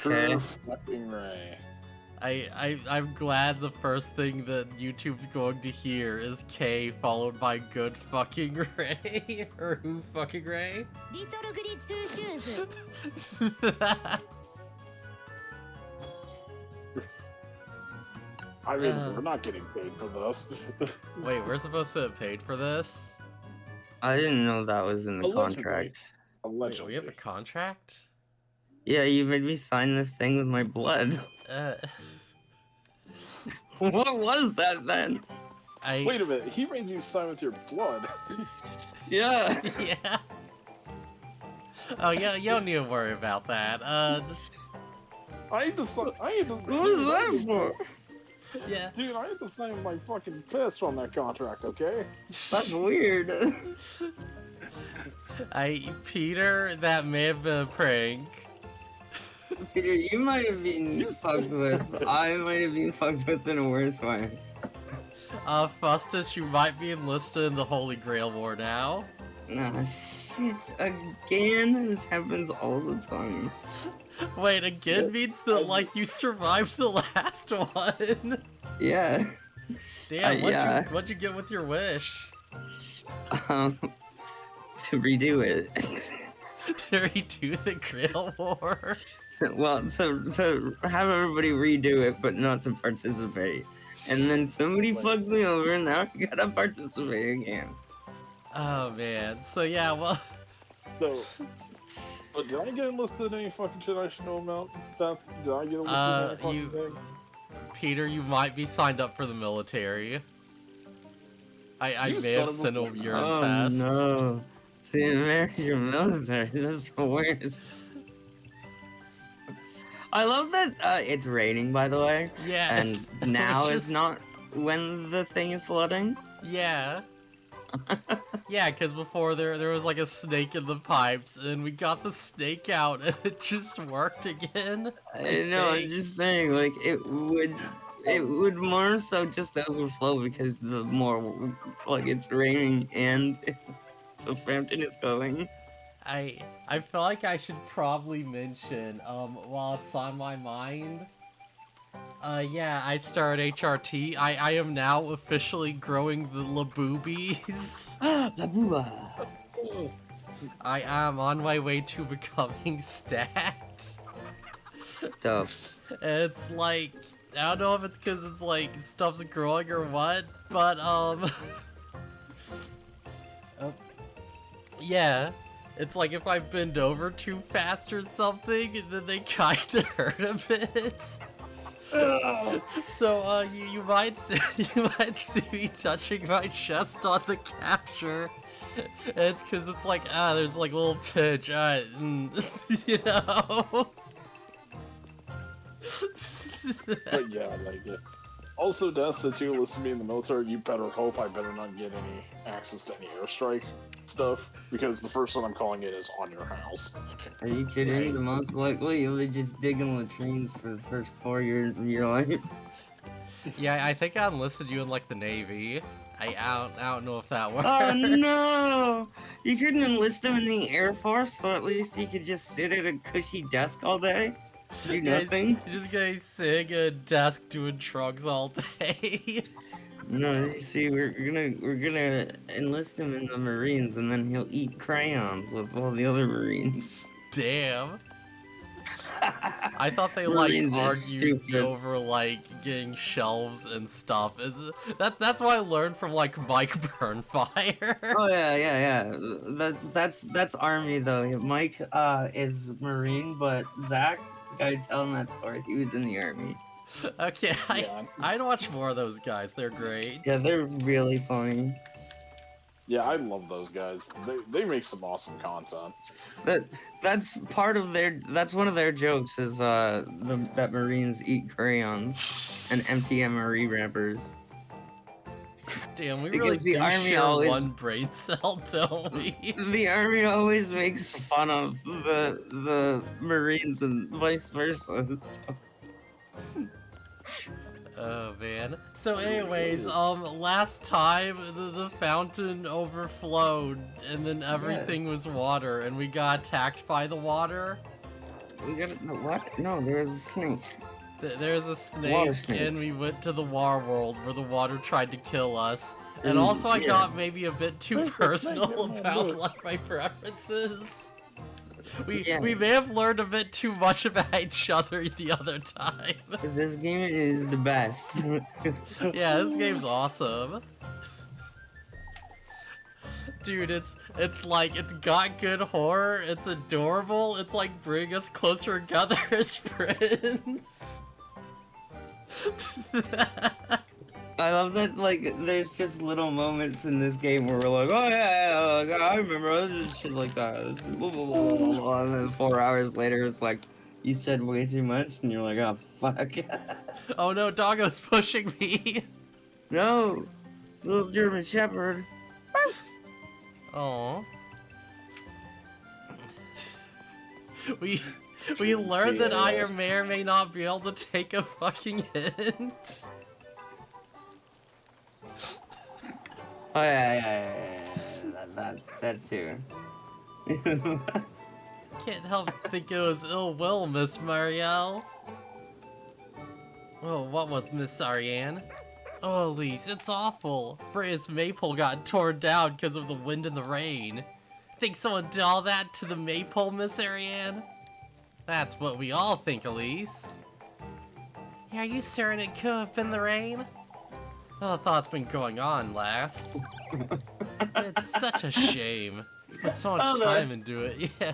Okay. Fucking Ray. I'm glad the first thing that YouTube's going to hear is K followed by good fucking Ray. Or who fucking Ray? I mean, we're not getting paid for this. Wait, we're supposed to get paid for this? I didn't know that was in the Allegedly. contract. Wait, we have a contract? Yeah, you made me sign this thing with my blood. What was that then? Wait a minute, he made you sign with your blood. Yeah. Yeah. Oh, yeah, you don't need to worry about that. I had to sign. What was that for? Yeah. Dude, I had to sign my fucking piss on that contract, okay? That's weird. Peter, that may have been a prank. Peter, you might have been fucked with. I might have been fucked with in a worse way. Phustus, you might be enlisted in the Holy Grail War now. Nah, shit. Again? This happens all the time. Wait, again means that, like, you survived the last one. Yeah. Damn, yeah. What'd you get with your wish? To redo it. To redo the Grail War? Well, to have everybody redo it, but not to participate. And then somebody fucks me over, and now I gotta participate again. Oh, man. So, yeah, well... So, but did I get enlisted in any fucking shit I should know about? Did I get enlisted in any fucking thing? Peter, you might be signed up for the military. I may have sent a urine test. Oh, no. The American military, that's the worst. I love that it's raining, by the way. Yeah. And now is not when the thing is flooding. Yeah. Yeah, because before there was like a snake in the pipes, and we got the snake out, and it just worked again. I know, I'm just saying, like, it would more so just overflow because the more, like, it's raining and the fountain is going. I feel like I should probably mention, while it's on my mind, yeah, I started HRT. I am now officially growing the laboobies. Labooba. I am on my way to becoming stacked. Dope. It's like, I don't know if it's because it's like stuff's growing or what, but yeah. It's like if I bend over too fast or something, then they kinda hurt a bit. So you might see me touching my chest on the capture. And it's because it's like there's like a little pinch, you know. But yeah, like also, Death, since you enlisted me in the military, you better hope I better not get any access to any airstrike stuff, because the first one I'm calling it is on your house. Are you kidding? The most likely you'll be just digging latrines for the first 4 years of your life. Yeah, I think I enlisted you in like the Navy. I don't know if that worked. Oh no! You couldn't enlist him in the Air Force, so at least he could just sit at a cushy desk all day? Do nothing? You're just gonna sitting at a desk doing drugs all day. No, you see, we're gonna enlist him in the Marines, and then he'll eat crayons with all the other Marines. Damn. I thought they Marines like are argued stupid. over like getting shelves and stuff. That's what I learned from like Mike Burnfire. Oh yeah. That's Army though. Mike is Marine, but Zach, the guy telling that story, he was in the Army. Okay, I'd watch more of those guys. They're great. Yeah, they're really funny. Yeah, I love those guys. They make some awesome content. That's part of their. That's one of their jokes is that Marines eat crayons and empty MRE wrappers. Damn, we Because really the do Army share always- one brain cell, don't we? The Army always makes fun of the Marines and vice versa. So. Oh man. So anyways, last time the fountain overflowed and then everything was water and we got attacked by the water. We gotta. No, what? No, there's a snake. There's a Water snake, snake. and we went to the war world where the water tried to kill us. And also, I got maybe a bit too Wait, personal snake, about like my preferences. We Yeah. may have learned a bit too much about each other the other time. This game is the best. Yeah, this game's awesome. Dude, it's like, it's got good horror, it's adorable, it's like bring us closer together as friends. I love that, like, there's just little moments in this game where we're like, oh yeah, like, I remember this shit like that. Blah, blah, blah, blah, blah. And then 4 hours later, it's like, you said way too much, and you're like, oh fuck. Oh no, Doggo's pushing me. No, little German Shepherd. Oh. We learned that I may or may not be able to take a fucking hint. Oh yeah. That too. Can't help think it was ill will, Miss Marielle. Oh, what was Miss Ariane? Oh, Elise, it's awful. Freya's maple got torn down because of the wind and the rain. Think someone did all that to the maypole, Miss Ariane? That's what we all think, Elise. Yeah, are you certain it could have been the rain? Oh, I thought it's been going on, lass. It's such a shame. You put so much time into it, yeah.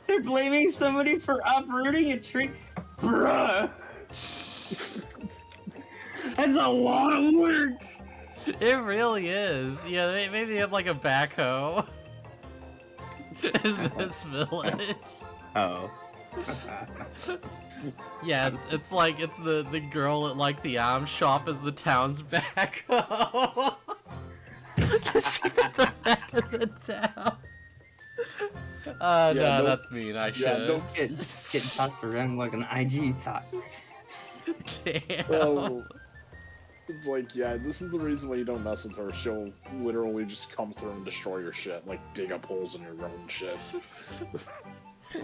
They're blaming somebody for uprooting a tree. Bruh. That's a lot of work. It really is. Yeah, maybe they have like a backhoe in this village. Oh. Yeah, it's like it's the girl at like the arm shop is the town's backhoe. She's at the back of the town. No, that's mean. I should. Don't get tossed around like an IG thought. Damn. Well, it's like, yeah, this is the reason why you don't mess with her. She'll literally just come through and destroy your shit, like dig up holes in your own shit.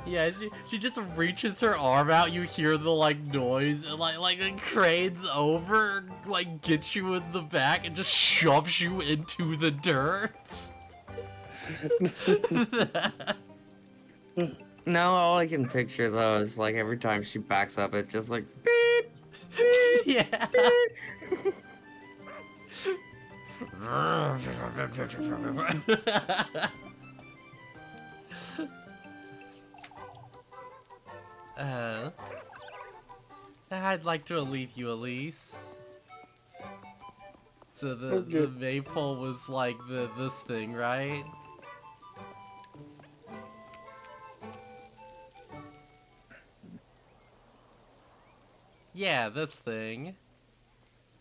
Yeah, she just reaches her arm out, you hear the like noise, and like it cranes over, like gets you in the back and just shoves you into the dirt. Now all I can picture though is like every time she backs up, it's just like beep, beep, Yeah. beep. I'd like to leave you, Elise. So the Okay. the maypole was like this thing, right? Yeah, this thing.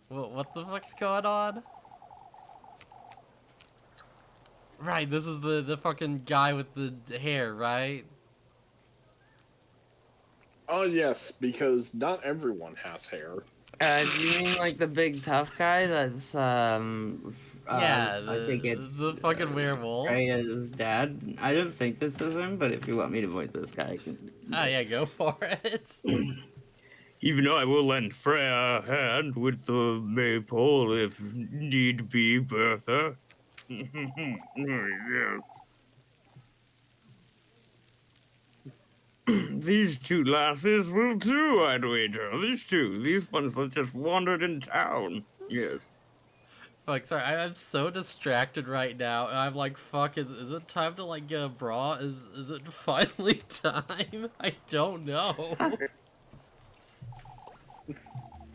What the fuck's going on? Right, this is the fucking guy with the hair, right? Oh yes, because not everyone has hair. Do you mean like the big tough guy that's Yeah, I think it's the fucking werewolf. Freya's dad. I don't think this is him, but if you want me to voice this guy, I can. Oh yeah, go for it. Even though I will lend Freya a hand with the maypole if need be, Bertha. Yeah. These two lasses will too, I'd wager. These ones that just wandered in town. Yes. Fuck, sorry, I'm so distracted right now, and I'm like, fuck, is it time to like get a bra? Is it finally time? I don't know.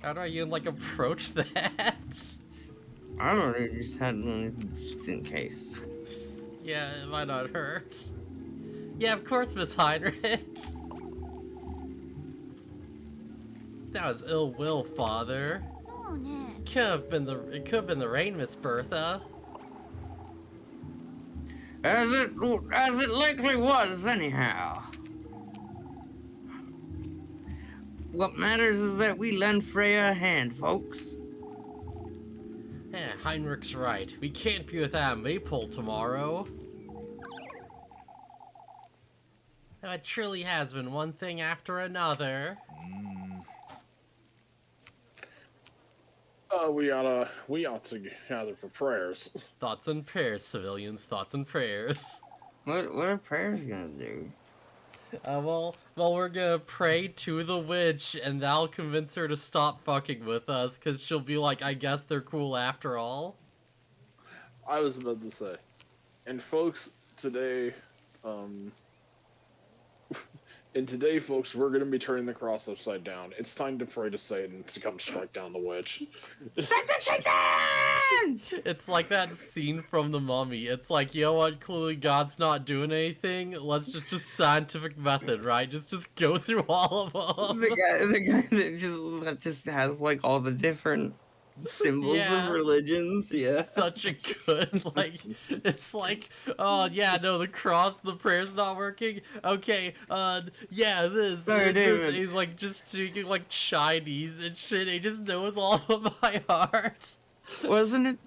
How do I even like approach that? I don't know, just had one just in case. Yeah, it might not hurt. Yeah, of course, Miss Heinrich. That was ill will, father. It could have been the rain, Miss Bertha. As it likely was, anyhow. What matters is that we lend Freya a hand, folks. Yeah, Heinrich's right. We can't be without a maypole tomorrow. It truly has been one thing after another. We ought to gather for prayers. Thoughts and prayers, civilians. Thoughts and prayers. What are prayers gonna do? Well, we're gonna pray to the witch, and that'll convince her to stop fucking with us, because she'll be like, I guess they're cool after all. I was about to say. And folks, today, and today, folks, we're going to be turning the cross upside down. It's time to pray to Satan to come strike down the witch. It's like that scene from The Mummy. It's like, you know what, clearly God's not doing anything. Let's just scientific method, right? Just go through all of them. The guy that just has like all the different symbols Yeah. of religions. Yeah. Such a good, like, it's like, oh yeah, no, the cross, the prayer's not working. Okay, yeah, this. He's like just speaking like Chinese and shit. He just knows all of my heart. Wasn't it?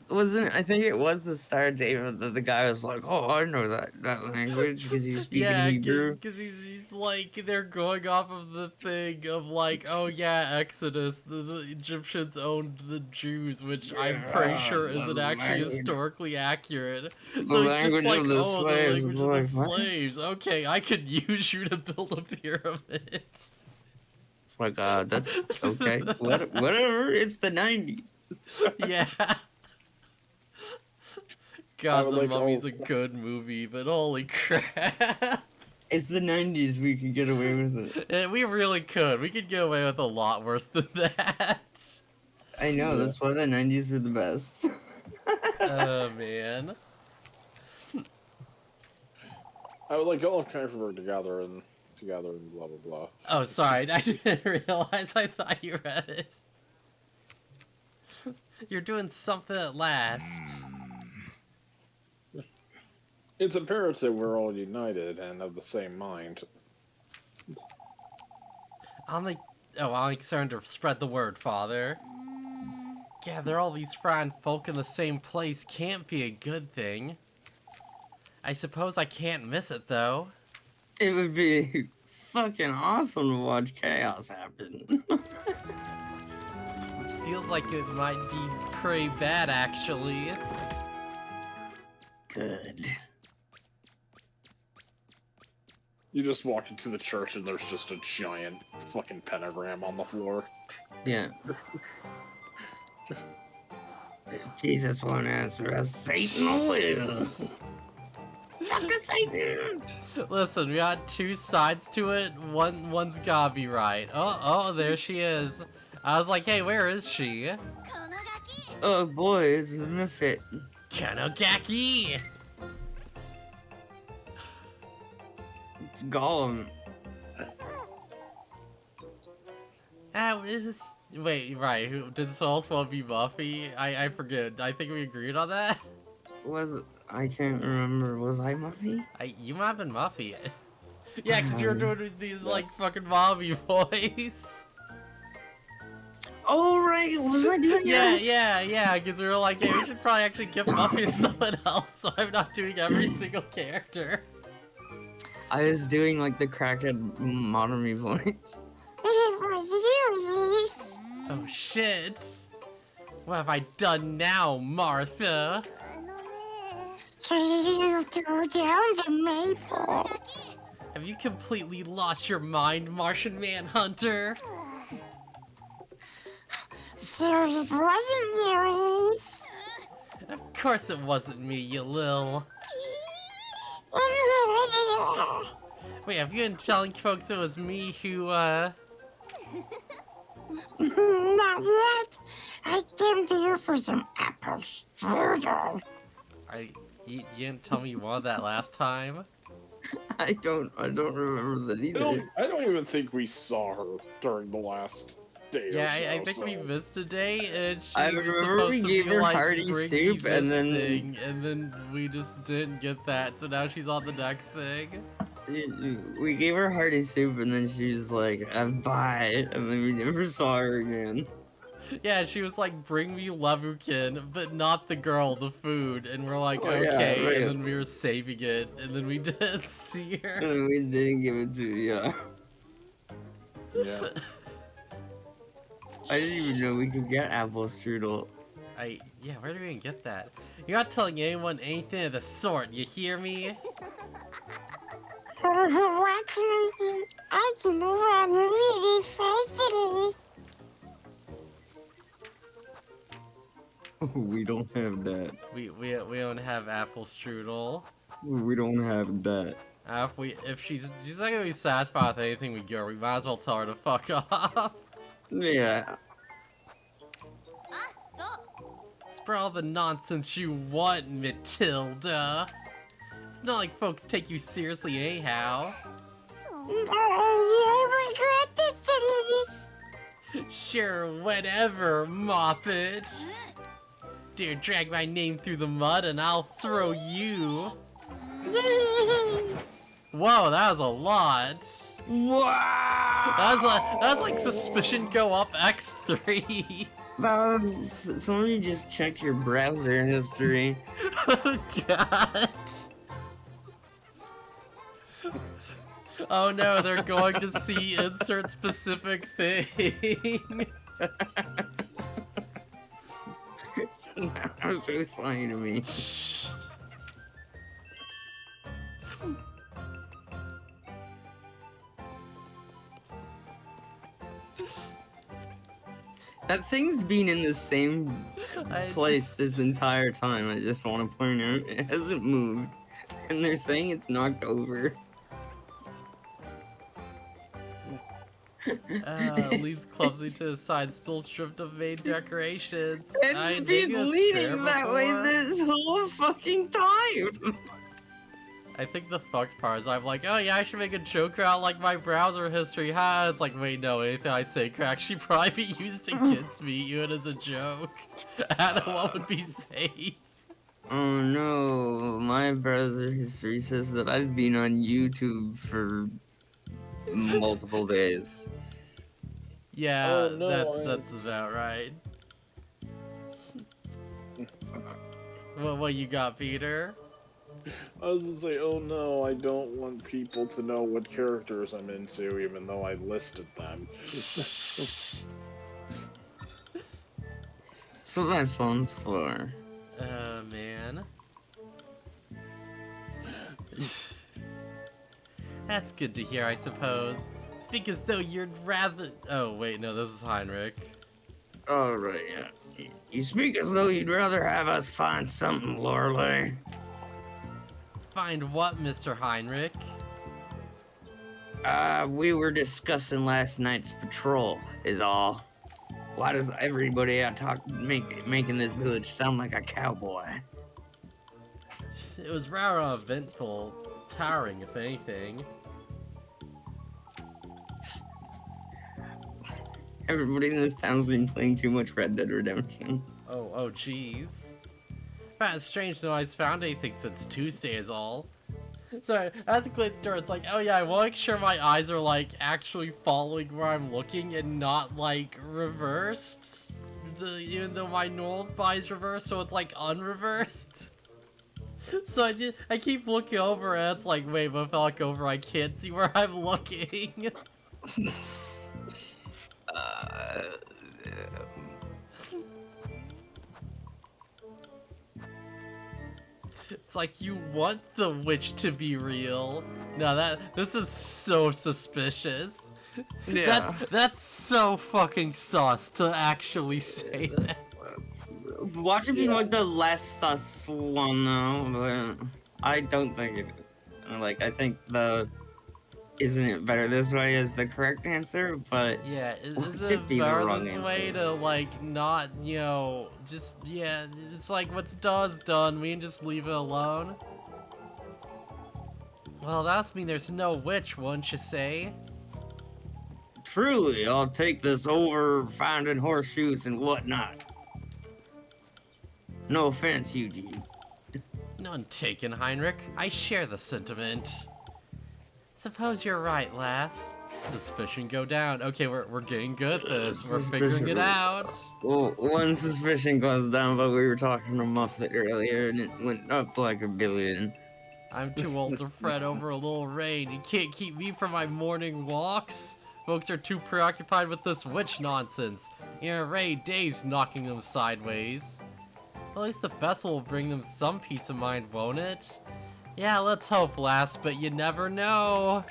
I think it was the Star of David that the guy was like, "Oh, I know that language because he's speaking Hebrew." because he's like, they're going off of the thing of like, oh yeah, Exodus, the Egyptians owned the Jews, which I'm pretty sure isn't actually historically accurate. So it's just like, oh, the language of the slaves. Okay, I could use you to build a pyramid. My God, that's okay. Whatever. It's the 90s. Yeah. God, The Mummy's a good movie, but holy crap. It's the 90s. We could get away with it. We really could. We could get away with a lot worse than that. I know. That's why the 90s were the best. Oh, man. I would like all of Kniferberg together and blah blah blah. Oh, sorry. I didn't realize. I thought you read it. You're doing something at last. It's imperative we're all united and of the same mind. I'm concerned to spread the word, Father. Gather all these fine folk in the same place can't be a good thing. I suppose I can't miss it, though. It would be fucking awesome to watch chaos happen. This feels like it might be pretty bad, actually. Good. You just walk into the church and there's just a giant fucking pentagram on the floor. Yeah. If Jesus won't answer us, Satan will. Dr. Satan! Listen, we got two sides to it. One's gotta be right. Oh, there she is. I was like, hey, where is she? Oh boy, it's gonna fit. Kanogaki! It's Gollum. Wait, right, did Souls want to be Buffy? I forget. I think we agreed on that? I can't remember. Was I Muffy? You might have been Muffy. Yeah, because you were doing these, like, fucking mommy voice. Oh, right. Was I doing that? Yeah, because we were like, hey, we should probably actually give Muffy someone else, so I'm not doing every single character. I was doing, like, the crackhead Monomy voice. Oh, shit. What have I done now, Martha? You threw down the maple. Have you completely lost your mind, Martian Manhunter? Serious wasn't serious. Of course it wasn't me, you lil. Wait, have you been telling folks it was me who, Not yet. I came to you for some apple strudel. You didn't tell me you wanted that last time? I don't remember that either. I don't even think we saw her during the last day Yeah, or so. I think we missed a day, and she I was remember supposed we to gave be her like, hearty bring soup, me and this then- thing, and then we just didn't get that, so now she's on the next thing. We gave her hearty soup, and then she was like, "Bye," and then we never saw her again. Yeah, she was like, bring me Levukin, but not the girl, the food. And we're like, Oh, yeah, okay, right. and then we were saving it, and then we didn't see her. And we didn't give it to you. Yeah. Yeah. I didn't even know we could get apple strudel. Yeah, where do we even get that? You're not telling anyone anything of the sort, you hear me? We don't have that. We don't have apple strudel. We don't have that. If she's not gonna be satisfied with anything we give her, we might as well tell her to fuck off. Yeah. Spread all the nonsense you want, Matilda. It's not like folks take you seriously anyhow. Sure, whatever, Moppet. Dare drag my name through the mud and I'll throw you. Whoa, that was a lot. Wow. That was like suspicion go up X3. Somebody just checked your browser history. Oh god. Oh no, they're going to see insert specific thing. That was really funny to me. That thing's been in the same place this entire time. I just want to point out it hasn't moved, and they're saying it's knocked over. Leaves clumsily to the side, still stripped of main decorations. It's been leading that way this whole fucking time. I think the fucked part is I'm like, oh yeah, I should make a joke about like my browser history. Ha! It's like, wait, no, anything I say could actually probably be used against me, even as a joke. I don't know what would be safe. Oh no, my browser history says that I've been on YouTube for multiple days. Yeah, Oh, no, that's about right. What you got, Peter? I was gonna say, oh no, I don't want people to know what characters I'm into, even though I listed them. That's what my phone's for. Man. That's good to hear, I suppose. Speak as though you'd rather... Oh, wait, no, this is Heinrich. Oh, right, yeah. You speak as though you'd rather have us find something, Lorelei. Find what, Mr. Heinrich? We were discussing last night's patrol, is all. Why does everybody making this village sound like a cowboy? It was rather uneventful, tiring, if anything. Everybody in this town's been playing too much Red Dead Redemption. Oh, jeez. It's strange though I found anything since Tuesday is all. Sorry, as a glance door, it's like, oh yeah, I want to make sure my eyes are like actually following where I'm looking and not like reversed. Even though my normal eye's reversed, so it's like unreversed. So I keep looking over and it's like, wait, but if I look over, I can't see where I'm looking. It's like you want the witch to be real. No, this is so suspicious. Yeah. That's so fucking sus to actually say that. Watch it be like the less sus one though, but I don't think it. Like, I think the "isn't it better this way" is the correct answer, but yeah, watch is it it be the better wrong this answer. way to like not, you know, just yeah, it's like what's done is done. We can just leave it alone. Well, that's mean there's no witch, won't you say? Truly, I'll take this over finding horseshoes and whatnot. No offense, Eugene. None taken, Heinrich. I share the sentiment. Suppose you're right, lass. Suspicion go down. Okay, we're getting good at this. We're Suspicion figuring it out. Well, one suspicion goes down, but we were talking to Muffet earlier, and it went up like 1 billion. I'm too old to fret over a little rain. You can't keep me from my morning walks. Folks are too preoccupied with this witch nonsense. Ray Dave's knocking them sideways. At least the festival will bring them some peace of mind, won't it? Yeah, let's hope, lass, but you never know.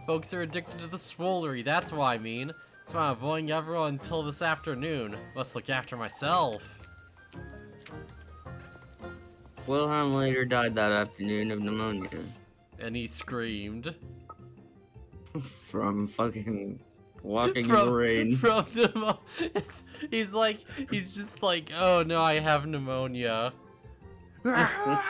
Folks are addicted to the swollery, that's what I mean. That's why I'm avoiding everyone until this afternoon. Must look after myself. Wilhelm later died that afternoon of pneumonia. And he screamed. From fucking walking in the rain. From he's just like, oh no, I have pneumonia. Yeah.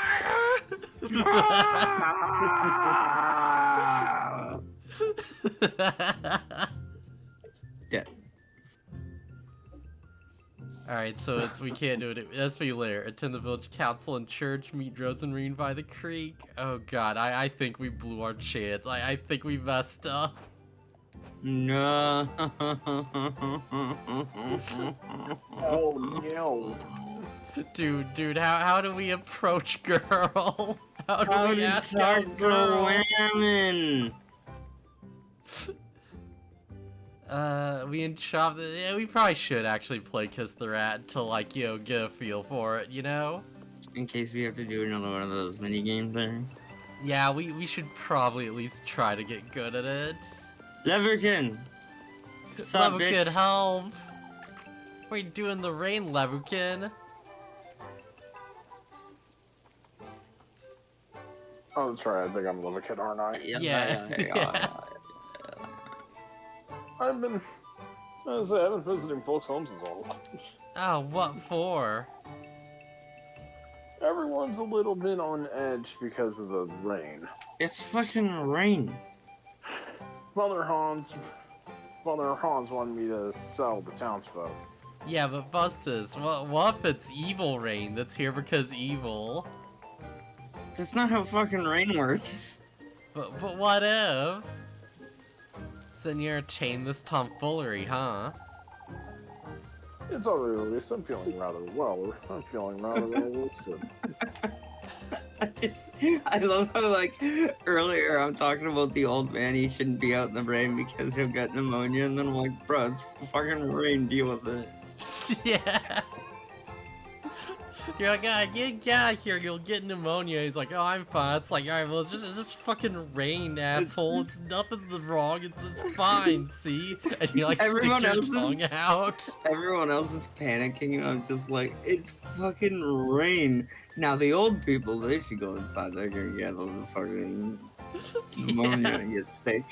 Alright, so we can't do it. Let's be later. Attend the village council and church, meet Rosenreen by the creek. Oh god, I think we blew our chance. I think we messed up. No. Oh no. Dude, how do we approach girl? How do we ask out girl? Women? We in shop. Yeah, we probably should actually play Kiss the Rat to like, you know, get a feel for it, you know? In case we have to do another one of those mini game things. Yeah, we should probably at least try to get good at it. Leverkin! Sup, Leverkin, bitch? help! What are you doing in the rain, Leverkin? Oh, that's right. I think I'm Livikid, aren't I? Yeah. I've been visiting folks' homes is all. Oh, what for? Everyone's a little bit on edge because of the rain. It's fucking rain. Father Hans wanted me to sell the townsfolk. Yeah, but Phustus, what if it's evil rain that's here because evil? That's not how fucking rain works. But what if? So you entertain this tomfoolery, huh? It's all released. I'm feeling rather well. I'm feeling rather listed. I love how, like, earlier I'm talking about the old man, he shouldn't be out in the rain because he'll get pneumonia, and then I'm like, bro, it's fucking rain, deal with it. Yeah. You're like, ah, get out of here, you'll get pneumonia. He's like, oh, I'm fine. It's like, alright, well, it's just fucking rain, asshole. It's nothing's wrong. It's fine, see? And you like stick your tongue out. Everyone else is panicking, and I'm just like, it's fucking rain. Now, the old people, they should go inside. They're gonna get those fucking pneumonia and get sick.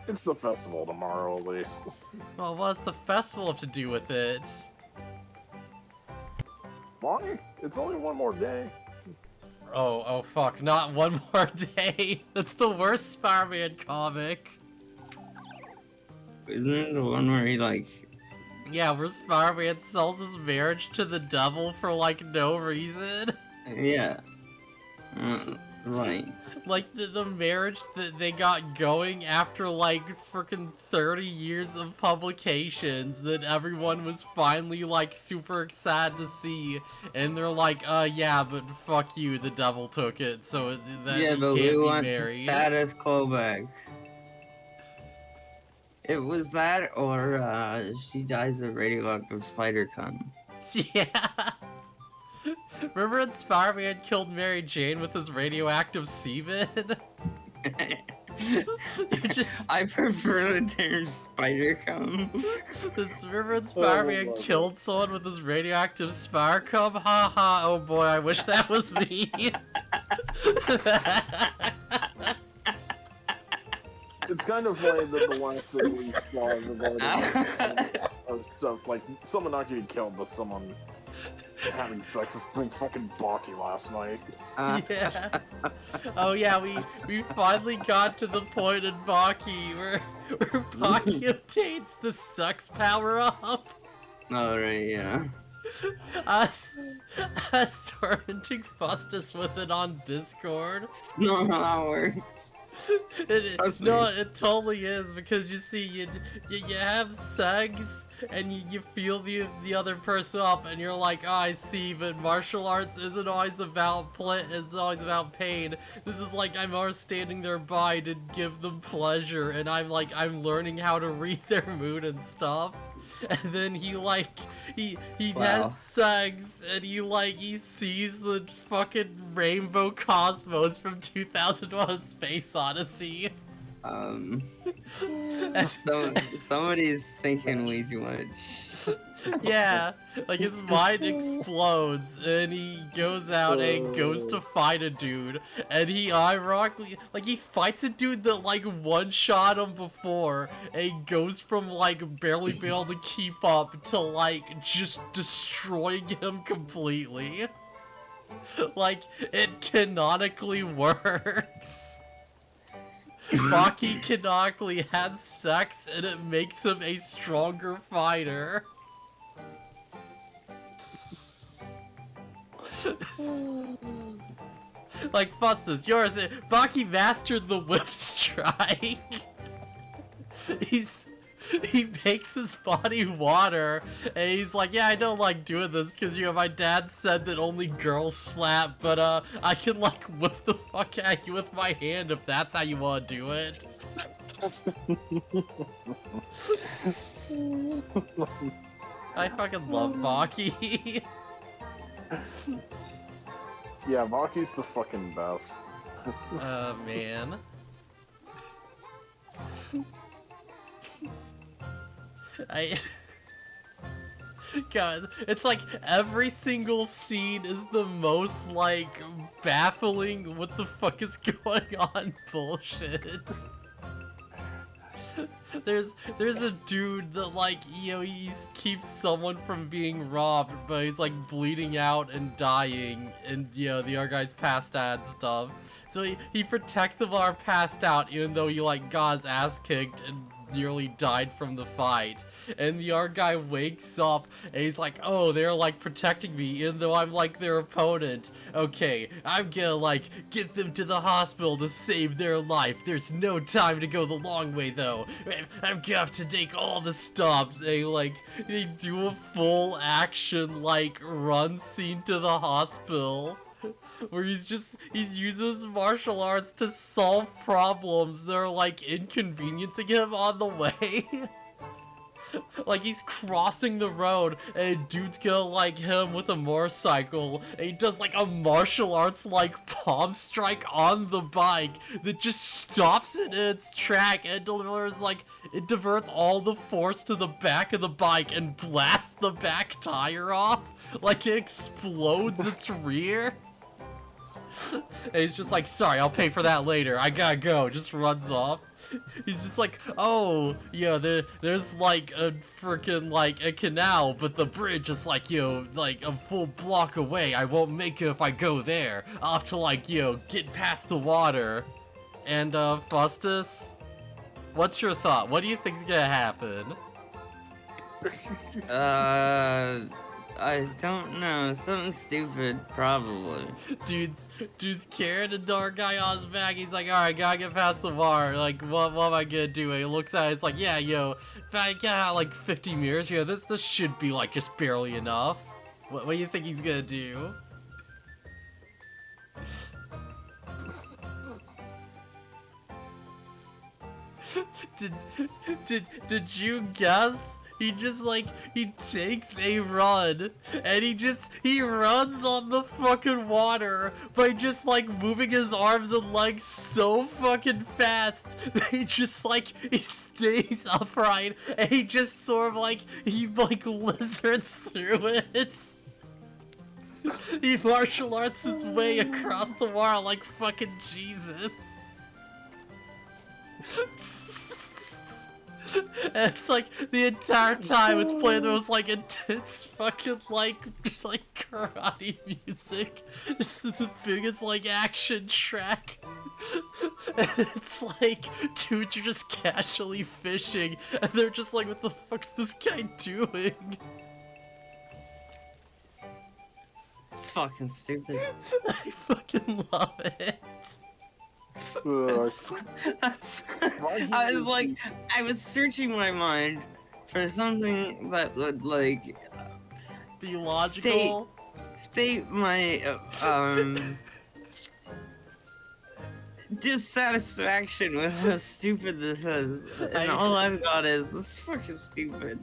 It's the festival tomorrow, at least. Well, what's the festival have to do with it? Why? It's only one more day. Oh, fuck, not one more day. That's the worst Spider-Man comic. Isn't it the one where he, like... Yeah, where Spider-Man sells his marriage to the devil for, like, no reason. Yeah. Right. Like, the marriage that they got going after, like, freaking 30 years of publications that everyone was finally, like, super excited to see. And they're like, yeah, but fuck you, the devil took it, so that yeah, you but can't we be want married. the status quo back. It was that, or, she dies of radioactive spider cum. Yeah. Remember when Spider-Man killed Mary Jane with his radioactive semen? I prefer the term spider cum. Remember when Spider-Man killed someone with his radioactive spider cum? Ha ha, oh boy, I wish that was me. It's kind of like the last thing we saw regarding stuff like someone not getting killed, but someone having sex is pretty fucking balky last night. Yeah. Oh yeah, we finally got to the point in Baki where Baki obtains the sex power up. Alright, yeah. I was torrenting Phustus with it on Discord. No, that works. Trust me. No, it totally is, because you see, you have sex and you feel the other person up, and you're like, oh, I see, but martial arts isn't always about it's always about pain. This is like I'm always standing there by to give them pleasure, and I'm learning how to read their mood and stuff. And then he Wow. has sex, and he sees the fucking rainbow cosmos from 2001: A Space Odyssey. Somebody's thinking way too much. Yeah, like his mind explodes, and he goes out and goes to fight a dude, and he ironically, he fights a dude that one-shot him before, and he goes from barely being able to keep up to just destroying him completely. It canonically works. Baki canonically has sex, and it makes him a stronger fighter. Phustus, yours. Baki mastered the whip strike. He makes his body water, and he's like, yeah, I don't like doing this because my dad said that only girls slap, but I can whip the fuck at you with my hand if that's how you want to do it. I fucking love Baki. Yeah, Baki's the fucking best. Man. God, it's every single scene is the most baffling what the fuck is going on bullshit. There's a dude that he keeps someone from being robbed, but he's bleeding out and dying, and the other guy's passed out and stuff. So he protects them while they're passed out, even though he got his ass kicked and nearly died from the fight. And the other guy wakes up and he's like, oh, they're protecting me even though I'm their opponent. Okay, I'm gonna get them to the hospital to save their life. There's no time to go the long way though. I'm gonna have to take all the stops. And they do a full action run scene to the hospital, where he uses martial arts to solve problems that are inconveniencing him on the way. He's crossing the road, and a dude's gonna him with a motorcycle, and he does a martial arts palm strike on the bike that just stops it in its track and delivers it diverts all the force to the back of the bike and blasts the back tire off. It explodes its rear. And he's just sorry, I'll pay for that later, I gotta go, just runs off. He's just oh, yeah, there's a freaking a canal, but the bridge is a full block away. I won't make it if I go there. I'll have to get past the water. And Phustus, what's your thought? What do you think's gonna happen? I don't know. Something stupid, probably. Dude's carrying a dark guy on his back. He's alright, gotta get past the water. What am I gonna do? And he looks at it, it's yeah, if I got 50 meters, this should be just barely enough. What do you think he's gonna do? Did you guess? He just he takes a run, and he runs on the fucking water by just moving his arms and legs so fucking fast that he stays upright, and he just sort of he lizards through it. He martial arts his way across the water like fucking Jesus. And it's the entire time it's playing the most intense fucking karate music. Just the biggest action track. And it's dudes are just casually fishing, and they're just what the fuck's this guy doing? fucking stupid. I fucking love it. I was like, I was searching my mind for something that would like Be logical. state my dissatisfaction with how stupid this is, and all I've got is this is fucking stupid.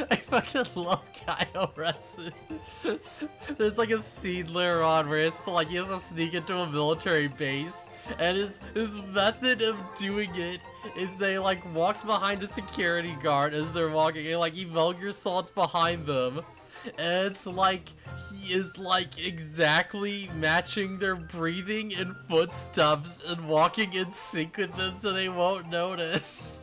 I fucking love Kyle Retsu. There's like a scene later on where it's like he has to sneak into a military base, and his method of doing it is they like walks behind a security guard as they're walking, and like he Metal Gear Solid's behind them, and it's like he is like exactly matching their breathing and footsteps and walking in sync with them so they won't notice.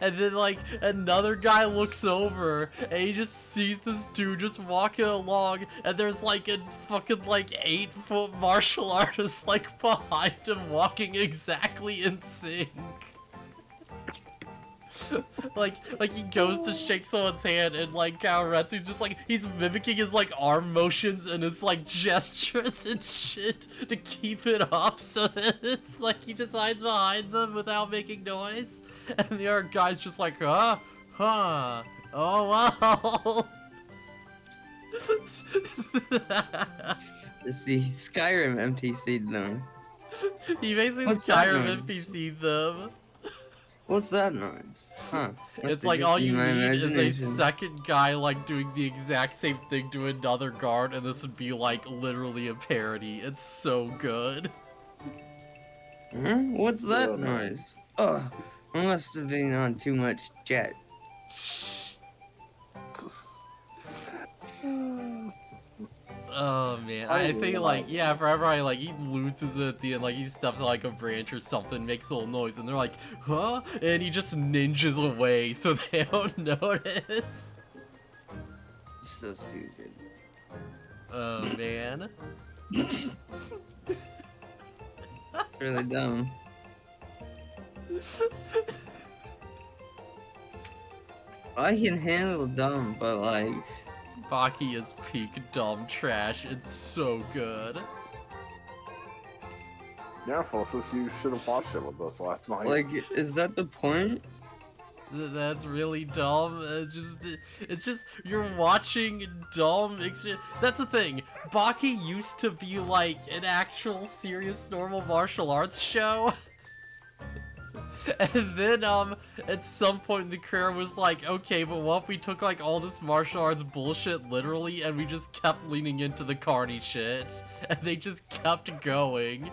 And then like another guy looks over and he just sees this dude just walking along, and there's like a fucking like 8-foot martial artist like behind him walking exactly in sync. like he goes to shake someone's hand, and like Kaoretsu's just like he's mimicking his like arm motions and his like gestures and shit to keep it up so that it's like he just hides behind them without making noise. And the other guy's just like, oh wow. It's the Skyrim NPC though. He basically What's that Skyrim noise? NPC'd them. What's that noise? Huh. It's like all you need is a second guy like doing the exact same thing to another guard, and this would be like literally a parody. It's so good. Huh? What's that noise? Oh, I must have been on too much jet. Oh man, I think like yeah, forever I like he loses it at the end, like he steps on like a branch or something, makes a little noise, and they're like, huh? And he just ninjas away so they don't notice. So stupid. Oh man. Really dumb. I can handle dumb, but like Baki is peak dumb trash. It's so good. Yeah, Phustus, you should have watched it with us last night. like is that the point? That's really dumb. It's just you're watching dumb. That's the thing. Baki used to be like an actual serious normal martial arts show. And then at some point in the career was like, okay, but what if we took like all this martial arts bullshit literally and we just kept leaning into the carny shit, and they just kept going.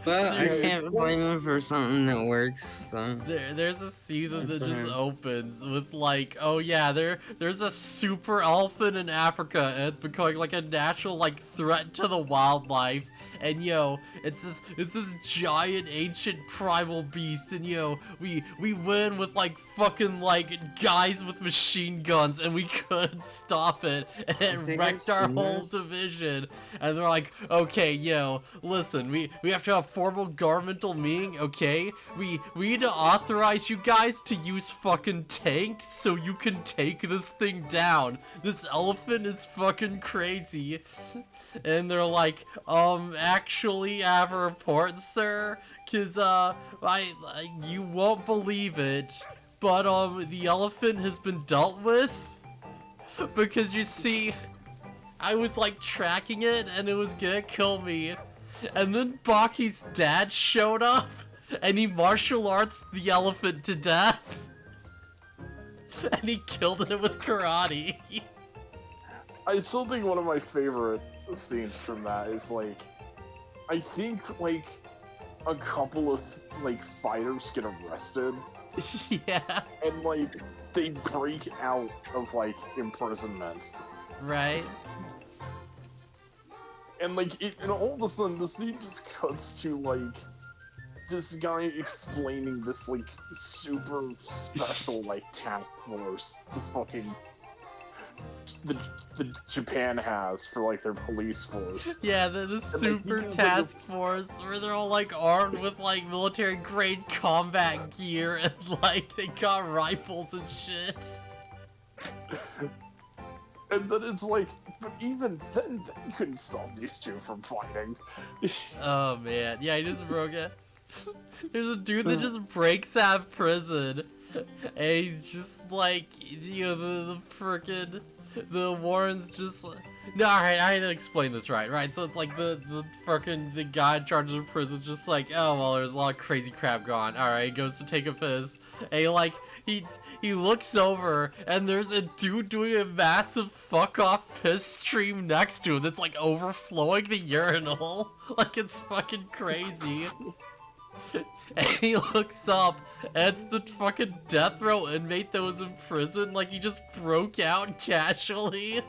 But I Dude. can't blame him for something that works. So. There's a season that just opens with like, oh yeah, there's a super elephant in Africa, and it's becoming like a natural like threat to the wildlife. And yo, it's this giant ancient primal beast, and yo, we win with like fucking like guys with machine guns, and we couldn't stop it, and it wrecked our whole division. And they're like, okay, yo, listen, we have to have formal governmental meeting, okay? We need to authorize you guys to use fucking tanks so you can take this thing down. This elephant is fucking crazy. And they're like, actually, I have a report, sir, cause, you won't believe it, but, the elephant has been dealt with, because you see, I was, like, tracking it, and it was gonna kill me, and then Baki's dad showed up, and he martial arts the elephant to death, and he killed it with karate. I still think one of my favorite scenes from that is like, I think like a couple of like fighters get arrested. Yeah. And like they break out of like imprisonment. Right. And like and all of a sudden the scene just cuts to like this guy explaining this like super special like task force, the fucking the Japan has for like their police force. Yeah, the super task force where they're all like armed with like military grade combat gear and like they got rifles and shit. And then it's like, but even then they couldn't stop these two from fighting. Oh man, yeah, he just broke it. There's a dude that just breaks out of prison, and he's just like, you know, the frickin' the Warren's just like, no, alright, I had to explain this right, so it's like the guy in charge of the prison just like, oh, well, there's a lot of crazy crap going on, alright, he goes to take a piss, and he looks over, and there's a dude doing a massive fuck-off piss stream next to him that's like overflowing the urinal, like it's fucking crazy. And he looks up, and it's the fucking death row inmate that was in prison, like he just broke out casually.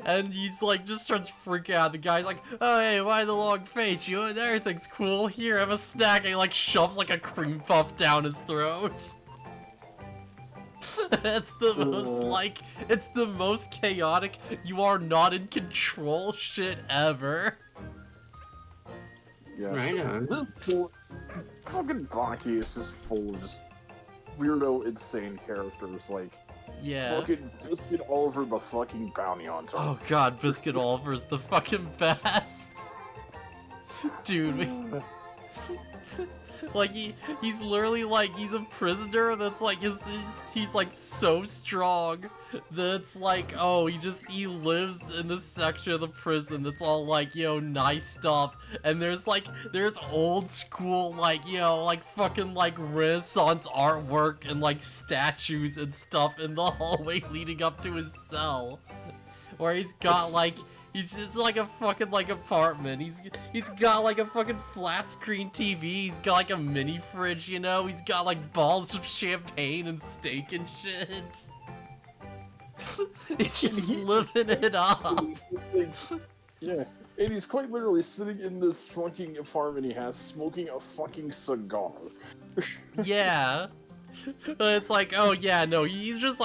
and he's like, just starts freaking out. The guy's like, oh hey, why the long face? You know, everything's cool. Here, have a snack. And he like shoves like a cream puff down his throat. That's the most like, it's the most chaotic, you are not in control shit ever. Yeah. Right on. Fucking Baki is just full of just weirdo, insane characters. Like, Yeah. fucking Biscuit Oliver the fucking bounty hunter. Oh god, Biscuit Oliver's the fucking best. Dude, like he's literally like, he's a prisoner that's like, he's like so strong that it's like, oh, he lives in this section of the prison that's all like, you know, nice stuff, and there's old school, like, you know, like fucking like Renaissance artwork and like statues and stuff in the hallway leading up to his cell, where he's got like, he's just like a fucking like apartment. He's got like a fucking flat screen TV. He's got like a mini fridge, you know. He's got like bottles of champagne and steak and shit. He's just living it up. Yeah, and he's quite literally sitting in this fucking apartment he has, smoking a fucking cigar. Yeah. It's like, oh yeah, no, he just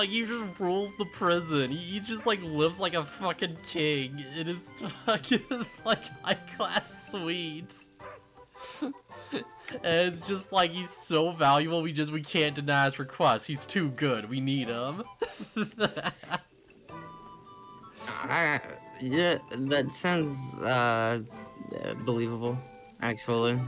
rules the prison. He just like lives like a fucking king in his fucking like high-class suite. And it's just like, he's so valuable, we can't deny his request. He's too good, we need him. Yeah, that sounds believable, actually.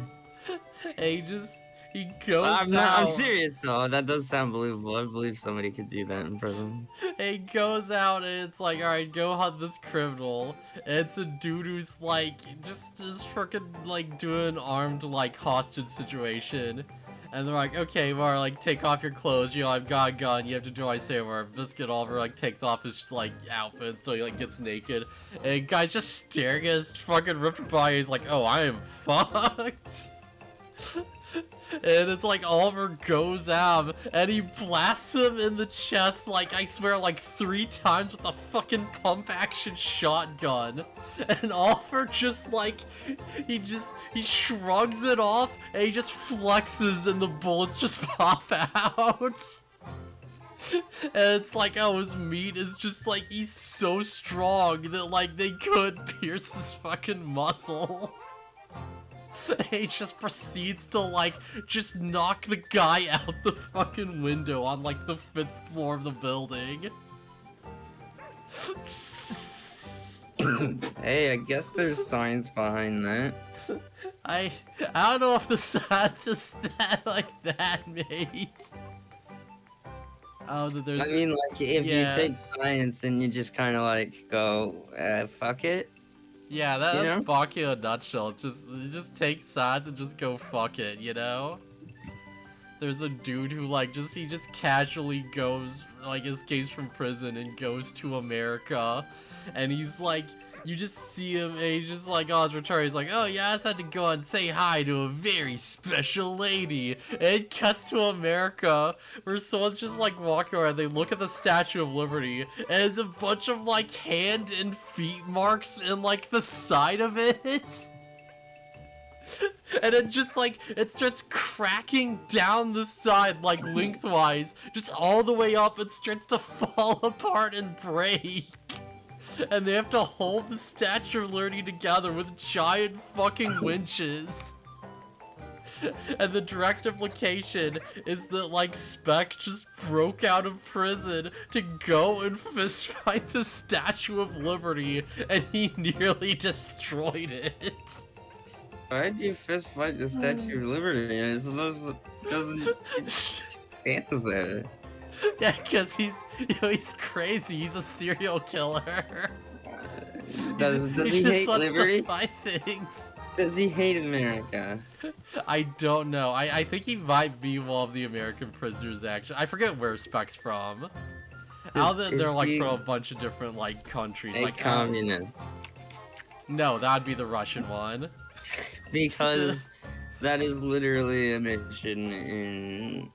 He goes out. I'm serious though. That does sound believable. I believe somebody could do that in prison. He goes out and it's like, alright, go hunt this criminal. And it's a dude who's like, just freaking like doing an armed like hostage situation. And they're like, okay, Mar, like take off your clothes. You know, I've got a gun. You have to do what I say. Where Biscuit Oliver like takes off his like outfit, so he like gets naked. And the guy's just staring at his fucking ripped body. He's like, oh, I am fucked. And it's like Oliver goes out and he blasts him in the chest, like I swear, like 3 times with a fucking pump action shotgun. And Oliver just like, he shrugs it off and he just flexes and the bullets just pop out. And it's like, oh, his meat is just like, he's so strong that like they could pierce his fucking muscle. He just proceeds to like just knock the guy out the fucking window on like the 5th floor of the building. Hey, I guess there's science behind that. I don't know if the science is that mate. Oh, there's. I mean, like, if yeah. you take science and you just kind of like go, fuck it. Yeah, that's Baki in a nutshell. It's just, you just take sides and just go fuck it, you know? There's a dude who like he just casually goes, like escapes from prison and goes to America. And he's like, you just see him and he's just like, oh, his return. He's like, oh yeah, I just had to go and say hi to a very special lady. And it cuts to America where someone's just like walking around. They look at the Statue of Liberty and it's a bunch of like hand and feet marks in like the side of it. And it just like, it starts cracking down the side, like lengthwise, just all the way up, and starts to fall apart and break. And they have to hold the Statue of Liberty together with giant fucking winches. And the direct implication is that, like, Spec just broke out of prison to go and fist fight the Statue of Liberty, and he nearly destroyed it. Why'd you fist fight the Statue of Liberty? It doesn't stands there. Yeah, because he's crazy. He's a serial killer. Does he he just hate wants liberty? to fight things. Does he hate America? I don't know. I think he might be one of the American prisoners, actually. I forget where Spec's from. Now that they're, like, from a bunch of different, like, countries. A Like, communist. no, that'd be the Russian one. Because that is literally a mission in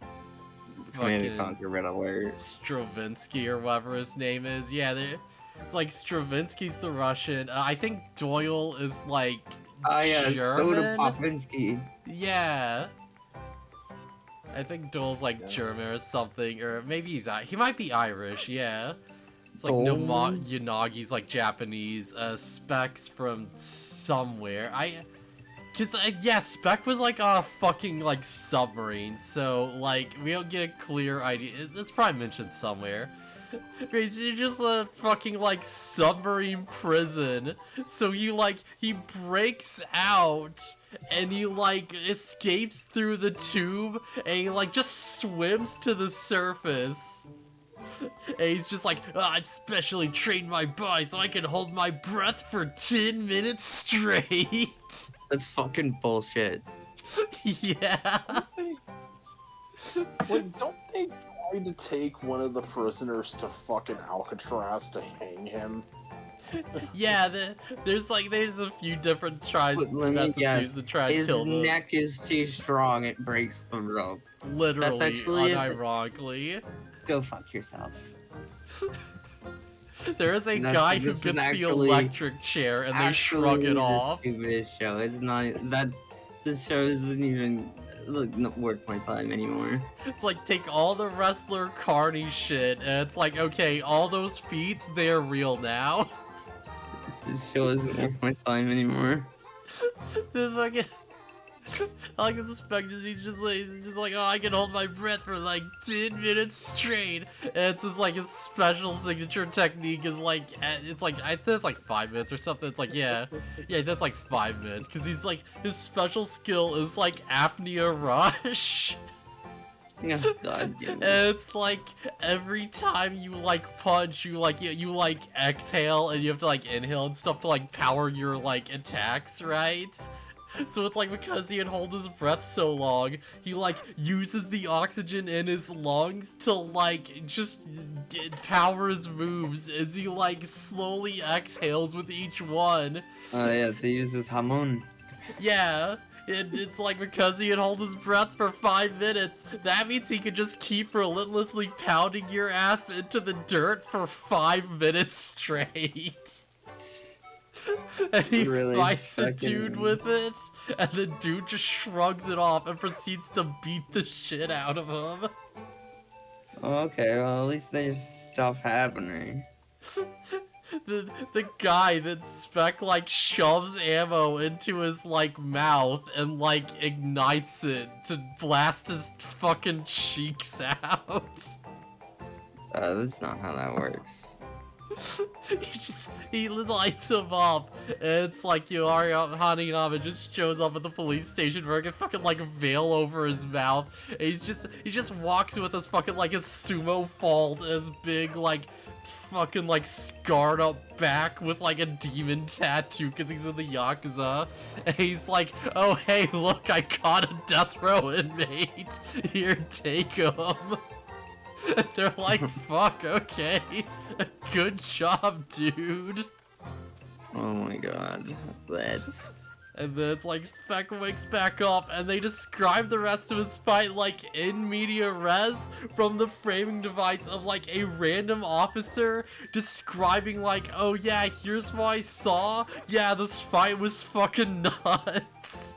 Command and Fucking Conquer Red Alert. Stravinsky or whatever his name is. Yeah, it's like Stravinsky's the Russian. I think Doyle is, like, Yeah, German? Soda Popinski. Yeah. I think Dole's like German or something, or maybe he might be Irish, yeah. It's like Dole? Yanagi's like Japanese, Spec's from somewhere. Yeah, Spec was like on a fucking like submarine, so like we don't get a clear idea. It's probably mentioned somewhere. It's just a fucking like submarine prison. So he breaks out and he like escapes through the tube and he like just swims to the surface. And he's just like, I've specially trained my body so I can hold my breath for 10 minutes straight. That's fucking bullshit. Yeah. Like, don't they try to take one of the prisoners to fucking Alcatraz to hang him? Yeah, there's a few different tries But let me guess, to try and his kill them. neck is too strong, it breaks the rope. Literally, actually it. unironically. Go fuck yourself. There is a guy who gets the electric chair and they shrug it off. The stupidest show. It's not. This show isn't even not worth my time anymore. It's like, take all the wrestler Carney shit, and it's like, okay, all those feats, they're real now. This show isn't worth my time anymore. The fucking... I like the Spectre, he's just like, oh, I can hold my breath for like 10 minutes straight. And it's just like his special signature technique is like, it's like, I think it's like 5 minutes or something. It's like, yeah, that's like 5 minutes. Cause he's like, his special skill is like apnea rush. Oh, God damn it. And it's like, every time you like punch, you like exhale and you have to like inhale and stuff to like power your like attacks, right? So it's like, because he had hold his breath so long, he like uses the oxygen in his lungs to like just power his moves as he like slowly exhales with each one. Yeah, so he uses hamon. Yeah, it's like, because he had hold his breath for 5 minutes, that means he could just keep relentlessly pounding your ass into the dirt for 5 minutes straight. And he Really fights a fucking- dude with it, and the dude just shrugs it off and proceeds to beat the shit out of him. Okay, well, at least there's stuff happening. The guy that Spec like shoves ammo into his like mouth and like ignites it to blast his fucking cheeks out. That's not how that works. He lights him up, and it's like, Hanayama just shows up at the police station wearing a fucking like veil over his mouth, and he just walks with his fucking like his sumo fault, as big like fucking like scarred up back with like a demon tattoo because he's in the Yakuza, and he's like, oh hey, look, I caught a death row inmate, here, take him. They're like, fuck, okay. Good job, dude. Oh my god. That's... And then it's like, Spec wakes back up, and they describe the rest of his fight like in media res from the framing device of like a random officer describing like, oh yeah, here's what I saw. Yeah, this fight was fucking nuts.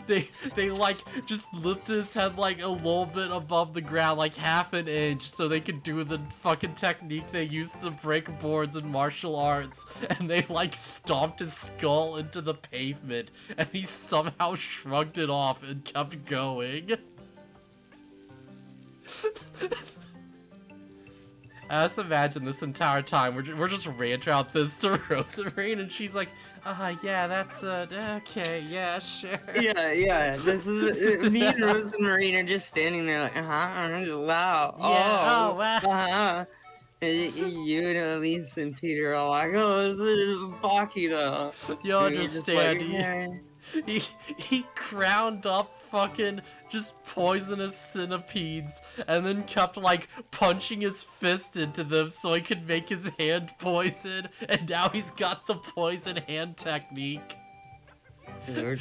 they like just lifted his head like a little bit above the ground, like half an inch, so they could do the fucking technique they used to break boards in martial arts, and they like stomped his skull into the pavement, and he somehow shrugged it off and kept going. Just imagine this entire time we're just ranting out this to Rosamarine, and she's like, yeah, that's okay, yeah, sure. Yeah. This is me and Rosamarine are just standing there like, wow, Yeah, wow. You and Elise and Peter are like, oh, this is Baki though. You And you're just like, understand? He crowned up fucking just poisonous centipedes and then kept like punching his fist into them so he could make his hand poison, and now he's got the poison hand technique.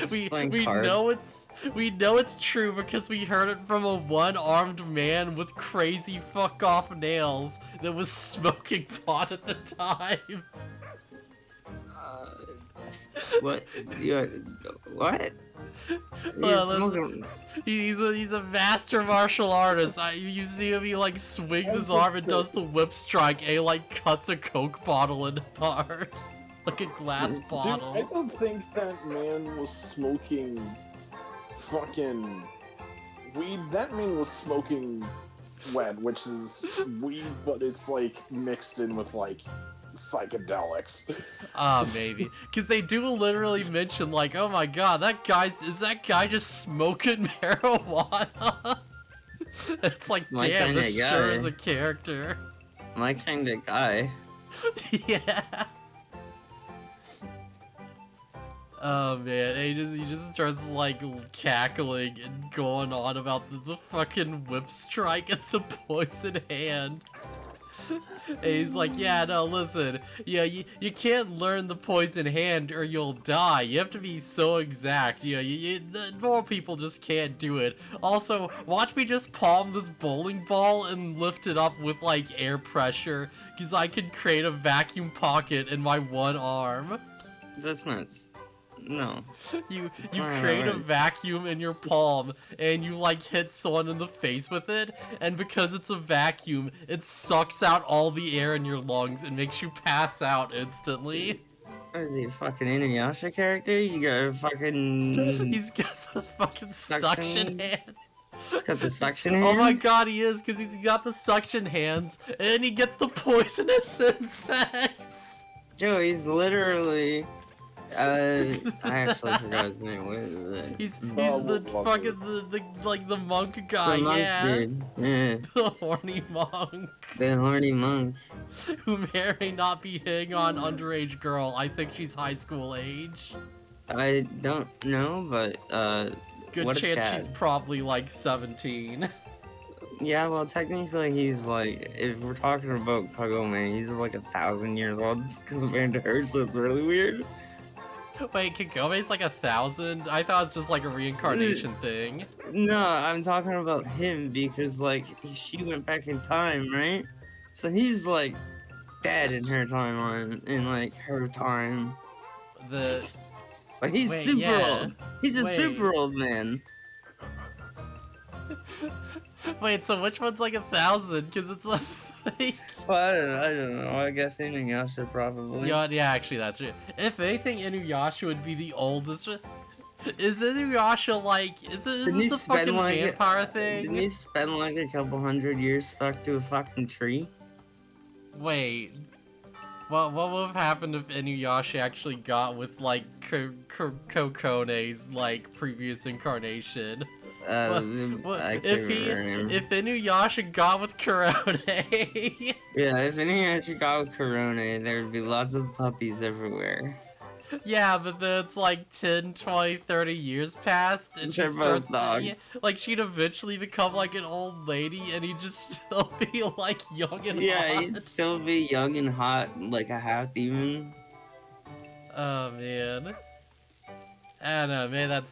We know it's true because we heard it from a one-armed man with crazy fuck off nails that was smoking pot at the time. What? What? Well, he's a master martial artist. You see him, he like swings his arm and does the whip strike, and he like cuts a Coke bottle in half, like a glass bottle. Dude, I don't think that man was smoking fucking weed. That man was smoking weed, which is weed, but it's like mixed in with like psychedelics. Maybe. Because they do literally mention, like, oh my god, is that guy just smoking marijuana? It's like, My damn, kinda this guy. sure is a character. My kind of guy. Yeah. Oh man, he just starts like cackling and going on about the fucking whip strike and the poison hand. And he's like, yeah, no, listen, yeah, you can't learn the poison hand or you'll die. You have to be so exact. The normal people just can't do it. Also, watch me just palm this bowling ball and lift it up with like air pressure, because I can create a vacuum pocket in my one arm. That's nuts. No. You create a vacuum in your palm, and you like hit someone in the face with it, and because it's a vacuum, it sucks out all the air in your lungs and makes you pass out instantly. What is he, a fucking Inuyasha character? You got a fucking... He's got the fucking suction hand. He's got the suction hand? Oh my god, he is, because he's got the suction hands, and he gets the poisonous insects. Joe, he's literally... I actually forgot his name. What is it? He's the fucking the monk guy, The monk yeah. dude. Yeah. The horny monk. The horny monk. Who may or may not be hitting on underage girl. I think she's high school age. I don't know, but Good what a chance Chad. she's probably like 17. Yeah, well, technically he's like, if we're talking about Kagome, he's like 1,000 years old compared to her, so it's really weird. Wait, Kagome's like 1,000? I thought it's just like a reincarnation thing. No, I'm talking about him because like she went back in time, right? So he's like dead in her timeline, in like her time. Like he's Wait, super yeah. old. He's a Wait. super old man. Wait, so which one's like 1,000? Because it's like... Well, I don't know. I guess Inuyasha probably. Yeah, actually, that's true. If anything, Inuyasha would be the oldest. Is Inuyasha like... Is it the fucking vampire thing? Didn't he spend like a couple hundred years stuck to a fucking tree? Wait. What would have happened if Inuyasha actually got with, like, Kokone's, like, previous incarnation? If Inuyasha got with Chrono. Yeah, if Inuyasha got with Chrono, there would be lots of puppies everywhere. Yeah, but then it's like 10, 20, 30 years past, and she They're both starts to, dogs. like, she'd eventually become like an old lady, and he'd just still be like young and Yeah, hot. he'd still be young and hot, like a half demon. Oh man. I don't know, maybe that's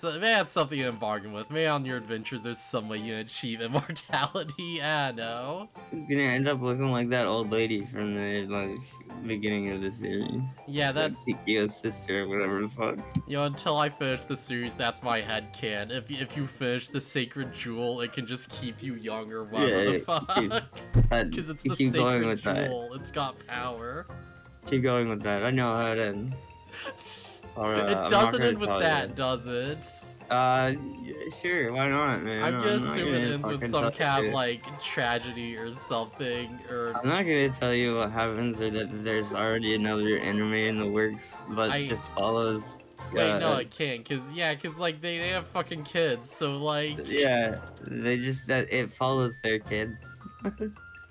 something you can bargain with. Maybe on your adventures there's some way you can achieve immortality. I don't know. He's gonna end up looking like that old lady from the beginning of the series. Yeah, that's Kikyo's sister, or whatever the fuck. until I finish the series, that's my headcanon. If you finish the Sacred Jewel, it can just keep you young or whatever the fuck. Because it's the keep going Sacred with that. Jewel. It's got power. Keep going with that. I know how it ends. It doesn't end with that, does it? Sure, why not, man? I'm gonna not assume it gonna ends with fucking some tell kind you. of, like, tragedy or something, or... I'm not gonna tell you what happens or that there's already another anime in the works that just follows. Wait, no, it can't, cause like, they have fucking kids, so, like... Yeah, they just, that it follows their kids.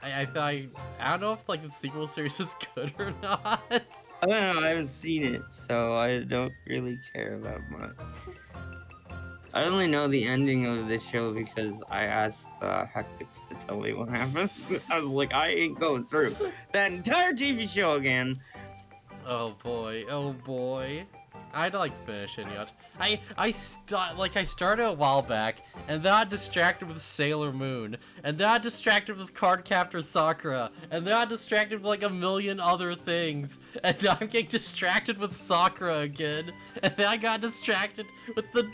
I don't know if, like, the sequel series is good or not. I don't know, I haven't seen it, so I don't really care about much. I only know the ending of the show because I asked Hectix to tell me what happens. I was like, I ain't going through that entire TV show again. Oh boy, oh boy. I'd like finish it yet. I started a while back, and then I distracted with Sailor Moon, and then I distracted with Cardcaptor Sakura, and then I distracted with like a million other things, and now I'm getting distracted with Sakura again, and then I got distracted with the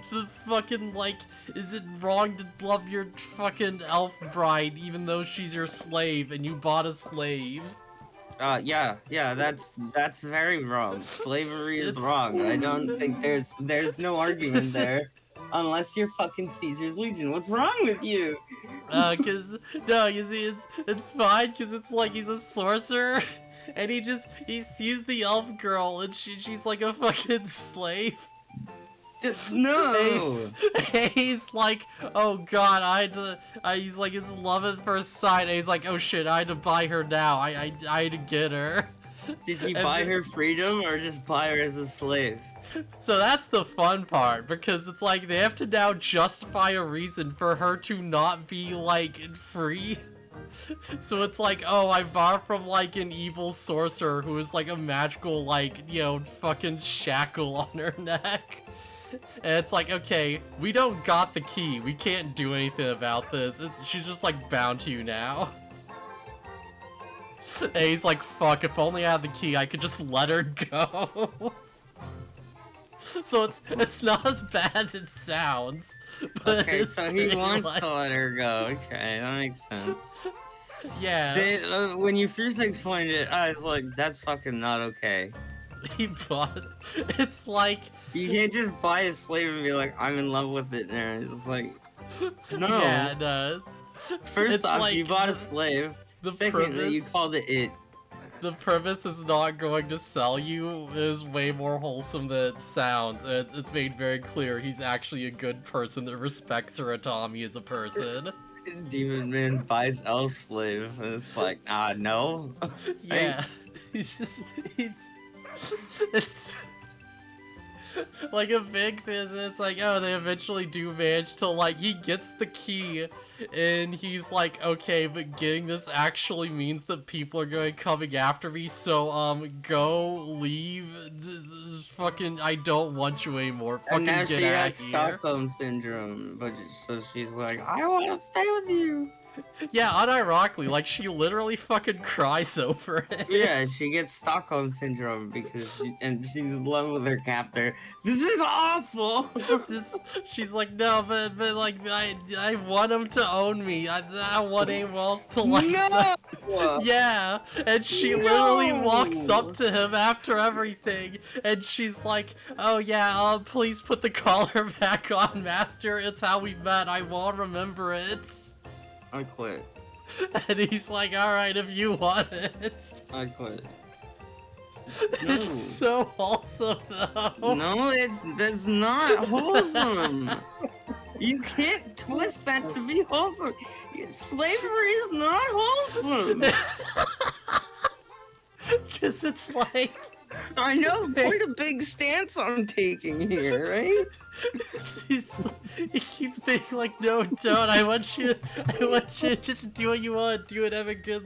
fucking, like, is it wrong to love your fucking elf bride even though she's your slave and you bought a slave? Yeah, that's very wrong. Slavery is wrong. I don't think there's no argument there. Unless you're fucking Caesar's Legion. What's wrong with you? No, you see, it's fine, cause it's like he's a sorcerer, and he sees the elf girl, and she's like a fucking slave. No! He's like, oh god, he's like, it's love at first sight, and he's like, oh shit, I had to buy her now, I had to get her. Did he buy her freedom, or just buy her as a slave? So that's the fun part, because it's like, they have to now justify a reason for her to not be, like, free. So it's like, oh, I bought from, like, an evil sorcerer who is, like, a magical, like, you know, fucking shackle on her neck. And it's like, okay, we don't got the key. We can't do anything about this. She's just, like, bound to you now. And he's like, fuck, if only I had the key, I could just let her go. So it's not as bad as it sounds. But Okay, so he wants like... to let her go. Okay, that makes sense. Yeah. When you first explained it, I was like, that's fucking not okay. He bought... It's like... You can't just buy a slave and be like, I'm in love with it now. It's just like, no. Yeah, it does. First It's off, like you bought a slave. Secondly, you called it it. The premise is not going to sell you. It is way more wholesome than it sounds. It's made very clear he's actually a good person that respects Uratami as a person. Demon Man buys elf slave. And it's like, no. Yeah. It's like a big thing. It's like, oh, they eventually do manage to, like, he gets the key, and he's like, okay, but getting this actually means that people are going coming after me, so, go, leave, fucking, I don't want you anymore, fucking and now get she out has here. Stockholm Syndrome, but so she's like, I want to stay with you. Yeah, unironically, like, she literally fucking cries over it. Yeah, she gets Stockholm Syndrome because she's in love with her captor. This is awful! She's like, no, but like, I want him to own me. I don't want anyone else to like that. Yeah, and she literally walks up to him after everything, and she's like, oh yeah, please put the collar back on, master. It's how we met. I won't remember it. I quit. And he's like, alright, if you want it. I quit. It's so wholesome, though. No, that's not wholesome. You can't twist that to be wholesome. Slavery is not wholesome. Because it's like... I know quite a big stance I'm taking here, right? He keeps being like, no, don't. I want you to just do what you want, do it, have a good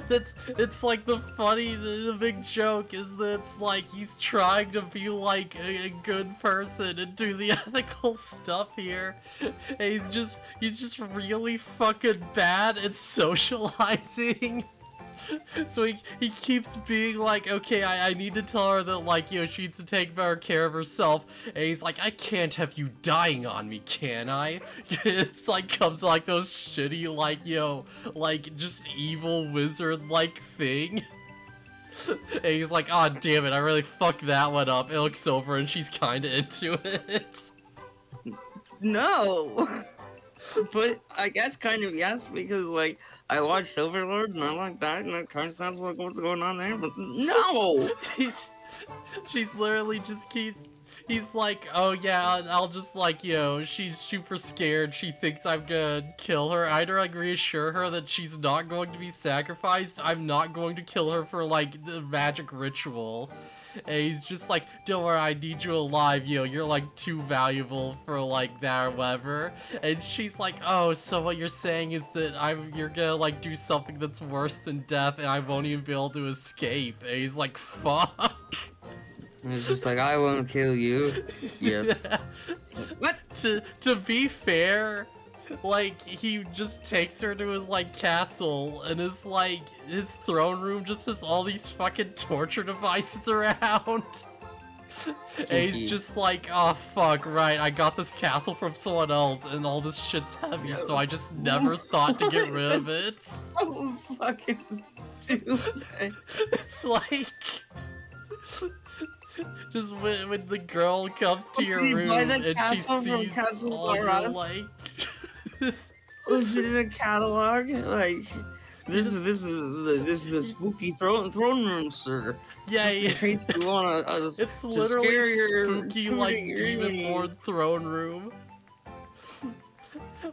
it's like the big joke is that it's like he's trying to be like a good person and do the ethical stuff here. And he's just really fucking bad at socializing. So he keeps being like, okay, I need to tell her that, like, you know, she needs to take better care of herself. And he's like, I can't have you dying on me, can I? It's like, comes like those shitty, like, you know, like, just evil wizard-like thing. And he's like, oh, damn it, I really fucked that one up. It looks over and she's kinda into it. No! But I guess kind of yes, because like I watched Overlord and I like that, and it kind of sounds like what's going on there. But no, She's literally just he's like, oh yeah, I'll just, like, you know, she's super scared. She thinks I'm gonna kill her. Either I reassure her that she's not going to be sacrificed. I'm not going to kill her for, like, the magic ritual. And he's just like, don't worry, I need you alive, you know, you're, like, too valuable for, like, that or whatever. And she's like, oh, so what you're saying is that you're gonna, like, do something that's worse than death and I won't even be able to escape. And he's like, fuck. and it's just like I won't kill you. Yes. Yeah. What? To be fair, like, he just takes her to his, like, castle, and his, like, his throne room just has all these fucking torture devices around. And he's just like, oh fuck, right, I got this castle from someone else, and all this shit's heavy, so I just never thought to get rid of it. So fucking stupid. It's like... Just when the girl comes to your You room buy the and she castle from sees Castles all your, R Us? like... Was it in a catalog? Like this is the spooky throne room, sir. Yeah, Just in case you want it's to literally scare your spooky, like, your demon enemies. lord throne room.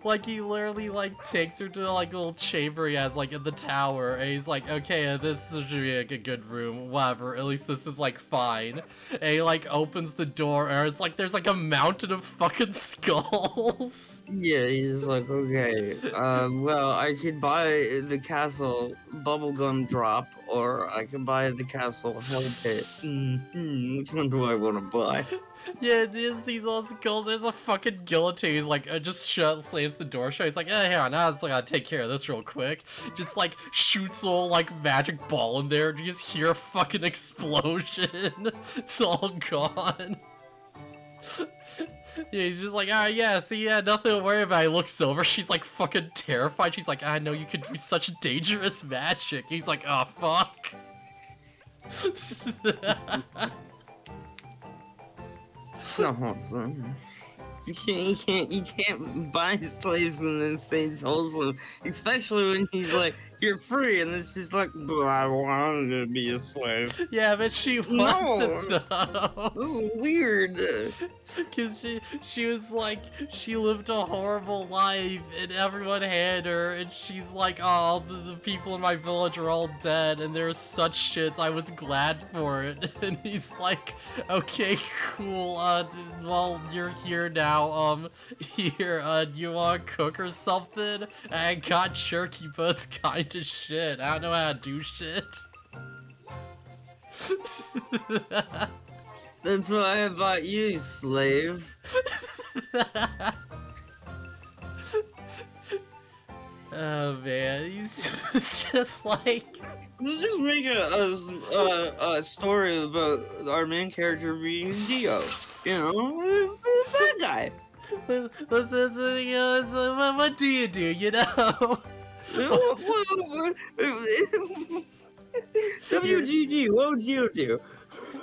Like, he literally, like, takes her to, like, a little chamber he has, like, in the tower, and he's like, okay, this should be, like, a good room, whatever, at least this is, like, fine. And he, like, opens the door, and it's like, there's, like, a mountain of fucking skulls. Yeah, he's like, okay, well, I could buy the castle bubblegum drop, or I can buy the castle hell pit. Which one do I want to buy? Yeah, it sees all the skulls, there's a fucking guillotine, he's like, just slams the door shut, he's like, hang on, now I gotta take care of this real quick. Just, like, shoots a little, like, magic ball in there, and you just hear a fucking explosion. It's all gone. Yeah, he's just like, yeah, see, yeah, nothing to worry about. He looks over, she's like fucking terrified. She's like, I know you could do such dangerous magic. He's like, oh, fuck. No, son. You can't buy slaves and then say Muslim, especially when he's like, you're free, and it's just like, but I wanted to be a slave. Yeah, but she wants it though. This is weird. Cause she was like, she lived a horrible life and everyone hated her, and she's like, oh, the people in my village are all dead and they're such shits, I was glad for it. And he's like, okay, cool, well, you're here now, here, you wanna cook or something? I got jerky, but it's kinda shit, I don't know how to do shit. That's why I bought you, slave. Oh man, he's just like... Let's just make a story about our main character being Dio. You know, that guy. What do, you know? WGG, what would you do?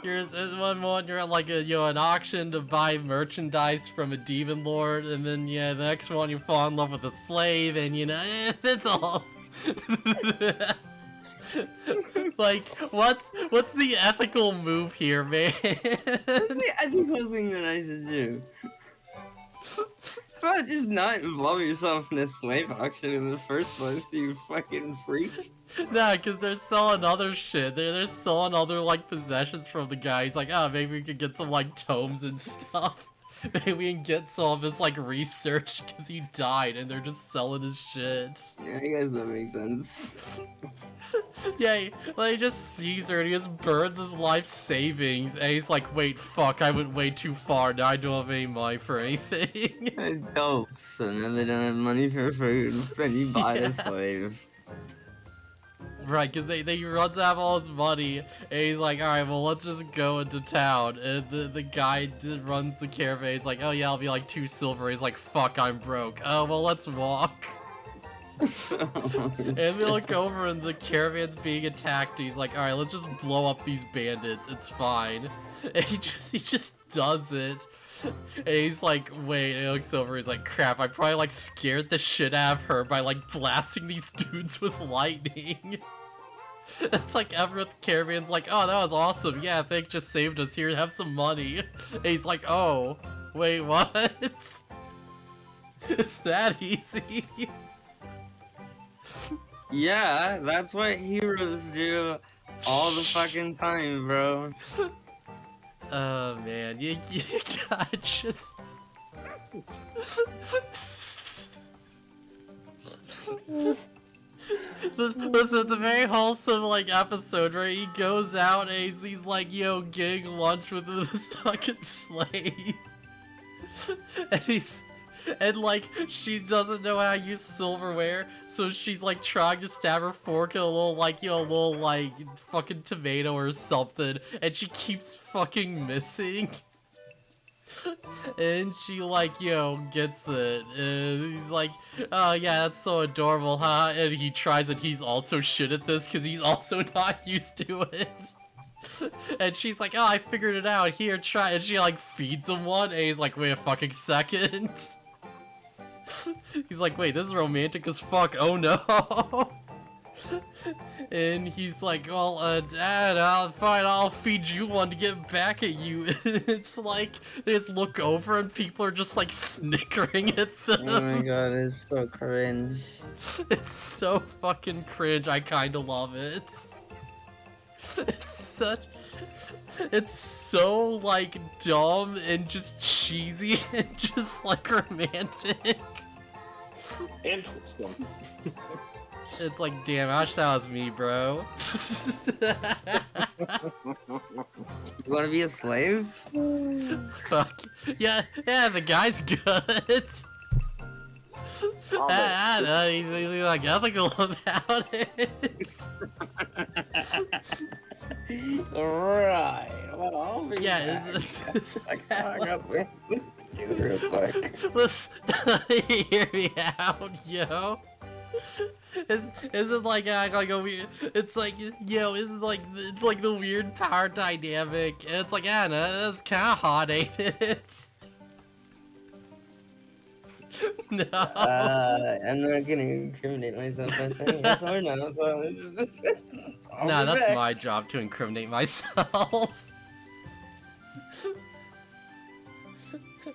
Here's one more, you're at like an auction to buy merchandise from a demon lord, and then the next one you fall in love with a slave, and that's all. Like, what's the ethical move here, man? What's the ethical thing that I should do? But just not involve yourself in a slave auction in the first place, you fucking freak. Nah, because they're selling other shit. They're selling other, like, possessions from the guy. He's like, oh, maybe we could get some, like, tomes and stuff. Maybe we can get some of his, like, research, because he died, and they're just selling his shit. Yeah, I guess that makes sense. Yeah, he just sees her, and he just burns his life savings, and he's like, wait, fuck, I went way too far, now I don't have any money for anything. Dope. So now they don't have money for food, and you buy a slave. Right, because they runs out of all his money, and he's like, alright, well, let's just go into town. And the guy runs the caravan, he's like, oh yeah, I'll be like 2 silver. He's like, fuck, I'm broke. Oh, well, let's walk. And we look over and the caravan's being attacked. He's like, alright, let's just blow up these bandits, it's fine. And he just does it. And he's like, wait, and he looks over, he's like, crap, I probably like scared the shit out of her by like blasting these dudes with lightning. It's like everyone at the caravan's like, oh, that was awesome, yeah, Fake just saved us, here, have some money. And he's like, oh, wait, what? It's that easy. Yeah, that's what heroes do all the fucking time, bro. Oh man, you gotta just... Listen, it's a very wholesome, like, episode where he goes out and he's like, yo, getting lunch with this fucking slave. And like, she doesn't know how to use silverware, so she's like trying to stab her fork in a little, like, you know, a little, like, fucking tomato or something, and she keeps fucking missing. And she, like, you know, gets it, and he's like, oh yeah, that's so adorable, huh? And he tries, and he's also shit at this, because he's also not used to it. And she's like, oh, I figured it out, here, try, and she, like, feeds him one, and he's like, wait a fucking second. He's like, wait, this is romantic as fuck, oh no. And he's like, well, Dad, fine, I'll feed you one to get back at you. It's like, they just look over and people are just like snickering at them. Oh my god, it's so cringe. It's so fucking cringe, I kinda love it. It's so, like, dumb and just cheesy and just, like, romantic. And twisting. It's like, damn, I wish that was me, bro. You wanna be a slave? Fuck. Yeah, the guy's good. I know, he's, like, ethical about it. Right. Well, I'll be Yeah, back. I got this real quick. Listen, hear me out, yo. Isn't like a weird? It's like, yo, isn't like it's like the weird power dynamic. And it's like Anna, that's kind of hot, ain't it? No. I'm not gonna incriminate myself by saying yes or no. So Nah, that's my job to incriminate myself.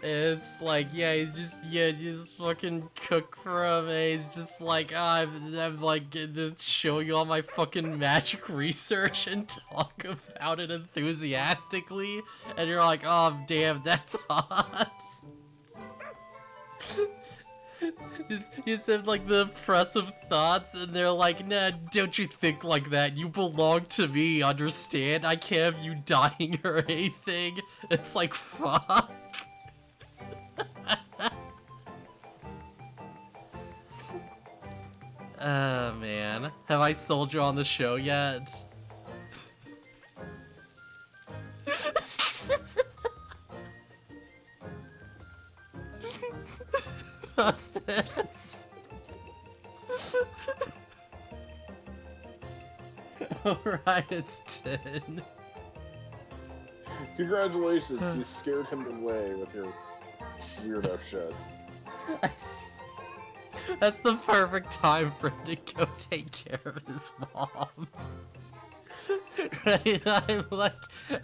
It's like, yeah, he's just fucking cook for him, and he's just like, oh, I'm like, showing you all my fucking magic research and talk about it enthusiastically, and you're like, oh, damn, that's hot. You said like the impressive thoughts, and they're like, nah, don't you think like that? You belong to me, understand? I can't have you dying or anything. It's like, fuck. Oh man, have I sold you on the show yet? Phustus. Alright, it's 10. Congratulations, you scared him away with your weirdo shit. That's the perfect time for him to go take care of his mom. Right? I'm like,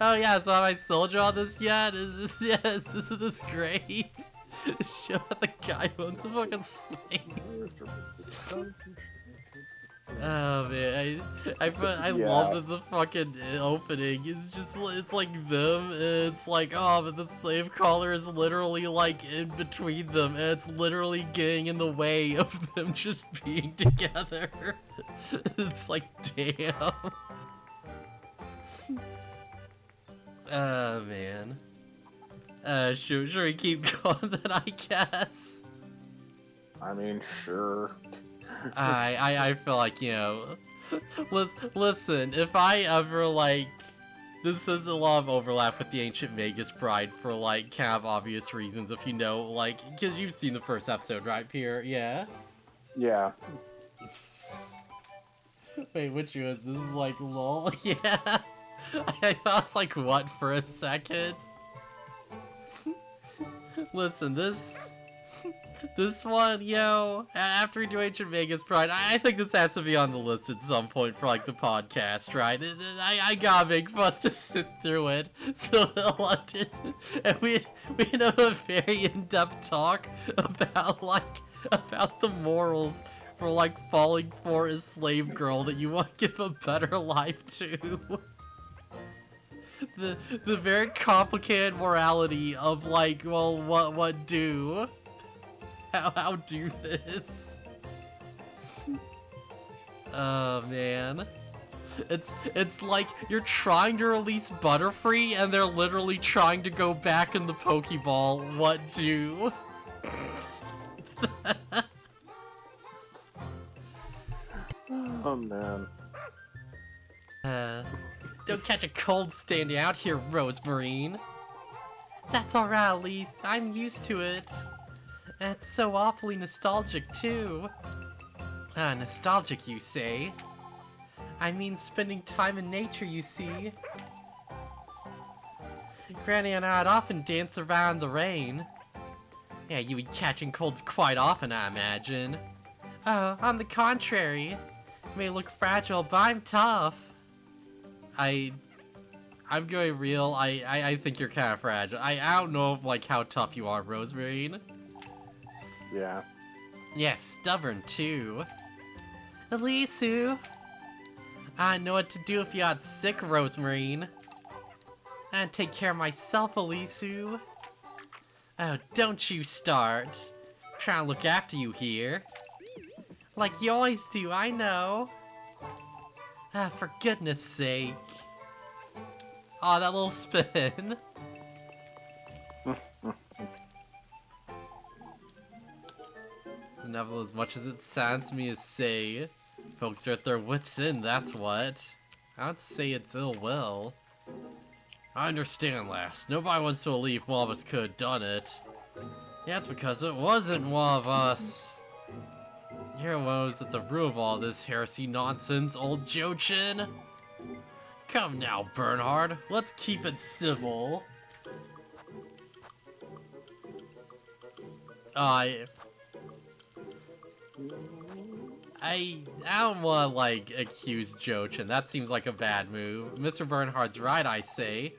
oh yeah, so have I sold you on this yet? Isn't this great? Show that the guy who owns a fucking slave. Oh man, I love that the fucking opening is just, it's like them, and it's like, oh, but the slave collar is literally like in between them, and it's literally getting in the way of them just being together. It's like, damn. Oh man. Should we keep going then, I guess? I mean, sure. I feel like, you know, Listen, if I ever, like... This is a lot of overlap with the Ancient Magus Bride for, like, kind of obvious reasons, if you know, like... Because you've seen the first episode, right, Pierre? Yeah? Yeah. Wait, which was? This is, like, lol? Yeah? I thought it was, like, what for a second? Listen, this one, yo, after we do Ancient Vegas Pride, I think this has to be on the list at some point for, like, the podcast, right? I gotta make Fuss to sit through it, so they'll understand. And we have a very in-depth talk about, like, about the morals for, like, falling for a slave girl that you want to give a better life to. The very complicated morality of, like, well, what do? How do this? Oh man, it's like you're trying to release Butterfree and they're literally trying to go back in the Pokeball. What do? Oh man. Don't catch a cold standing out here, Rosemarine. That's alright, Elise. I'm used to it. It's so awfully nostalgic, too. Nostalgic, you say? I mean spending time in nature, you see. Granny and I'd often dance around in the rain. Yeah, you be catching colds quite often, I imagine. Oh, on the contrary. You may look fragile, but I'm tough. I'm going real. I think you're kind of fragile. I don't know if, like, how tough you are, Rosemarine. Yeah. Yeah, stubborn too. Elisu! I know what to do if you got sick, Rosemarine. I'd take care of myself, Elisu. Oh, don't you start. I'm trying to look after you here. Like you always do, I know. Ah, for goodness sake. Aw, that little spin. Neville, as much as it saddens me to say, folks are at their wits' end, that's what. I don't say it's ill will. I understand, lass. Nobody wants to believe one of us could have done it. Yeah, it's because it wasn't one of us. Here was at the root of all this heresy nonsense, old Jochin. Come now, Bernhard. Let's keep it civil. I don't want to, like, accuse Jochin. That seems like a bad move. Mr. Bernhard's right, I say.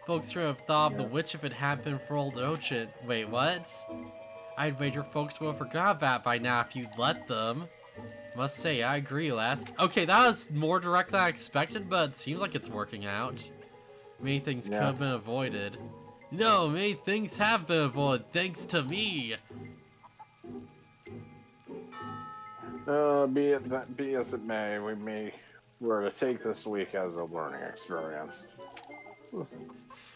Folks would have thought of the witch if it hadn't been for old Jochin. Wait, what? I'd wager folks would have forgot that by now if you'd let them. Must say, I agree, lass. Okay, that was more direct than I expected, but it seems like it's working out. Many things could have been avoided. No, many things have been avoided, thanks to me! Be as it may, we're to take this week as a learning experience.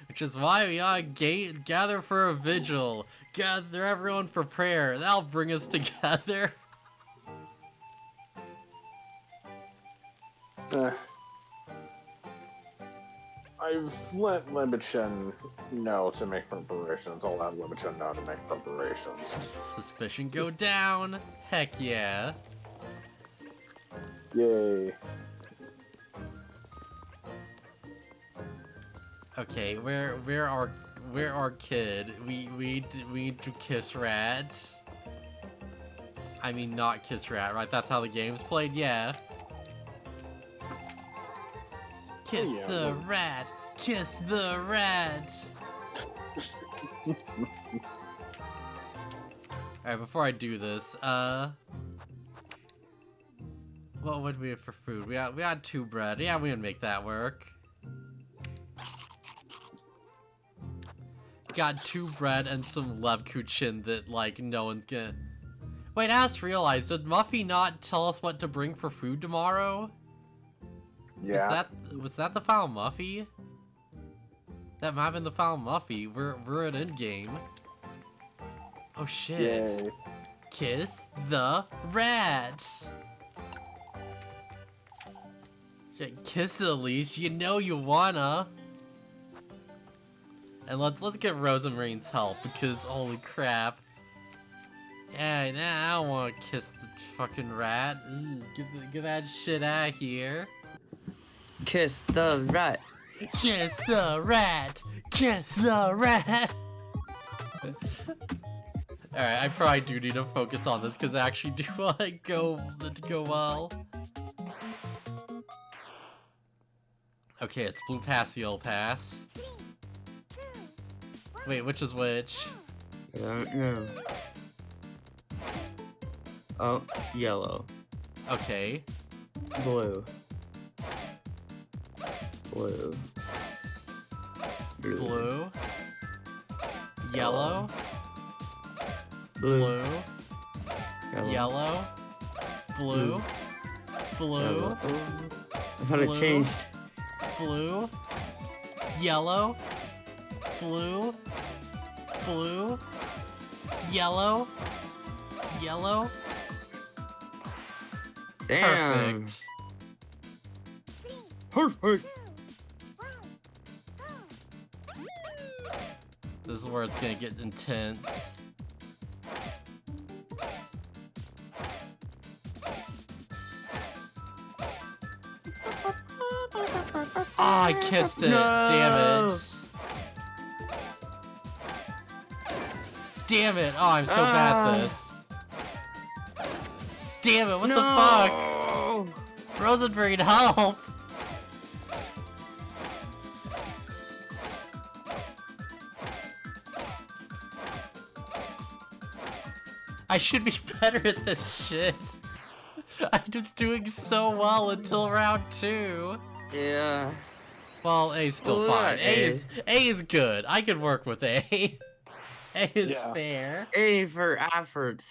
Which is why we ought to gather for a vigil. Gather everyone for prayer. That'll bring us together. I've let Limbichen know to make preparations. I'll let Limbichen know to make preparations. Suspicion go down. Heck yeah. Yay. Okay, where our kid? We need to kiss rats. I mean, not kiss rat, right? That's how the game's played. Yeah. Kiss the rat. Kiss the rat. Alright, before I do this, what would we have for food? We had 2 bread. Yeah, we would make that work. Got 2 bread and some lebkuchen that, like, no one's gonna... Wait, I just realized, did Muffy not tell us what to bring for food tomorrow? Yeah. Was that the final Muffy? That might have been the final Muffy. We're at endgame. Oh shit. Yay. Kiss the rat. Yeah, kiss it, Elise. You know you wanna. And let's get Rosamarine's help because holy crap. Yeah, nah, I don't want to kiss the fucking rat. Get that shit out of here. Kiss the rat. Kiss the rat. Kiss the rat. Alright, I probably do need to focus on this because I actually do want to go well. Okay, it's blue pass, yellow pass. Wait, which is which? I don't know. Oh, yellow. Okay. Blue. Blue. Blue. Yellow. Blue. Blue. Yellow. Blue. Blue. Yellow. I thought Blue. it changed. Blue. Yellow. Blue. Blue. Yellow. Yellow. Damn. Perfect. Perfect. This is where it's gonna get intense. Ah, I kissed it. No. Damn it. Damn it. Oh, I'm so bad at this. Damn it, what the fuck? Rosenberg, help! I should be better at this shit. I'm just doing so well until round 2. Yeah. Well, A's still Well, fine. A. A is good. I can work with A. A is Yeah. fair. A for effort.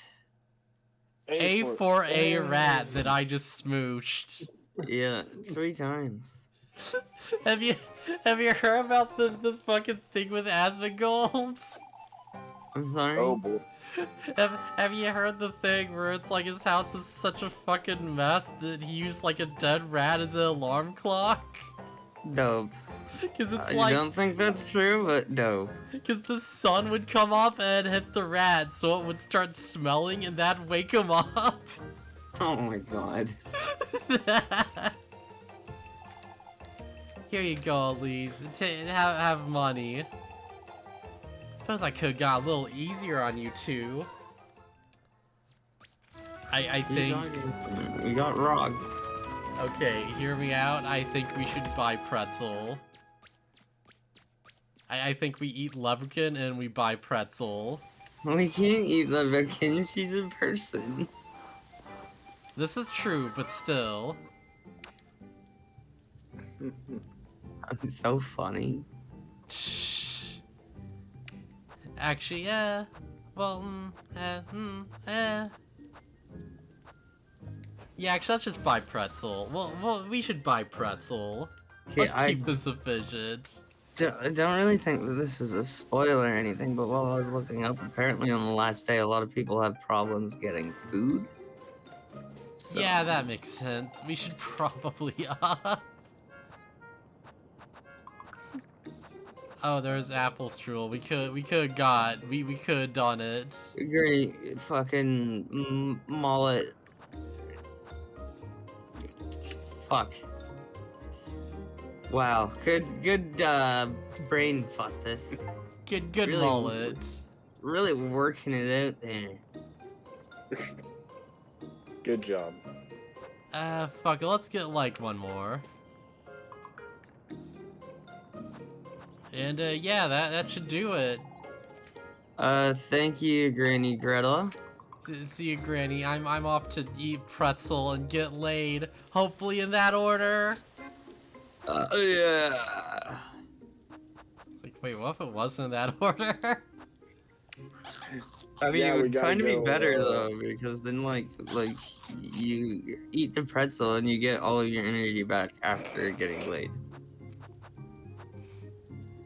A for a rat that I just smooched. Yeah, 3 times. Have you heard about the fucking thing with Asmongold? I'm sorry. Oh boy. Have you heard the thing where it's like his house is such a fucking mess that he used like a dead rat as an alarm clock? Dope. Cause it's I like, don't think that's true, but dope. cause the sun would come up and hit the rat, so it would start smelling and that'd wake him up. Oh my god. Here you go, Elise. Have money. Suppose I could've got a little easier on you two. I think. We got rocked. Okay, hear me out. I think we should buy pretzel. I think we eat Leprechaun and we buy pretzel. We can't eat the Leprechaun, she's a person. This is true, but still. I'm so funny. Actually, yeah. Well, yeah, actually, let's just buy pretzel. Well, we should buy pretzel. Okay, Let's keep this efficient. I don't really think that this is a spoiler or anything, but while I was looking up, apparently on the last day, a lot of people have problems getting food. So- Yeah, that makes sense. We should probably, Oh, there's apple strudel. We could have done it. Great fucking mullet. Fuck. Wow. Good brain, Phustus. Good Really? mullet. Really working it out there. Good job. Fuck it, let's get like one more. And yeah, that should do it. Thank you, Granny Gretel. See you, Granny. I'm off to eat pretzel and get laid. Hopefully in that order. Yeah. It's like, wait, what if it wasn't in that order? I mean, Yeah, it we would gotta kind of be go, better though, because then like you eat the pretzel and you get all of your energy back after getting laid.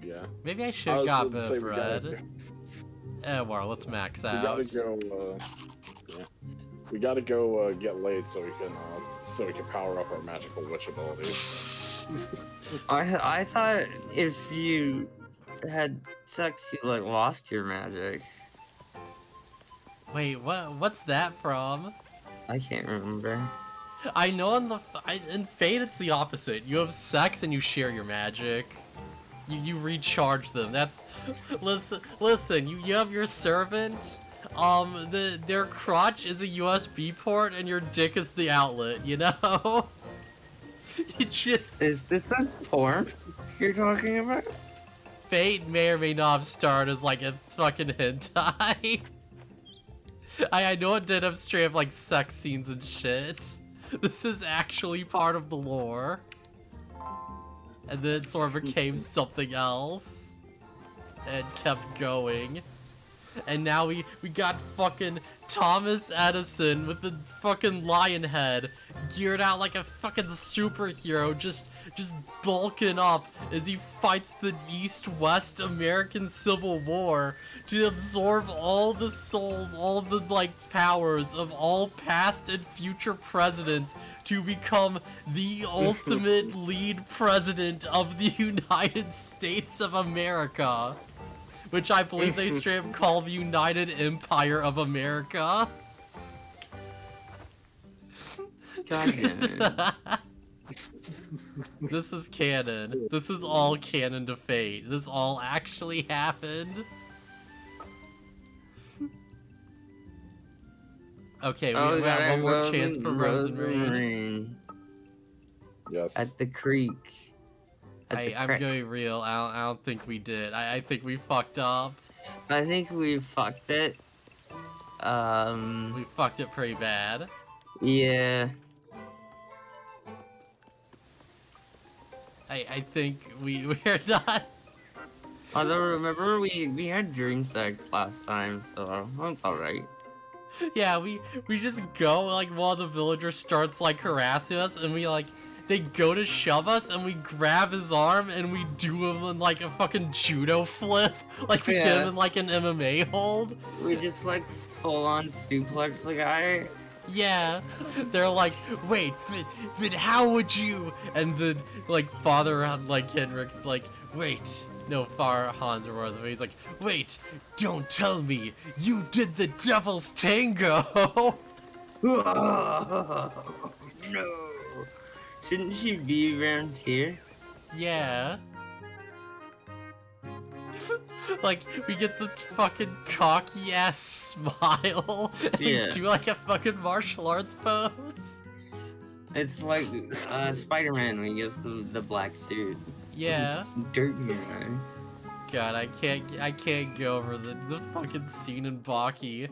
Yeah. Maybe I I should was got gonna the say we gotta bread. Well, let's max We out. gotta go. Yeah. We gotta go get laid so we can power up our magical witch abilities. I thought if you had sex, you like lost your magic. Wait, what's that from? I can't remember. I know in Fate it's the opposite. You have sex and you share your magic. You recharge them. That's listen. You have your servant. Their crotch is a USB port and your dick is the outlet. You know. It just Is this a porn you're talking about? Fate may or may not have started as like a fucking hentai. I know it did have straight up like sex scenes and shit. This is actually part of the lore. And then it sort of became something else. And kept going. And now we got fucking Thomas Edison with the fucking lion head geared out like a fucking superhero, just bulking up as he fights the East-West American Civil War to absorb all the souls, all the like powers of all past and future presidents to become the ultimate lead president of the United States of America. Which I believe they straight up call the United Empire of America. God damn it. This is canon. This is all canon to Fate. This all actually happened. Okay, we have one more chance for Rosenrain. Yes. At the creek. I'm going real. I don't think we did. I think we fucked up. I think we fucked it. We fucked it pretty bad. Yeah. I think we're not. Although remember we had dream sex last time, so that's alright. Yeah, we just go like while the villager starts like harassing us, and we like. They go to shove us, and we grab his arm, and we do him in, like, a fucking judo flip. Like, we get him in, like, an MMA hold. We just, like, full-on suplex the guy. Yeah. They're like, wait, but how would you? And then, like, Father, like, Henrik's like, wait. No, Father Hans or whatever. He's like, wait, don't tell me. You did the devil's tango. No. Shouldn't she be around here? Yeah. Like, we get the fucking cocky-ass smile, and we do, like, a fucking martial arts pose. It's like, Spider-Man when he gets the black suit. Yeah. It's dirt in your eye. God, I can't go over the fucking scene in Baki.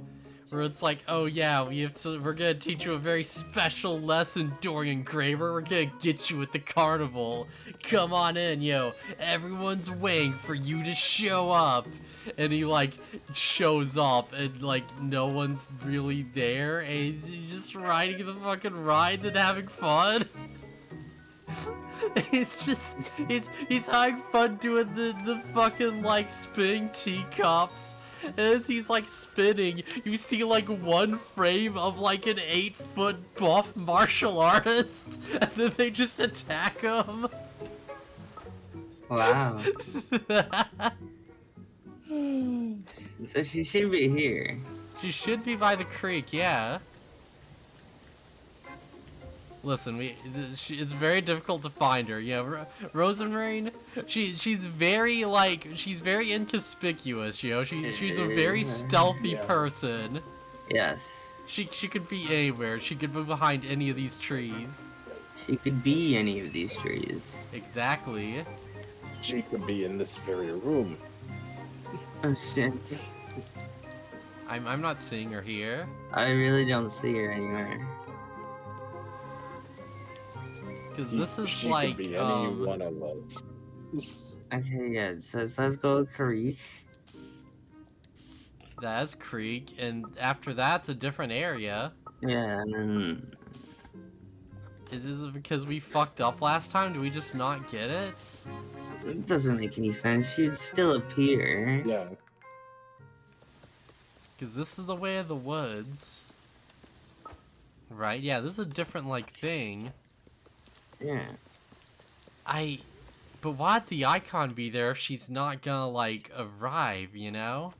Where it's like, oh yeah, we're gonna teach you a very special lesson, Dorian Graver. We're gonna get you at the carnival. Come on in, yo. Everyone's waiting for you to show up. And he like shows up and like no one's really there, and he's just riding the fucking rides and having fun. It's just he's having fun doing the fucking like spinning teacups. As he's like spinning, you see like one frame of like an 8-foot buff martial artist, and then they just attack him. Wow. So she should be here. She should be by the creek, yeah. Listen, it's very difficult to find her. Yeah, Rosenrain, she's very like she's very inconspicuous. You know, she's a very stealthy person. Yes. She could be anywhere. She could be behind any of these trees. She could be any of these trees. Exactly. She could be in this very room. Oh shit. I'm not seeing her here. I really don't see her anywhere. Because this is she like, could be any one of us. Okay, yeah, so let's go creek. That's creek, and after that's a different area. Yeah, and then... Is it because we fucked up last time? Do we just not get it? It doesn't make any sense. She'd still appear. Yeah. Because this is the way of the woods. Right? Yeah, this is a different, like, thing. Yeah. But why'd the icon be there if she's not gonna, like, arrive, you know?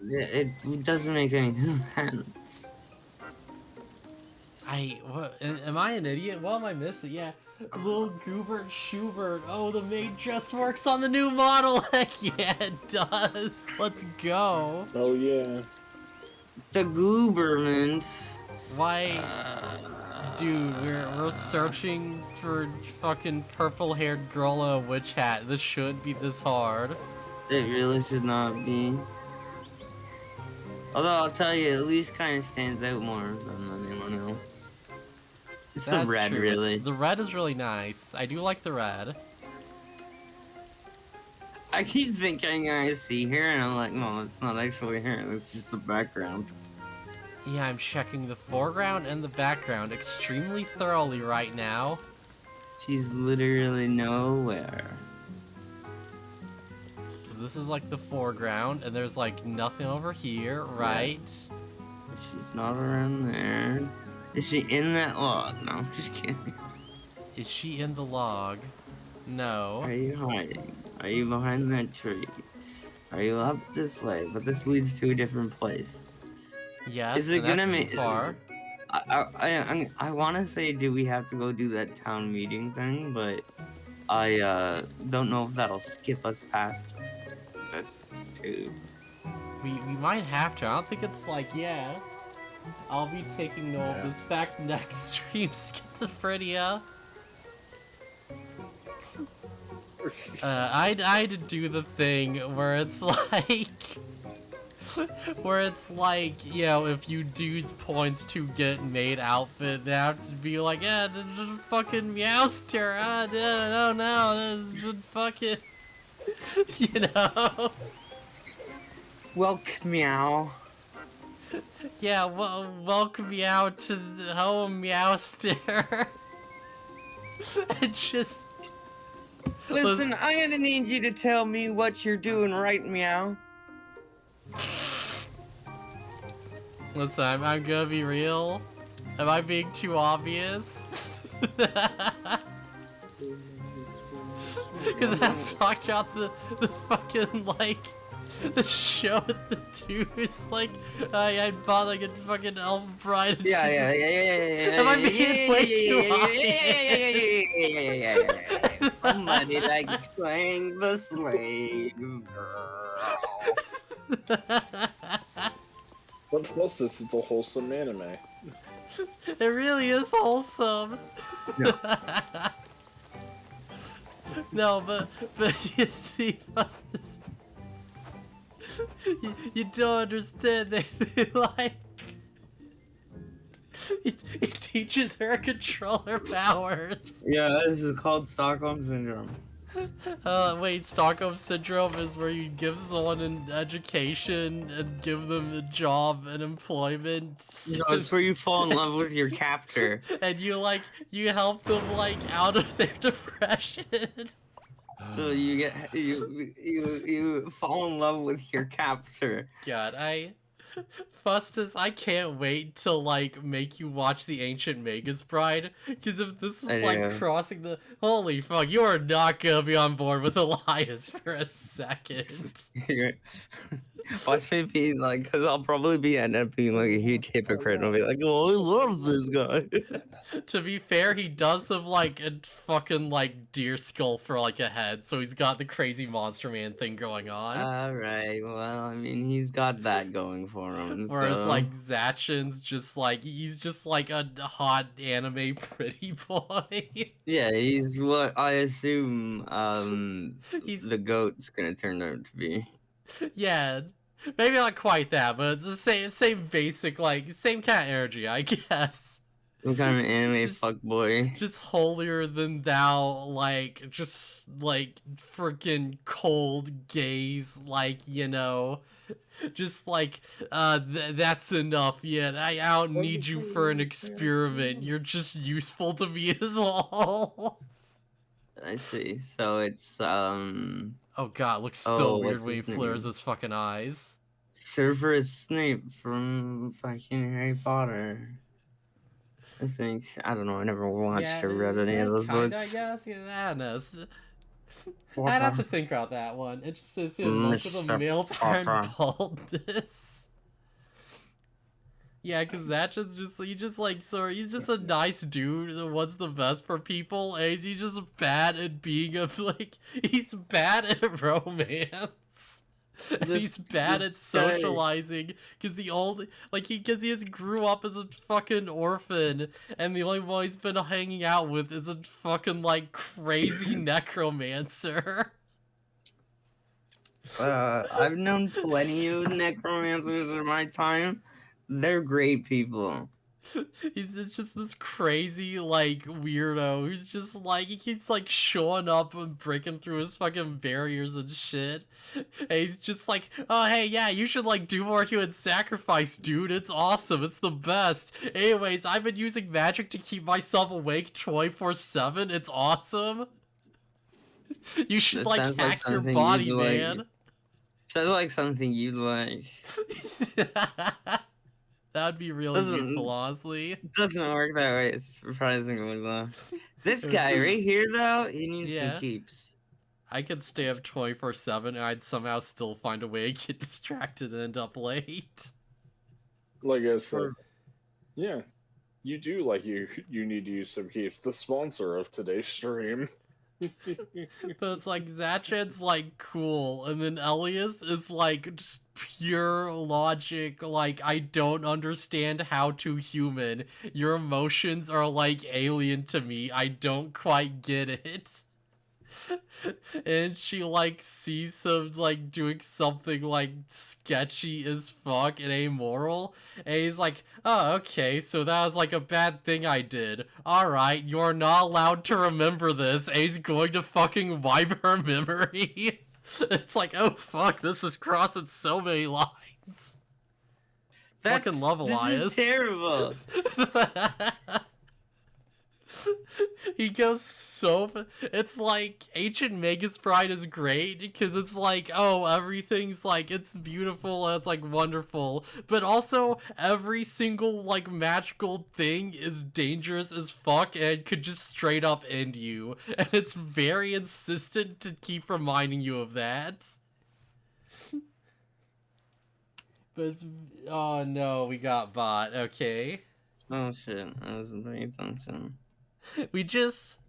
It doesn't make any sense. Am I an idiot? What am I missing? Yeah, little Goobert Schubert. Oh, the maid just works on the new model. Heck yeah, it does. Let's go. Oh yeah. The Gooberment. Why, dude? We're searching for fucking purple-haired girl in a witch hat. This shouldn't be this hard. It really should not be. Although I'll tell you, at least kind of stands out more than anyone else. It's That's the red, true. really. The red is really nice. I do like the red. I keep thinking I see here, and I'm like, no, it's not actually here. It's just the background. Yeah, I'm checking the foreground and the background extremely thoroughly right now. She's literally nowhere. This is like the foreground, and there's like nothing over here, right? She's not around there. Is she in that log? No, I'm just kidding. Is she in the log? No. Are you hiding? Are you behind that tree? Are you up this way? But this leads to a different place. Yes, Is it and gonna that's make too far. I want to say, do we have to go do that town meeting thing? But I don't know if that'll skip us past this too. We might have to. I don't think it's like, yeah. I'll be taking note of this fact next stream, schizophrenia. I had to do the thing where it's like, you know, if you do points to get made outfit, they have to be like, yeah, just fucking Meowster, no, just fucking, you know. Welcome, meow. Yeah, well, welcome me out to the home, Meowster. And just... Listen, I'm gonna need you to tell me what you're doing right, meow. Listen, I'm gonna be real. Am I being too obvious? Because let's talk about the fucking, like... The show with the dudes, like, I bought like a fucking elf bride. Yeah. Am I being way too obvious? Somebody likes playing the slave girl. But Phustus, it's a wholesome anime. It really is wholesome. No. No, but you see, Phustus. You don't understand. They like he teaches her controller powers. Yeah, this is called Stockholm Syndrome. Wait, Stockholm Syndrome is where you give someone an education and give them a job and employment. No, it's where you fall in love with your captor. And you help them like out of their depression. So you fall in love with your captor. God, Phustus, I can't wait to like make you watch the Ancient Magus Bride, because if this is like crossing the holy fuck, you are not gonna be on board with Elias for a second. Watch me be like, because I'll probably end up being like a huge hypocrite. I'll be like, oh, I love this guy. To be fair, he does have like a fucking like deer skull for like a head, so he's got the crazy Monster Man thing going on. Alright, well, I mean, he's got that going for him. Whereas like Zachin's just like, he's just like a hot anime pretty boy. Yeah, he's what I assume He's the goat's gonna turn out to be. Yeah, maybe not quite that, but it's the same basic, like, same kind of energy, I guess. Some kind of anime fuckboy. Just holier than thou, like, just, like, freaking cold gaze, like, you know, just like, that's enough yet. I don't need you for an experiment. You're just useful to me is all. I see. So it's, Oh god, it looks so weird when he flares his fucking eyes. Severus Snape from fucking Harry Potter. I think. I don't know. I never watched or read any yeah, of those kinda, I books. guess. Yeah, I don't know. What I'd have to the? think about that one. It just says, most of the Mr. male parent Potter. baldness. Yeah, because Zatchin's just, he just like, so he's just a nice dude that wants the best for people, and he's just bad at being a, like, he's bad at romance. And he's bad at This guy. socializing, because because he just grew up as a fucking orphan, and the only one he's been hanging out with is a fucking, like, crazy necromancer. I've known plenty of necromancers in my time. They're great people. It's just this crazy, like, weirdo who's just, like, he keeps, like, showing up and breaking through his fucking barriers and shit. And he's just like, oh, hey, yeah, you should, like, do more human sacrifice, dude. It's awesome. It's the best. Anyways, I've been using magic to keep myself awake 24/7. It's awesome. You should, That like, sounds like hack your something body, you'd like. man. Sounds like something you'd like. That would be really useful, honestly. Doesn't work that way, surprisingly though. This guy right here though, he needs some Yeah. keeps. I could stay up 24/7 and I'd somehow still find a way to get distracted and end up late. Like I said, yeah, you do like you need to use some keeps. The sponsor of today's stream. But it's like Zachan's like cool, and then Elias is like just pure logic, like I don't understand how to human. Your emotions are like alien to me. I don't quite get it. And she like sees him like doing something like sketchy as fuck and amoral, and he's like, oh, okay, so that was like a bad thing I did. Alright, you're not allowed to remember this, and he's going to fucking wipe her memory. It's like, oh fuck, this is crossing so many lines. Fucking love Elias. This is terrible. He goes so. It's like Ancient Magus Bride is great because it's like, oh, everything's like, it's beautiful and it's like wonderful, but also every single like magical thing is dangerous as fuck and could just straight up end you, and it's very insistent to keep reminding you of that. But it's, oh no, we got bot. Okay. Oh shit, I wasn't paying attention. We just,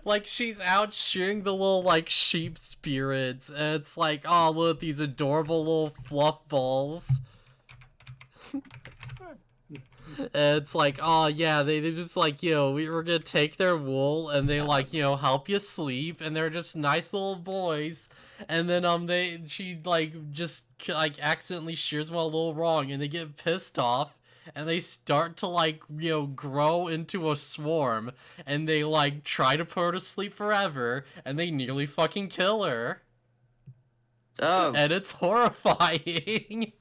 like, she's out cheering the little, like, sheep spirits, and it's like, oh, look, these adorable little fluff balls. And it's like, oh, yeah, they just, like, we were gonna take their wool, and they, like, help you sleep, and they're just nice little boys. And then, she, like, just, like, accidentally shears them a little wrong, and they get pissed off. And they start to, like, grow into a swarm. And they, like, try to put her to sleep forever. And they nearly fucking kill her. Oh. And it's horrifying.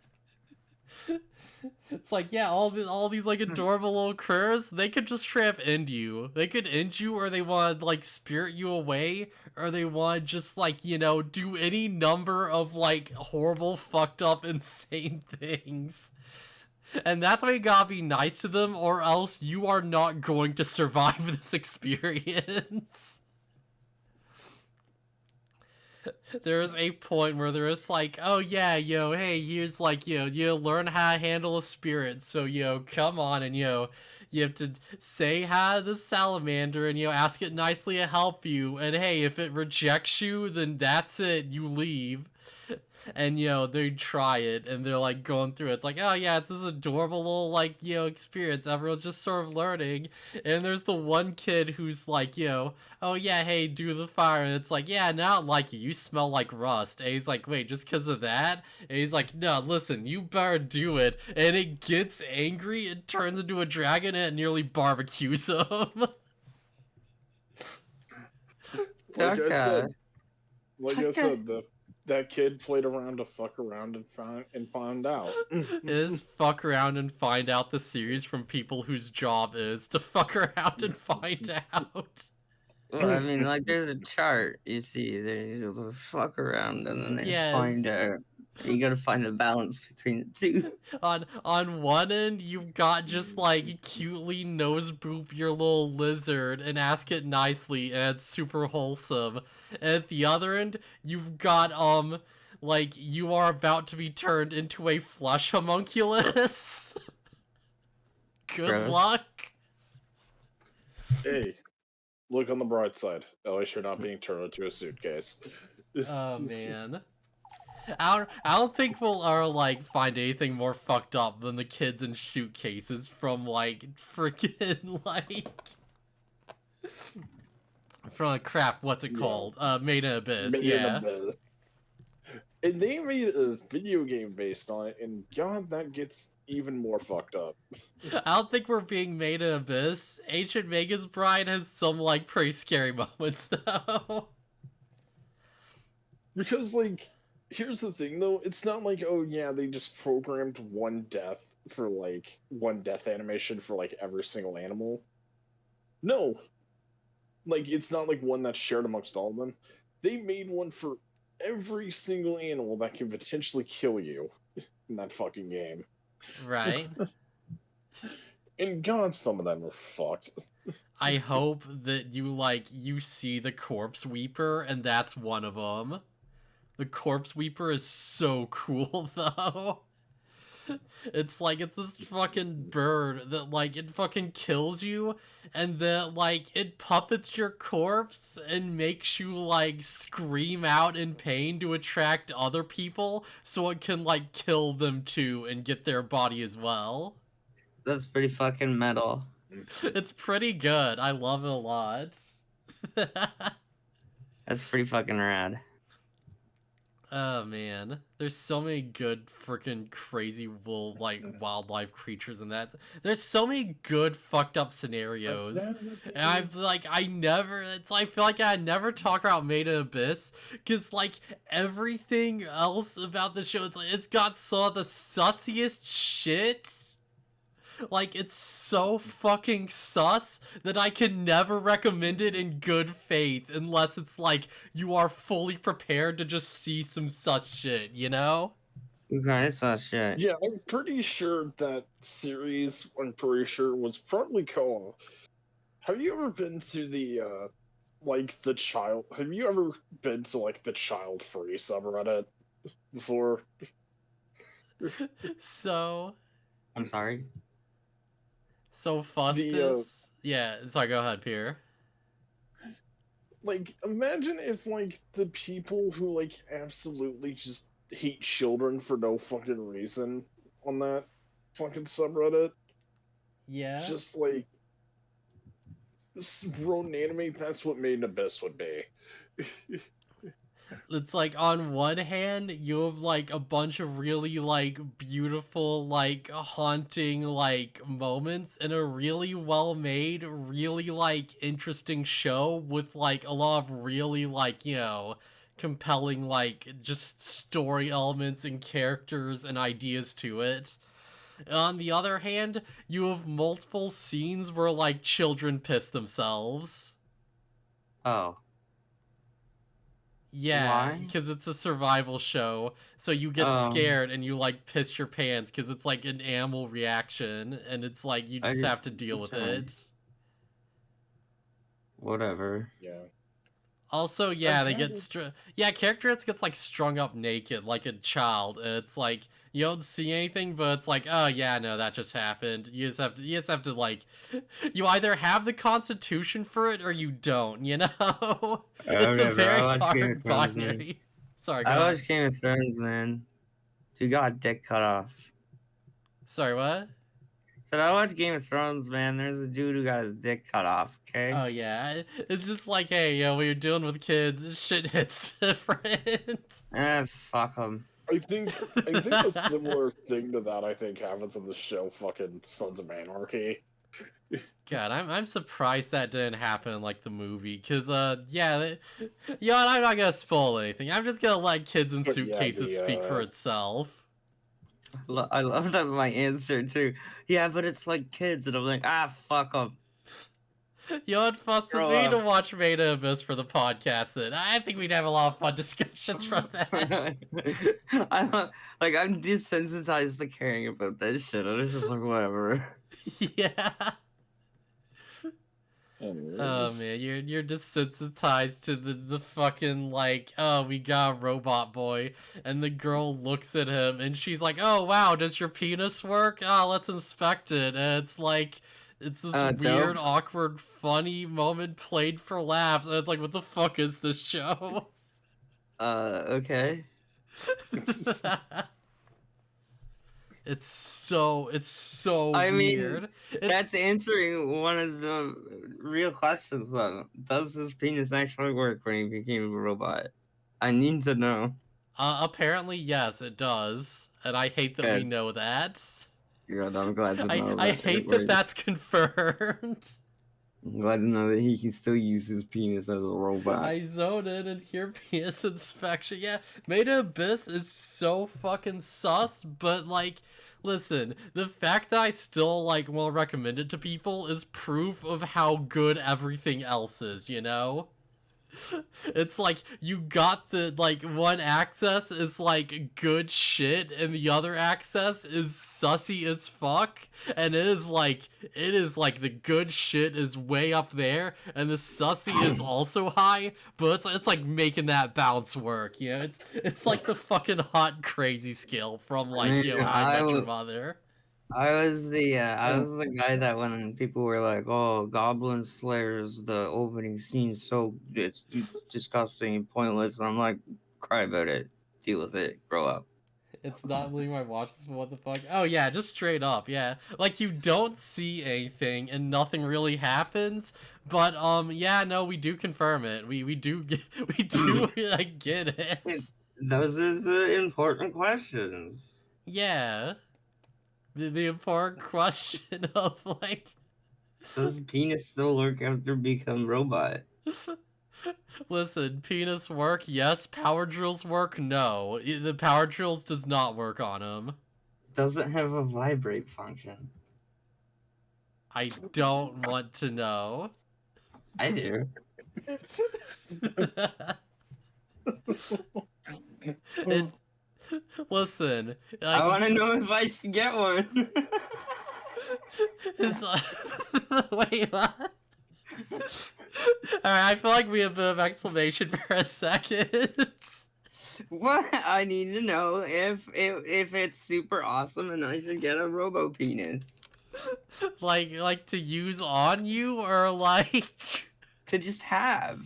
It's like, yeah, all these, like, adorable little critters, they could just straight up end you. They could end you, or they want to, like, spirit you away. Or they want to just, like, do any number of, like, horrible, fucked up, insane things. And that's why you gotta be nice to them, or else you are not going to survive this experience. There's a point where there is like, oh yeah, hey, here's like, you learn how to handle a spirit, so, come on, and, you have to say hi to the salamander, and, ask it nicely to help you, and hey, if it rejects you, then that's it, you leave. And, they try it, and they're, like, going through it. It's like, oh, yeah, it's this adorable little, like, experience. Everyone's just sort of learning. And there's the one kid who's like, oh, yeah, hey, do the fire. And it's like, yeah, not like you. You smell like rust. And he's like, wait, just because of that? And he's like, no, listen, you better do it. And it gets angry, it turns into a dragon, and it nearly barbecues him. Like I said, that kid played around to fuck around and found out. Is fuck around and find out the series from people whose job is to fuck around and find out. Well, I mean, like, there's a chart, you see, there's a fuck around, and then they find out. You gotta find the balance between the two. On one end, you've got just like cutely nose boop your little lizard and ask it nicely, and it's super wholesome. And at the other end, you've got like you are about to be turned into a flesh homunculus. Good Gross. luck. Hey, look on the bright side. At least you're not being turned into a suitcase. Oh man. I don't think we'll ever like find anything more fucked up than the kids in suitcases from like freaking like from crap. What's it called? Made in Abyss. Made in Yeah. Abyss. And they made a video game based on it, and God, that gets even more fucked up. I don't think we're being made in Abyss. Ancient Magus Bride has some like pretty scary moments though. Because, like, here's the thing though, it's not like, oh yeah, they just programmed one death animation for like every single animal. No. Like, it's not like one that's shared amongst all of them. They made one for every single animal that can potentially kill you in that fucking game. Right. And God, some of them are fucked. I hope that you see the Corpse Weeper and that's one of them. The Corpse Weeper is so cool though. It's this fucking bird that like it fucking kills you and then like it puppets your corpse and makes you like scream out in pain to attract other people so it can like kill them too and get their body as well. That's pretty fucking metal. It's pretty good. I love it a lot. That's pretty fucking rad. Oh man, there's so many good freaking crazy wildlife creatures in that. There's so many good fucked up scenarios, and I feel like I feel like I never talk about Made in Abyss because like everything else about the show, it's got some of the sussiest shit. Like, it's so fucking sus that I can never recommend it in good faith unless it's like you are fully prepared to just see some sus shit, you know? Okay, saw shit. Yeah, I'm pretty sure that series, was probably called. Have you ever been to the, have you ever been to, like, the child-free subreddit before? So I'm sorry. Phustus... Yeah, sorry, go ahead, Pierre. Like, imagine if, like, the people who, like, absolutely just hate children for no fucking reason on that fucking subreddit. Yeah? Just, like, wrote an anime, that's what Made in Abyss would be. It's like, on one hand, you have, like, a bunch of really, like, beautiful, like, haunting, like, moments in a really well-made, really, like, interesting show with, like, a lot of really, like, you know, compelling, like, just story elements and characters and ideas to it. On the other hand, you have multiple scenes where, like, children piss themselves. Oh. Yeah, Why? because it's a survival show, so you get scared and you, like, piss your pants because it's, like, an animal reaction, and it's, like, you just have to deal with it. Whatever. Yeah. Also, yeah, they get characters gets, like, strung up naked like a child, and it's, like, you don't see anything, but it's like, oh, yeah, no, that just happened. You just have to, like, you either have the constitution for it or you don't, you know? It's a very hard binary. Sorry, go ahead. I watched Game of Thrones, man. Dude got dick cut off. Sorry, what? Said I watched Game of Thrones, man. There's a dude who got his dick cut off, okay? Oh, yeah. It's just like, hey, you know, when you're dealing with kids, shit hits different. Fuck them. I think a similar thing to that, I think, happens in the show fucking Sons of Anarchy. God, I'm surprised that didn't happen in, like, the movie, because, yeah, I'm not gonna spoil anything. I'm just gonna let kids in suitcases speak for itself. I love that my answer, too. Yeah, but it's like kids, and I'm like, fuck them. You know what, Phustus? Grow We need to up. watch Meta Abyss for the podcast then. I think we'd have a lot of fun discussions from that. I'm desensitized to caring about that shit. I'm just like, whatever. Yeah. Oh Anyways. man, you're desensitized to the fucking like, oh, we got a robot boy, and the girl looks at him and she's like, oh wow, does your penis work? Oh, let's inspect it. And it's like, it's this weird, Dope. awkward, funny moment played for laughs, and it's like, what the fuck is this show? Okay. It's so I mean, weird. That's answering one of the real questions, though. Does his penis actually work when he became a robot? I need to know. Apparently yes, it does, and I hate that we Good. know that. Good. I'm glad to know I that it hate that works. that's confirmed. I'm glad to know that he can still use his penis as a robot. I zone in and hear penis inspection. Yeah, Meta Abyss is so fucking sus, but like, listen, the fact that I still like will recommend it to people is proof of how good everything else is, you know? It's like you got the like one access is like good shit and the other access is sussy as fuck, and it is like the good shit is way up there and the sussy is also high, but it's like making that balance work, you know? It's like the fucking hot crazy scale from like, you know, How I Met Your Mother. I was the guy that when people were like, "Oh, Goblin Slayer's the opening scene, so it's disgusting and pointless," and I'm like, "Cry about it, deal with it, grow up." It's not believing I watched this, but what the fuck? Oh yeah, just straight up, yeah. Like you don't see anything and nothing really happens, but yeah, no, we do confirm it. We do we do like get it. Those are the important questions. Yeah. The important question of like, Does penis still work after become robot? listen, penis work, yes. Power drills work, no. The power drills does not work on him. Does it have a vibrate function? I don't want to know. I do. it, listen, like, I want to know if I should get one. it's, wait, what? Alright, I feel like we have an exclamation for a second. What? I need to know if it's super awesome and I should get a robo penis. like to use on you, or like to just have.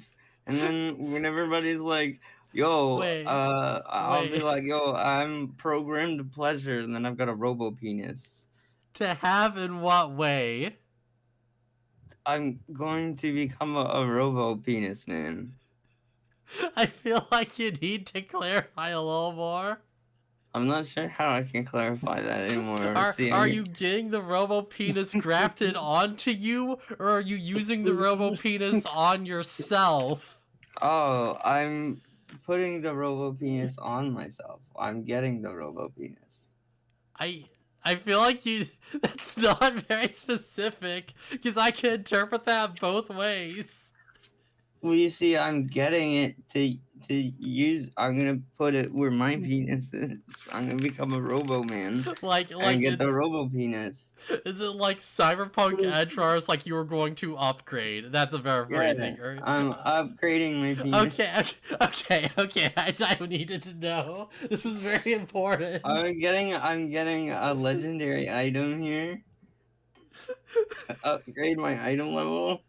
And then when everybody's like, yo, I'll be like, yo, I'm programmed to pleasure, and then I've got a robo penis. To have in what way? I'm going to become a robo penis, man. I feel like you need to clarify a little more. I'm not sure how I can clarify that anymore. Are you getting the robo penis grafted onto you, or are you using the robo penis on yourself? Oh, I'm putting the robo penis on myself. I'm getting the robo penis. I feel like that's not very specific, because I can interpret that both ways. Well, you see, I'm getting it to use. I'm gonna put it where my penis is. I'm gonna become a Robo Man. And get the Robo penis. Is it like Cyberpunk Edge Runners? Like you were going to upgrade? That's a paraphrasing. Yeah, I'm upgrading my penis. Okay. I needed to know. This is very important. I'm getting a legendary item here. Upgrade my item level.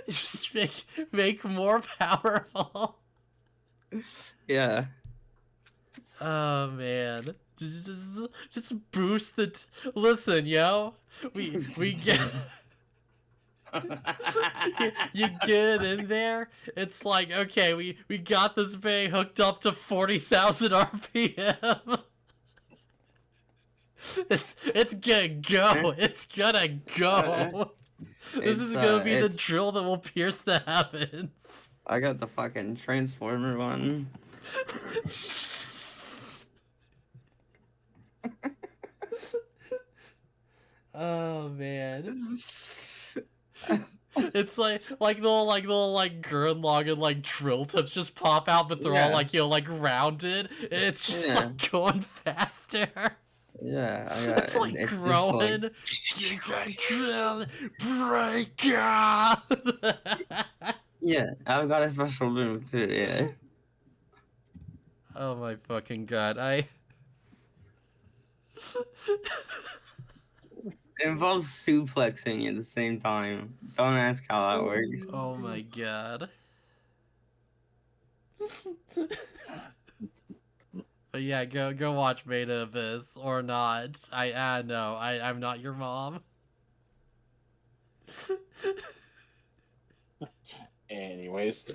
Just make more powerful. Yeah. Oh man. Just boost the listen, yo. We get you get in there. It's like, okay, we got this bay hooked up to 40,000 RPM. It's gonna go. It's gonna go. This is gonna be the drill that will pierce the heavens. I got the fucking Transformer one. Oh man. It's like Gurren and like drill tips just pop out, but they're all Yeah. like like rounded. And it's just like going faster. Yeah, I got It's like it's growing. just You can drill break up. yeah, I've got a special move too, yeah. Oh my fucking god! It involves suplexing at the same time. Don't ask how that works. Oh my god! But yeah, go watch Beta Abyss or not. I know I'm not your mom. Anyways.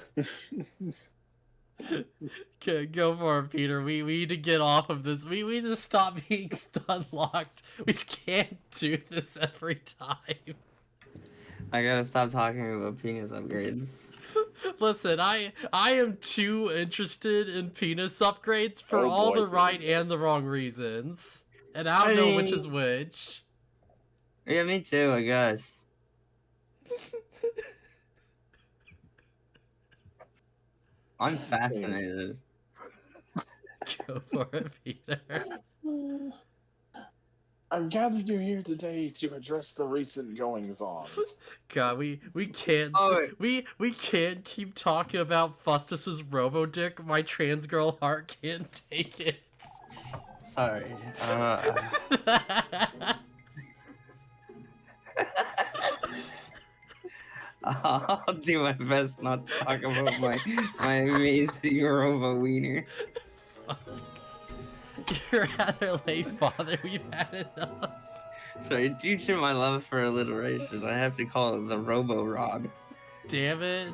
Go for it, Peter. We need to get off of this. We need to stop being stun locked. We can't do this every time. I gotta stop talking about penis upgrades. Listen, I am too interested in penis upgrades for Oh, all boy. the right and the wrong reasons. And I don't know which is which. Yeah, me too, I guess. I'm fascinated. Go for it, Peter. I've gathered you here today to address the recent goings-ons. God, we can't Oh, we can't keep talking about Phustus's robo dick. My trans girl heart can't take it. sorry. I'll do my best not to talk about my amazing robo wiener. You're rather late, father. We've had enough. Sorry, due to my love for alliteration, I have to call it the robo rod. Damn it.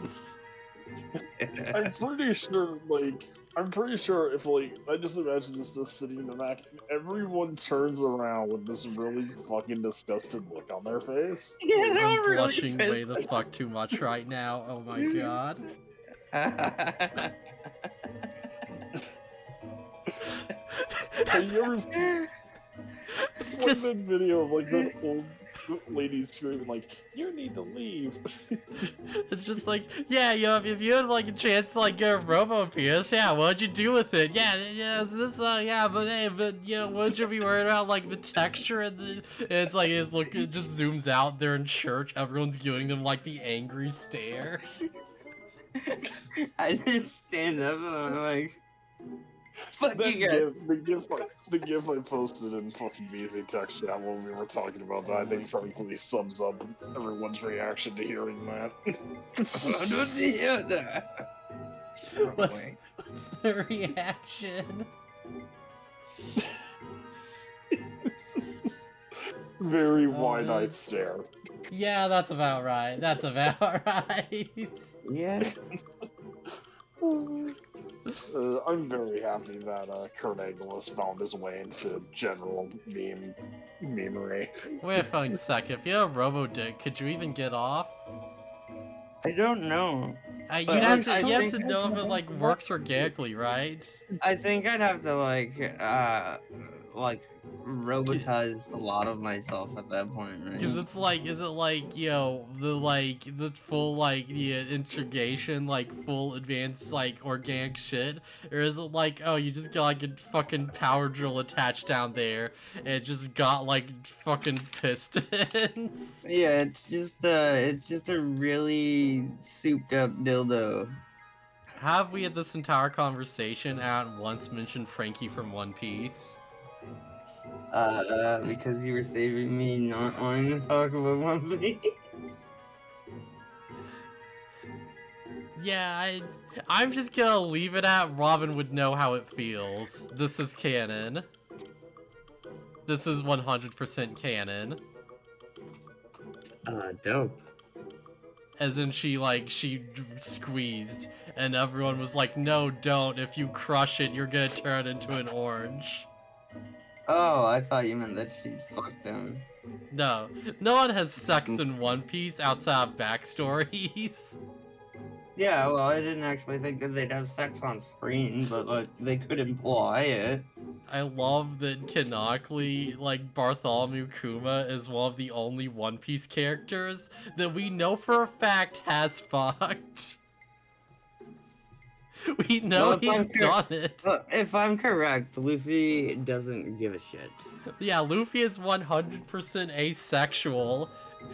I'm pretty sure if, I just imagine this sitting in the back, and everyone turns around with this really fucking disgusted look on their face. Yeah, they're all I'm really blushing way pissed. the fuck too much right now. Oh my god. Have you ever seen it's like that video of that old lady screaming "You need to leave"? It's just like, yeah, if you had a chance to get a robo PS, yeah, what'd you do with it? Yeah, but wouldn't you be worried about the texture and it's it just zooms out. They're in church, everyone's giving them the angry stare. I just stand up and I'm like, fuck That you guys. the gif I posted in fucking BZ text chat when we were talking about that, I think frankly sums up everyone's reaction to hearing that. What's the reaction? Very wide-eyed stare. Yeah, that's about right. That's about right. Yeah. I'm very happy that Chrono has found his way into general memery. Wait a fucking sec. If you have Robo Dick, could you even get off? I don't know. You'd But have I to, you have think- to know if it works organically, right? I think I'd have to robotize a lot of myself at that point, right? Because it's is it the full integration, full advanced organic shit, or is it oh, you just got a fucking power drill attached down there and it just got fucking pistons? Yeah, it's just a really souped up dildo. Have we had this entire conversation at once mentioned Frankie from One Piece? Because you were saving me not wanting to talk about One Piece. Yeah, I'm just gonna leave it at Robin would know how it feels. This is canon. This is 100% canon. Dope. As in she squeezed and everyone was like, no, don't. If you crush it, you're gonna turn into an orange. Oh, I thought you meant that she fucked him. No. No one has sex in One Piece outside of backstories. Yeah, well, I didn't actually think that they'd have sex on screen, but they could imply it. I love that canonically, like, Bartholomew Kuma is one of the only One Piece characters that we know for a fact has fucked. We know Well, he's done it. well, if I'm correct, Luffy doesn't give a shit. Yeah, Luffy is 100% asexual.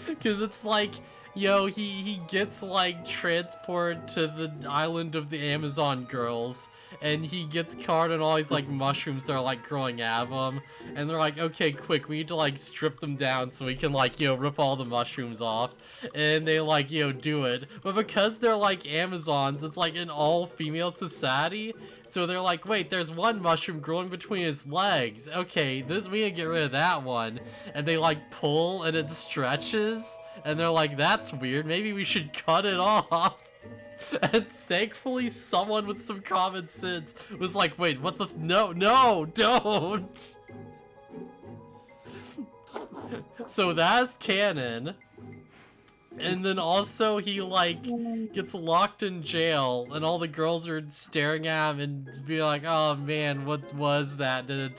Because it's like, yo, he gets, like, transported to the island of the Amazon girls. And he gets caught on all these, like, mushrooms that are, like, growing out of him. And they're like, okay, quick, we need to, like, strip them down so we can, like, rip all the mushrooms off. And they, like, do it. But because they're, like, Amazons, it's, like, an all-female society. So they're like, wait, there's one mushroom growing between his legs. Okay, we need to get rid of that one. And they, like, pull, and it stretches. And they're like, that's weird. Maybe we should cut it off. And thankfully, someone with some common sense was like, wait, what the... No, don't! So that's canon. And then also he, like, gets locked in jail, and all the girls are staring at him and be like, oh man, what was that? And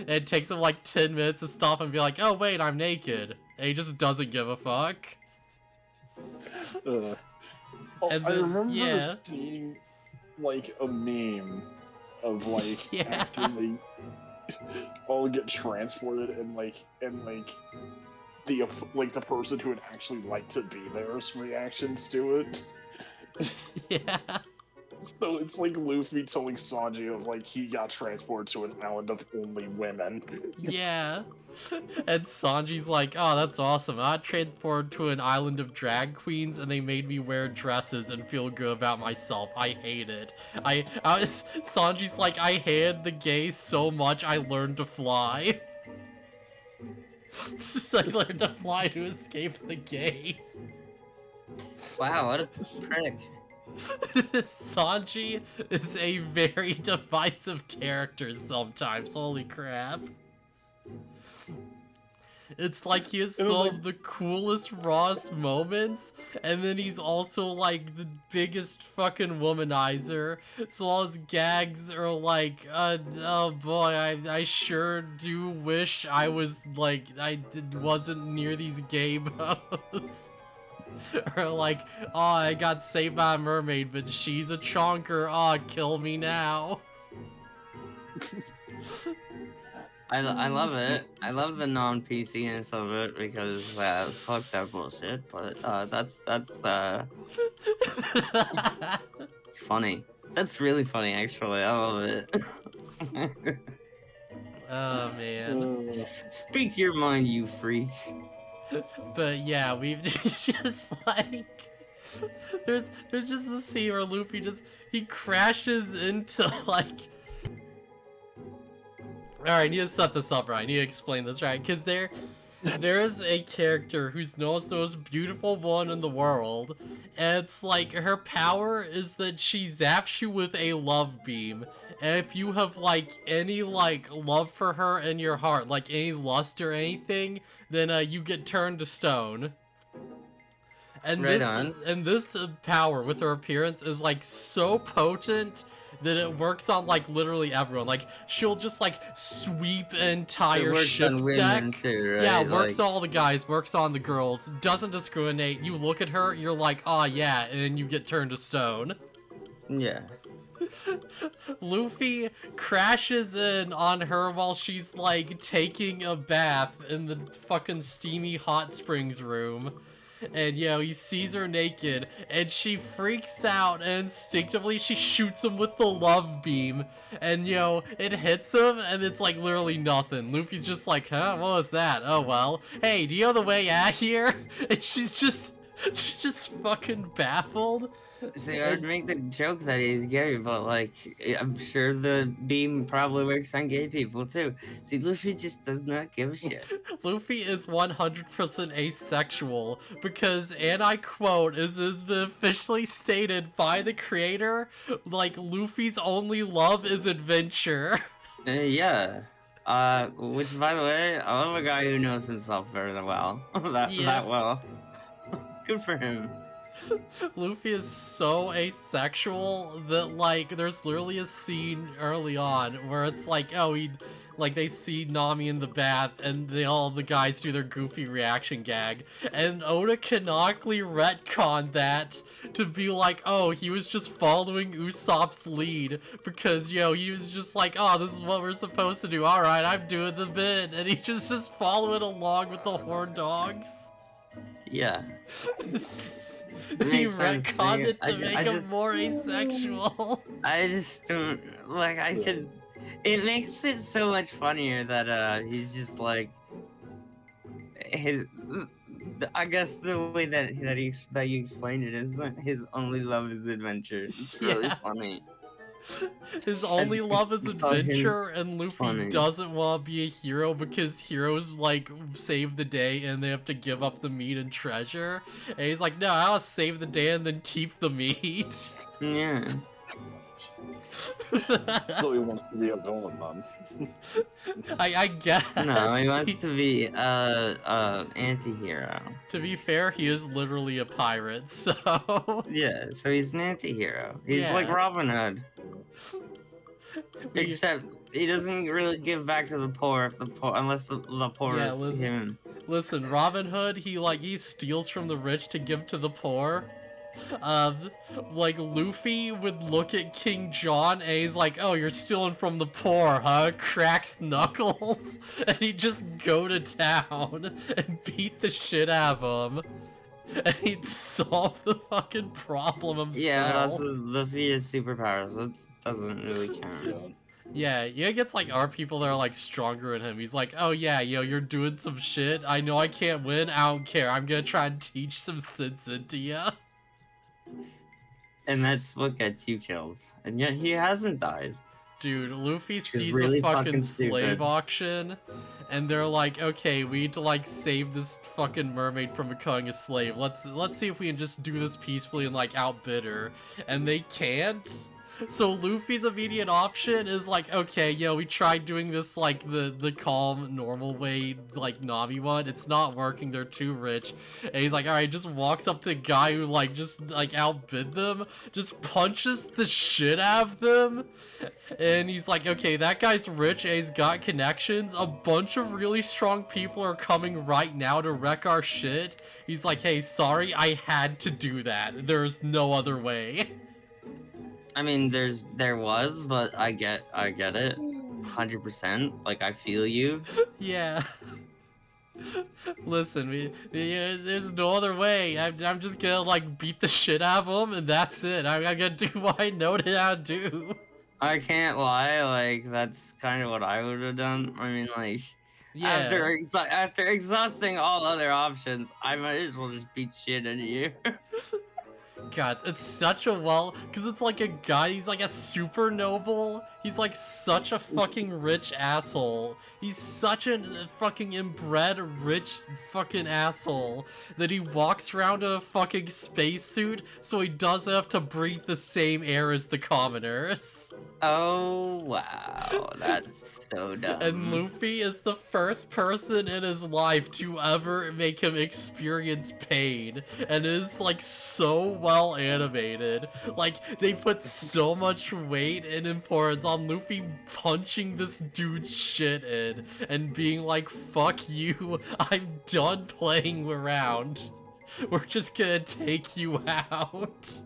it takes him, like, 10 minutes to stop and be like, oh wait, I'm naked. And he just doesn't give a fuck. I remember yeah. seeing, like, a meme of, like, Yeah. after they all get transported and the person who would actually like to be there's reactions to it. Yeah. So it's like Luffy telling Sanji of, like, he got transported to an island of only women. Yeah. And Sanji's like, oh, that's awesome. I got transported to an island of drag queens and they made me wear dresses and feel good about myself. I hate it. Sanji's like, I hated the gays so much I learned to fly. I learned to fly to escape the gay. Wow, what a prick. Sanji is a very divisive character sometimes, holy crap. It's like he has some of the coolest, rawest moments, and then he's also like the biggest fucking womanizer, so all his gags are like, oh boy, I sure do wish I was like, wasn't near these gay bows. Or like, oh, I got saved by a mermaid, but she's a chonker. Oh, kill me now. I love it. I love the non-PC-ness of it because fuck that bullshit. But that's it's funny. That's really funny, actually. I love it. Oh man. Speak your mind, you freak. But yeah, we've just like there's just the scene where Luffy he crashes into like. Alright, I need to set this up right. I need to explain this right. Because there is a character who's known as the most beautiful one in the world. And it's like, her power is that she zaps you with a love beam. And if you have, like, any, like, love for her in your heart, like any lust or anything, then you get turned to stone. And this power with her appearance is, like, so potent that it works on, like, literally everyone. Like, she'll just, like, sweep an entire ship deck. Too, right? Yeah, works on all the guys, works on the girls, doesn't discriminate. You look at her, you're like, oh yeah, and then you get turned to stone. Yeah. Luffy crashes in on her while she's, like, taking a bath in the fucking steamy hot springs room. And, he sees her naked, and she freaks out, and instinctively she shoots him with the love beam. And, it hits him, and it's, like, literally nothing. Luffy's just like, huh, what was that? Oh, well. Hey, do you know the way out here? And she's just fucking baffled. See, I would make the joke that he's gay, but, like, I'm sure the beam probably works on gay people, too. See, Luffy just does not give a shit. Luffy is 100% asexual, because, and I quote, as has been officially stated by the creator, like, Luffy's only love is adventure. Yeah. Which, by the way, I love a guy who knows himself very well. that well. Good for him. Luffy is so asexual that, like, there's literally a scene early on where it's like, oh, they see Nami in the bath and all the guys do their goofy reaction gag, and Oda canonically retconned that to be like, oh, he was just following Usopp's lead because, he was just like, oh, this is what we're supposed to do, alright, I'm doing the bit, and he's just following along with the horn dogs. Yeah. He Makes sense. retconned it to make him just, more asexual. I just don't like. I could. It makes it so much funnier that he's just like his. I guess the way that you explained it is that his only love is adventure. It's really funny. His only love is adventure, and Luffy funny. doesn't want to be a hero because heroes, like, save the day and they have to give up the meat and treasure. And he's like, no, I'll save the day and then keep the meat. Yeah. So he wants to be a villain, then. I guess. No, he wants to be anti-hero. To be fair, he is literally a pirate, so... Yeah, so he's an anti-hero. He's like Robin Hood. Except he doesn't really give back to the poor unless the poor is him. Listen, Robin Hood, he steals from the rich to give to the poor. Like, Luffy would look at King John and he's like, oh, you're stealing from the poor, huh? Cracks knuckles. And he'd just go to town and beat the shit out of him. And he'd solve the fucking problem himself. Yeah, but also Luffy is superpowers, so it doesn't really count. Yeah, he gets, like, our people that are, like, stronger than him. He's like, oh yeah, you're doing some shit. I know I can't win. I don't care. I'm gonna try and teach some sense into ya. And that's what gets you killed. And yet he hasn't died. Dude, Luffy sees really a fucking stupid. slave auction, and they're like, okay, we need to, like, save this fucking mermaid from becoming a slave. Let's see if we can just do this peacefully and, like, outbid her. And they can't? So Luffy's immediate option is like, okay, we tried doing this, like, the calm, normal way, like, Nami one. It's not working, they're too rich. And he's like, alright, just walks up to a guy who, like, just, like, outbid them, just punches the shit out of them. And he's like, okay, that guy's rich and he's got connections. A bunch of really strong people are coming right now to wreck our shit. He's like, hey, sorry, I had to do that. There's no other way. I mean, there was, but I get it, 100%. Like, I feel you. Yeah. Listen, there's no other way. I'm just gonna, like, beat the shit out of him, and that's it. I'm gonna do what I know how to do. I can't lie, like, that's kind of what I would have done. I mean, like, Yeah. after exhausting all other options, I might as well just beat shit into you. God, it's such a because it's like a guy, he's like a super noble, he's like such a fucking rich asshole, he's such a fucking inbred rich fucking asshole that he walks around in a fucking spacesuit so he doesn't have to breathe the same air as the commoners. Oh, wow, that's so dumb. And Luffy is the first person in his life to ever make him experience pain, and is like so well animated. Like, they put so much weight and importance on Luffy punching this dude's shit in and being like, fuck you, I'm done playing around. We're just gonna take you out.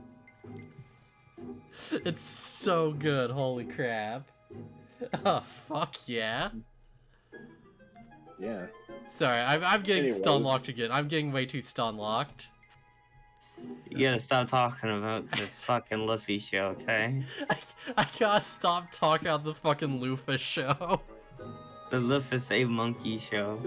It's so good, holy crap. Oh, fuck yeah. Yeah. Sorry, I'm getting stun-locked again. I'm getting way too stun-locked. You gotta stop talking about this fucking Luffy show, okay? I gotta stop talking about the fucking Luffy show. The Luffy a monkey show.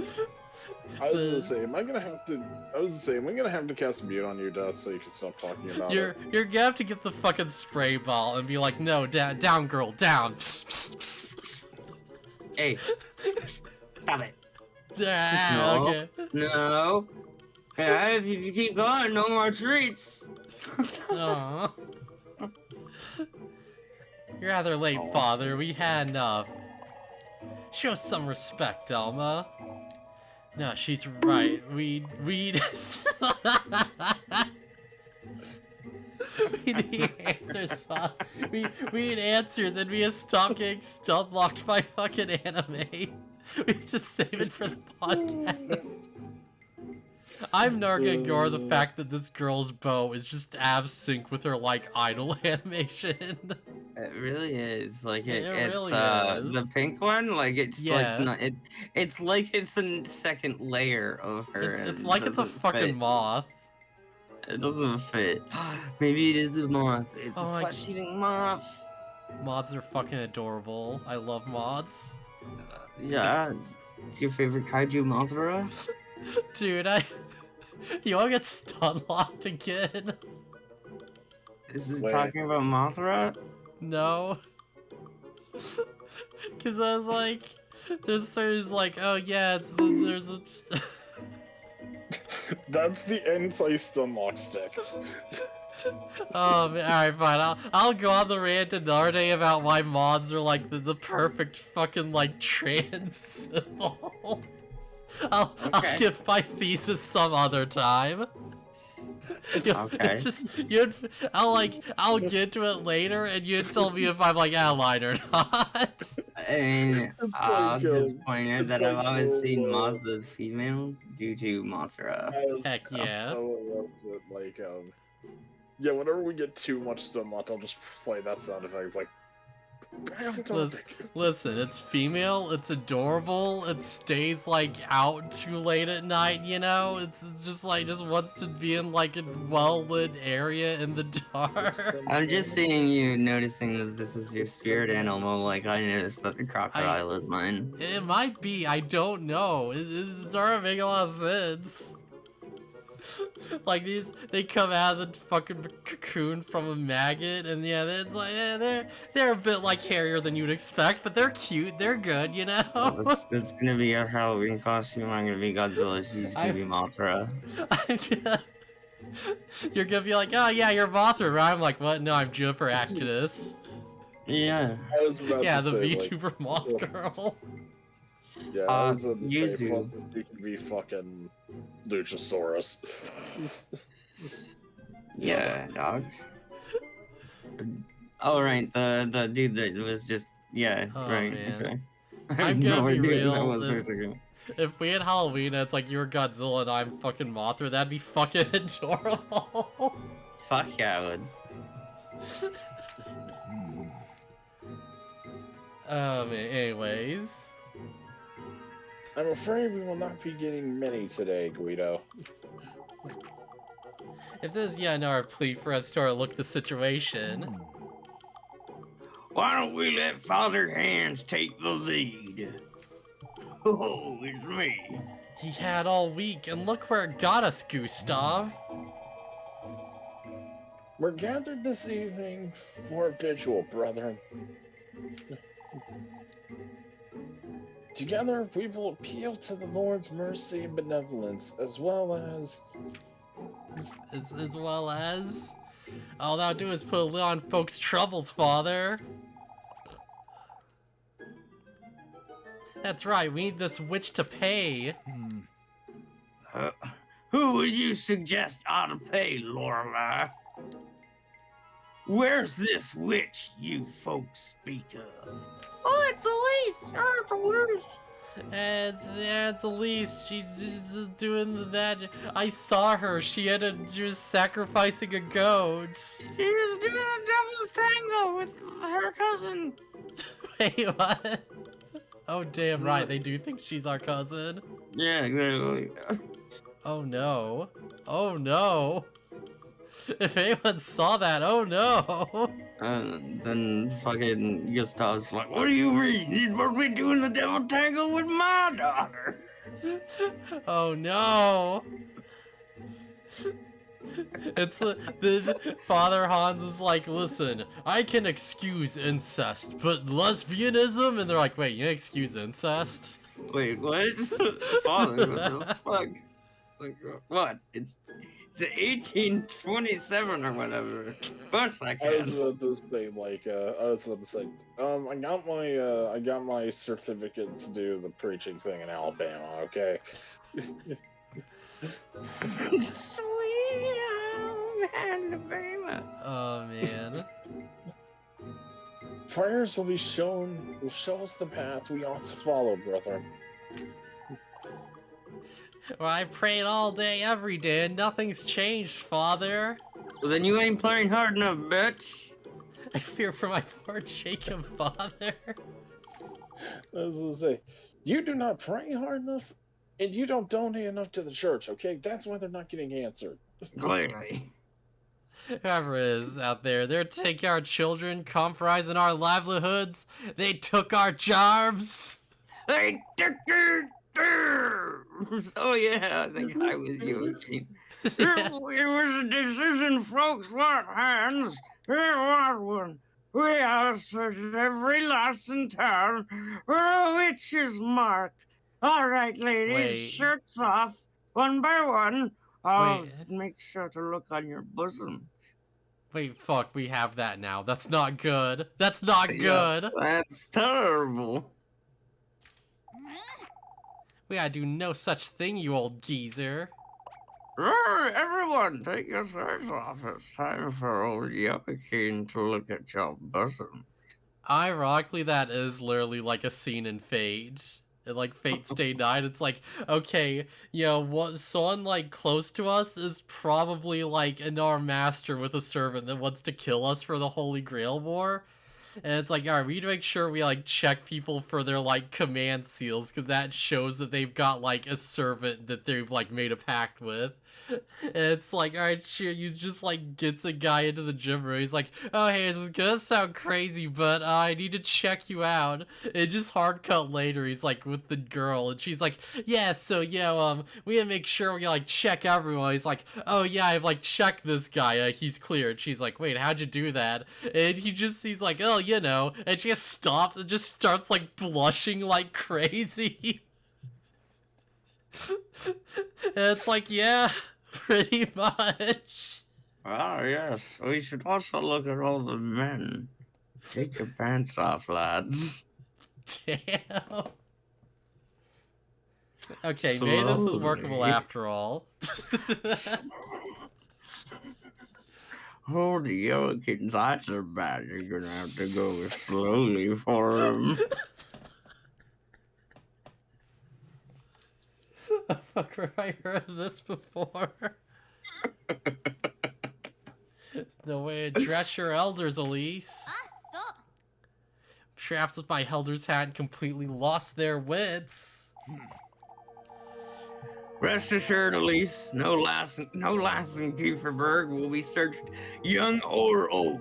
I was gonna say, am I gonna have to cast mute on you, Death, so you can stop talking about it? You're gonna have to get the fucking spray ball and be like, no, down, girl, down. Hey, stop it. No, okay. No. Hey, if you keep going, no more treats. Aww. You're rather late, father. We had enough. Show some respect, Elma. No, she's right. We We need answers, son. We need answers, and we have stopped getting stun locked by fucking anime. We just save it for the podcast. I'm not gonna ignore the fact that this girl's bow is just abs sync with her like idol animation. It really is. Like It it's really is. the pink one. Like it's Yeah. like not. It's like it's a second layer of her. It's and like it's a doesn't fucking fit. moth. It doesn't fit. Maybe it is a moth. It's Oh a my- flesh-eating moth. Moths are fucking adorable. I love moths. Yeah. It's your favorite kaiju Mothra? Dude, you wanna get stun locked again? Is this Wait. talking about Mothra? No. Cause I was like, there's like, oh yeah, there's a. That's the anti-stunlock stick. Oh man, alright, fine. I'll go on the rant another day about why mods are like the perfect fucking like trans symbol. I'll give my thesis some other time. Okay. It's just I'll get to it later, and you tell me if I'm like outline or not. And It's I'll like, just point out it's that I've like, always seen oh, moths as female due to Mothra. Heck yeah. Yeah, whenever we get too much stunlock, I'll just play that sound effect. It's like, Listen, it's female, it's adorable, it stays like out too late at night, you know? It's just like just wants to be in like a well-lit area in the dark. I'm just seeing you noticing that this is your spirit animal, like I noticed that the crocodile is mine. It might be, I don't know. It's starting to make a lot of sense. Like they come out of the fucking cocoon from a maggot, and yeah, it's like they're a bit like hairier than you'd expect, but they're cute, they're good, you know. That's gonna be our Halloween costume. I'm gonna be Godzilla. She's gonna be Mothra. You're gonna be like, oh yeah, you're Mothra, right? I'm like, what? No, I'm Juniper Actus. Yeah. I was about Yeah, to the say, VTuber moth girl. Yeah, I was about to say, Yuzu. plus you can be fucking Luchasaurus. Yeah, dog. Oh right, the dude that was just Oh, right. man. Okay. I I'm have no gonna be idea who that real, was for a second. If we had Halloween and it's like you're Godzilla and I'm fucking Mothra, that'd be fucking adorable. Fuck yeah, I would. Anyways. I'm afraid we will not be getting many today, Guido. If there's another plea for us to look the situation. Why don't we let Father Hands take the lead? Oh, it's me. He had all week, and look where it got us, Gustav. We're gathered this evening for a vigil, brethren. Together, we will appeal to the Lord's mercy and benevolence, as well as... As well as... All that'll do is put a lid on folks' troubles, Father. That's right, we need this witch to pay. Who would you suggest ought to pay, Lorelei? Where's this witch you folks speak of? Oh, it's Elise! Oh, it's Elise! It's Elise. She's just doing the magic. I saw her. She was sacrificing a goat. She was doing a devil's tango with her cousin. Wait, what? Oh, damn right. They do think she's our cousin. Yeah, exactly. Oh, no. Oh, no. If anyone saw that, oh, no. Then fucking Gustav's like, what do you mean? You'd supposed to be doing the devil tango with my daughter. Oh, no. It's the Father Hans is like, listen, I can excuse incest, but lesbianism? And they're like, wait, you excuse incest? Wait, what? Father, what the fuck? Like, what? It's 1827 or whatever. Of course I I was can. about to say, I got my certificate to do the preaching thing in Alabama, okay? Sweet home Oh man. Prayers will show us the path we ought to follow, brother. Well, I prayed all day, every day, and nothing's changed, Father. Well, then you ain't playing hard enough, bitch. I fear for my poor Jacob, Father. I was gonna say, you do not pray hard enough, and you don't donate enough to the church, okay? That's why they're not getting answered. Clearly. Whoever is out there, they're taking our children, compromising our livelihoods. They took our jobs. They took it. Oh yeah, I think I was you. It was a decision folks want hands. We want one. We have searched every lass in town for a witch's mark. All right, ladies, Wait. shirts off, one by one. I'll Wait. make sure to look on your bosom. Wait, fuck, we have that now. That's not good. That's not good. Yeah, that's terrible. We gotta do no such thing, you old geezer. Everyone, take your shirts off. It's time for old Joaquin to look at your bosom. Ironically, that is literally like a scene in Fate. In, like, Fate Stay Night, it's like, okay, you know, what, someone, like, close to us is probably, like, an armed master with a servant that wants to kill us for the Holy Grail War. And it's like, alright, we need to make sure we, like, check people for their, like, command seals, because that shows that they've got, like, a servant that they've, like, made a pact with. And it's like, alright, sure, you just, like, gets a guy into the gym room. He's like, oh, hey, this is gonna sound crazy, but I need to check you out. And just hard cut later, he's, like, with the girl, and she's like, yeah, so, yeah, we gotta make sure we, like, check everyone. He's like, oh, yeah, I've, like, checked this guy, he's clear. And she's like, wait, how'd you do that? And he's like, oh, you know, and she just stops and just starts, like, blushing like crazy. And it's like, yeah, pretty much. Ah, yes. We should also look at all the men. Take your pants off, lads. Damn. Okay, maybe this is workable Slowly. after all. Oh, the Joaquin's eyes are bad. You're gonna have to go slowly for him. Oh, fuck, have I heard of this before? The way to dress your elders, Elise. Perhaps if my elders hadn't completely lost their wits. Rest assured, Elise, no lass in Kieferberg will be searched young or old.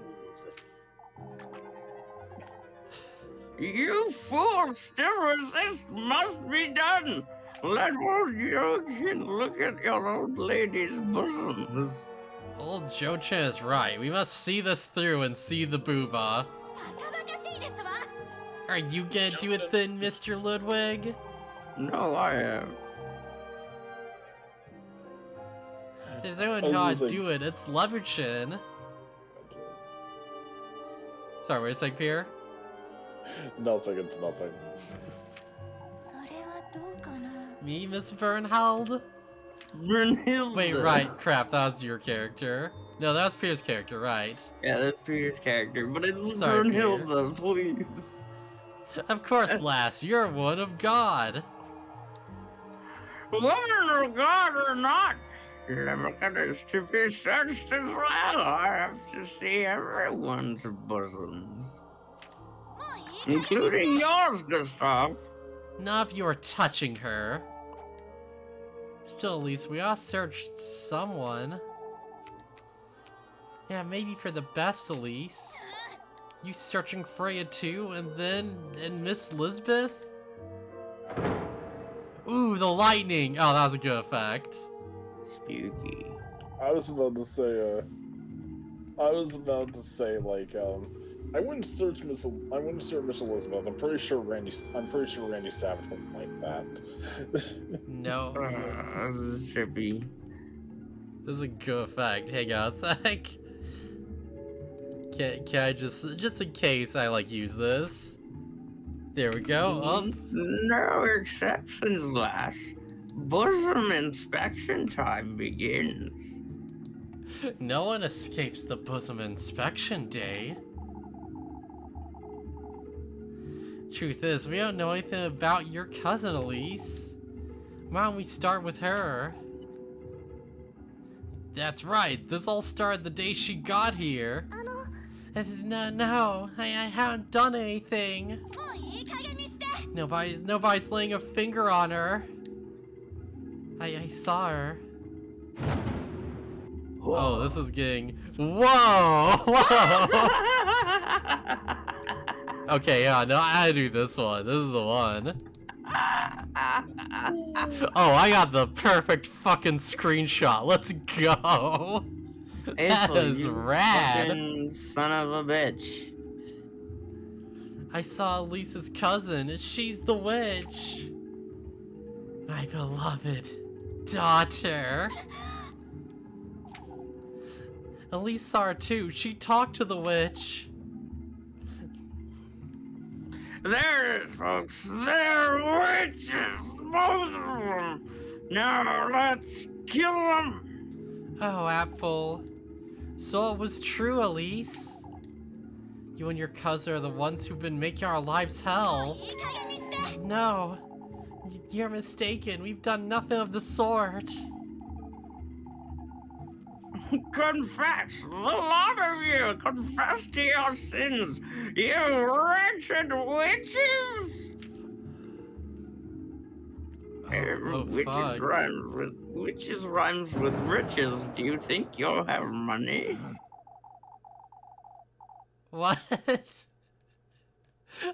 You fools still resist, must be done. Let old Joachim look at your old lady's bosoms. Old Jochen is right. We must see this through and see the booba. Are you gonna do it then, Mr. Ludwig? No, I am. There's no one how to do it. It's Leverchin. Sorry, what are you saying, Pierre? Nothing, it's nothing. Me, Miss Vernheld? Brunhilde. Wait, right, crap, that was your character. No, that was Pierre's character, right? Yeah, that's Peter's character, but it's Sorry, Brunhilde, please. Of course, lass, you're one of God. Woman of God or not, Leverchin is to be searched as well. I have to see everyone's bosoms. Including yours, Gustav. Not if you were touching her. Still, at least we all searched someone. Yeah, maybe for the best, Elise. You searching Freya too, and Miss Lisbeth? Ooh, the lightning! Oh, that was a good effect. Spooky. I was about to say, like, I wouldn't search Miss Elizabeth. I'm pretty sure Randy Savage wouldn't like that. No. This is trippy. This is a good effect. Hey guys, like, can I just in case I like use this? There we go. Up. No exceptions, lass. Bosom inspection time begins. No one escapes the bosom inspection day. Truth is, we don't know anything about your cousin, Elise. Why don't we start with her? That's right, this all started the day she got here. No, I haven't done anything. Nobody's laying a finger on her. I saw her. Whoa. Oh, this is getting... Whoa! Whoa! Okay, yeah, no, I do this one. This is the one. Oh, I got the perfect fucking screenshot. Let's go. That is rad. Fucking son of a bitch. I saw Lisa's cousin. She's the witch. My beloved daughter. Elise saw her too. She talked to the witch. There it is, folks. They're witches, both of them. Now let's kill them. Oh, Apple. So it was true, Elise. You and your cousin are the ones who've been making our lives hell. No, you're mistaken. We've done nothing of the sort. Confess, the lot of you, confess to your sins, you wretched witches! Oh, Witches rhymes with riches. Do you think you'll have money? What?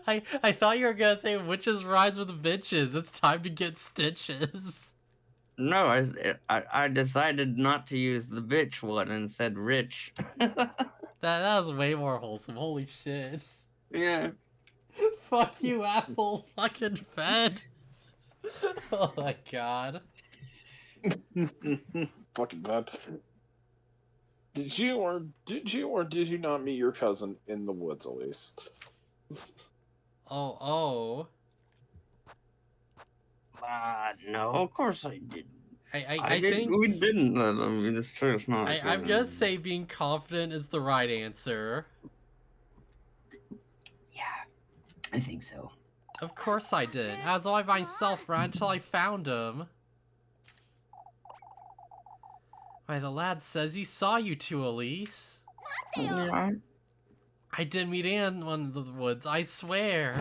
I thought you were gonna say witches rhymes with bitches. It's time to get stitches. No, I decided not to use the bitch one and said rich. That was way more wholesome. Holy shit. Yeah. Fuck you, Apple fucking fed. Oh my god. Fucking bad. Did you or did you not meet your cousin in the woods, Elise? Oh. No, of course I didn't. I think we didn't. I mean, it's true. It's not. I'm gonna say being confident is the right answer. Yeah, I think so. Of course I did. As I myself ran until I found him. Why, the lad says he saw you two, Elise. Yeah. I didn't meet anyone in the woods, I swear.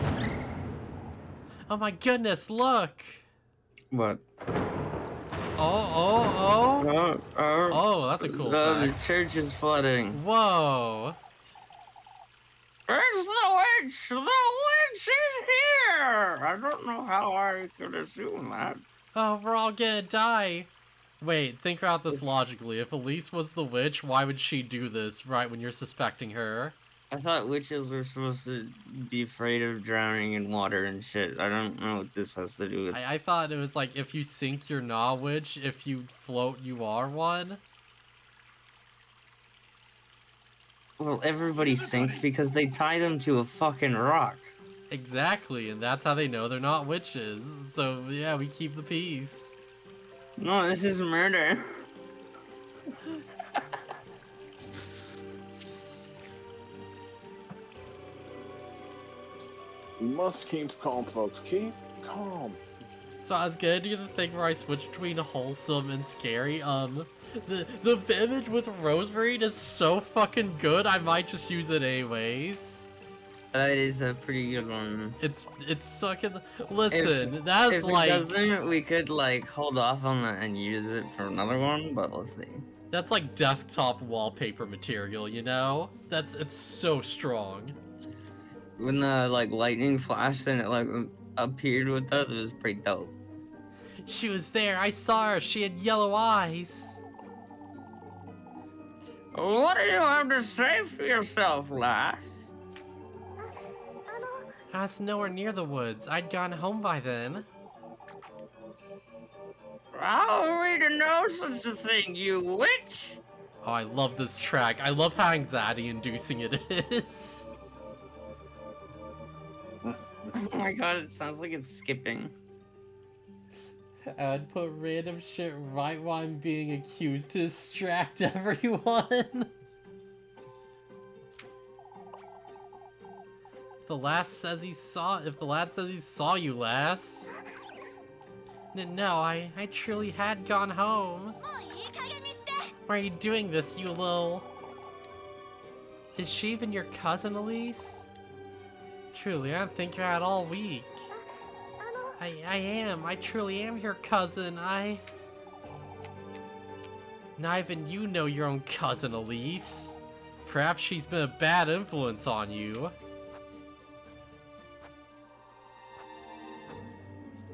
Oh my goodness, look! What? Oh, Oh, that's a cool The fact. church is flooding. Whoa! Where's the witch? The witch is here! I don't know how I could assume that. Oh, we're all gonna die. Wait, think about this logically. If Elise was the witch, why would she do this right when you're suspecting her? I thought witches were supposed to be afraid of drowning in water and shit. I don't know what this has to do with. I thought it was like, if you sink, you're not a witch. If you float, you are one. Well, everybody sinks because they tie them to a fucking rock. Exactly, and that's how they know they're not witches. So, yeah, we keep the peace. No, this is murder. We must keep calm, folks. Keep calm. So I was gonna do the thing where I switch between wholesome and scary. The image with Rosemary is so fucking good, I might just use it anyways. That is a pretty good one. It's fucking... Listen, that's if like... If it doesn't, we could, like, hold off on that and use it for another one, but let's see. That's like desktop wallpaper material, you know? It's so strong. When the, like, lightning flashed and it, like, appeared with us, it was pretty dope. She was there, I saw her, she had yellow eyes. What do you have to say for yourself, lass? I was nowhere near the woods, I'd gone home by then. How are we to know such a thing, you witch? Oh, I love this track. I love how anxiety-inducing it is. Oh my god, it sounds like it's skipping. I would put random shit right while I'm being accused to distract everyone. If the lad says he saw you, lass. No, I truly had gone home. Why are you doing this, you little... Is she even your cousin, Elise? Truly, I don't think you're out all week. I am. I truly am your cousin. Not even you know your own cousin, Elise. Perhaps she's been a bad influence on you.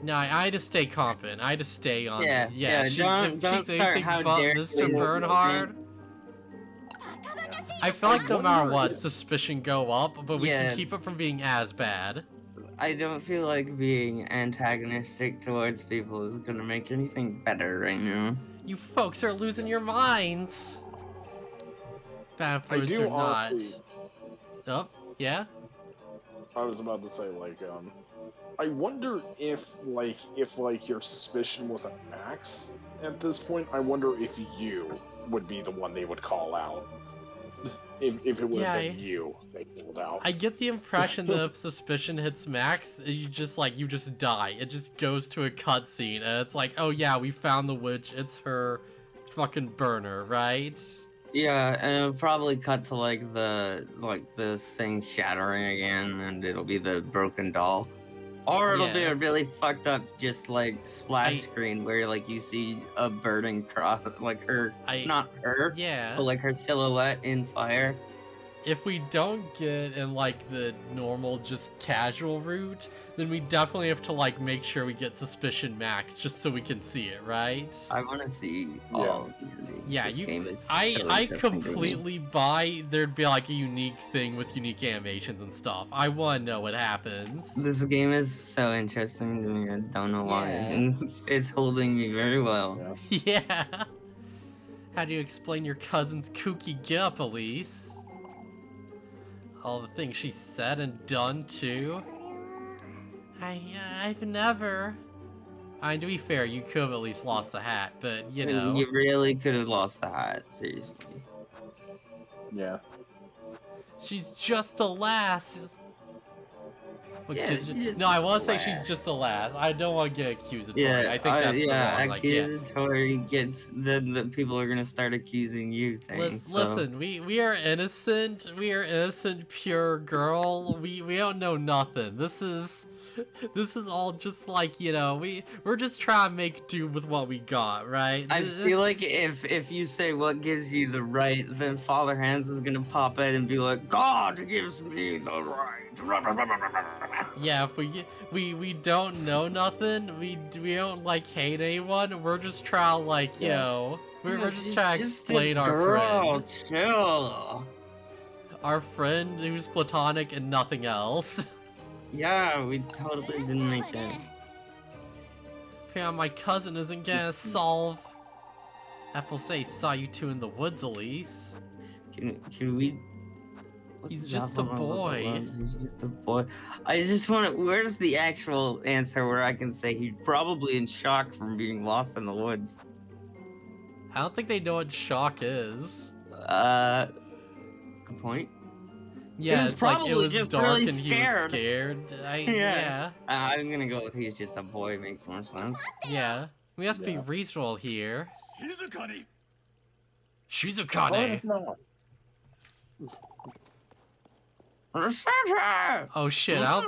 No, I just stay confident. I just stay on. Yeah. Don't start how dare Mr. Bernhard. I feel like no matter what, suspicion go up, but we can keep it from being as bad. I don't feel like being antagonistic towards people is gonna make anything better right now. You folks are losing your minds. Bad influence or not. Oh, yeah? I was about to say, like, I wonder if your suspicion was at max at this point. I wonder if you would be the one they would call out. If it would have been you they pulled out. I get the impression that if suspicion hits max, you just die. It just goes to a cutscene, and it's like, oh yeah, we found the witch. It's her fucking burner, right? Yeah, and it'll probably cut to this thing shattering again, and it'll be the broken doll. Or it'll be a really fucked up, just splash screen where you see a burning cross, not her, but her silhouette in fire. If we don't get in the normal, just casual route, then we definitely have to make sure we get suspicion max just so we can see it, right? I want to see all of these. Yeah, this game is I completely buy there'd be a unique thing with unique animations and stuff. I want to know what happens. This game is so interesting to me. I don't know why. It's holding me very well. Yeah. How do you explain your cousin's kooky get-up, Elise? All the things she said and done too. I've never. To be fair, you could have at least lost the hat, but you know. You really could have lost the hat, seriously. Yeah. She's just a lass. No, I want to say she's just a lass. I don't want to get accusatory. I think that's the wrong. Accusatory gets the people are gonna start accusing you. Listen, we are innocent. We are innocent, pure girl. We don't know nothing. This is all just we're just trying to make do with what we got, right? I feel like if you say what gives you the right, then Father Hans is gonna pop in and be like, God gives me the right. Yeah, if we don't know nothing, we don't hate anyone. We're just trying we're just trying to explain our friend. Chill. Our friend who's platonic and nothing else. Yeah, we totally didn't make it. Yeah, my cousin isn't gonna solve. Apple say saw you two in the woods, Elise. Can we? He's just a boy. He's just a boy. I just want to. Where's the actual answer where I can say he's probably in shock from being lost in the woods? I don't think they know what shock is. Good point. Yeah, it's it was just dark really and he was scared. Yeah. I'm gonna go with he's just a boy. Makes more sense. Yeah. We have to be reasonable here. Shizukane! Oh shit, I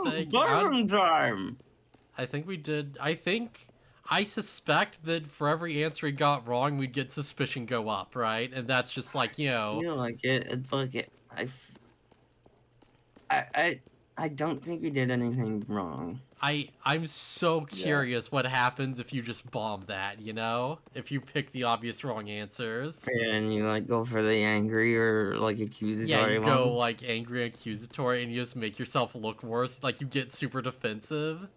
think we did. I suspect that for every answer we got wrong, we'd get suspicion go up, right? And that's just I feel like it. It's like it. I don't think we did anything wrong. I'm so curious what happens if you just bomb that, if you pick the obvious wrong answers. And you go for the angry or accusatory. Yeah, you go angry and accusatory, and you just make yourself look worse. You get super defensive.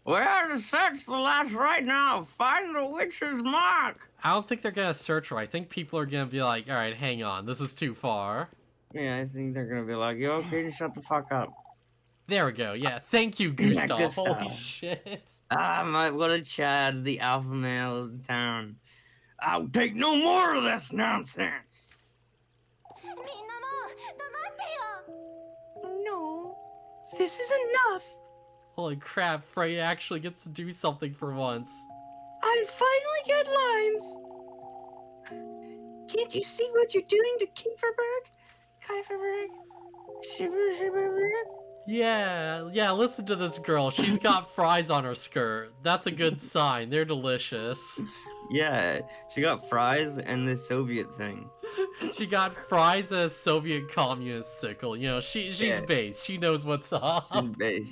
We're to search the lass right now. Find the witch's mark. I don't think they're gonna search her. I think people are gonna be like, all right, hang on, this is too far. Yeah, I think they're gonna be like, yo, okay, shut the fuck up. There we go. Yeah, thank you, Gustav. Holy shit. I might go to Chad, the alpha male of the town. I'll take no more of this nonsense. No, this is enough. Holy crap, Freya actually gets to do something for once. I finally get lines. Can't you see what you're doing to Kieferberg? Shiverberg? Yeah, listen to this girl. She's got fries on her skirt. That's a good sign. They're delicious. Yeah, she got fries and this Soviet thing. She got fries and a Soviet communist sickle. You know, she's Yeah. base. She knows what's up.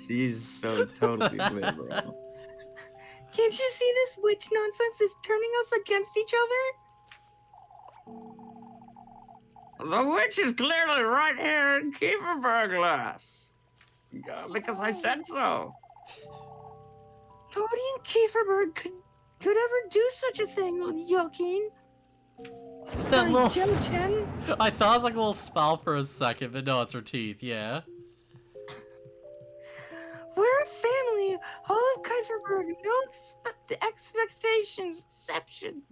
She's so totally lit, bro. Can't you see this witch nonsense is turning us against each other? The witch is clearly right here in Kieferberglass. Because I said so. Nobody in Kieferberg could ever do such a thing, Joaquin. That little Chen. I thought it was like a little spell for a second, but no, it's her teeth, yeah. We're a family, all of Kieferberg. No expectations, exceptions.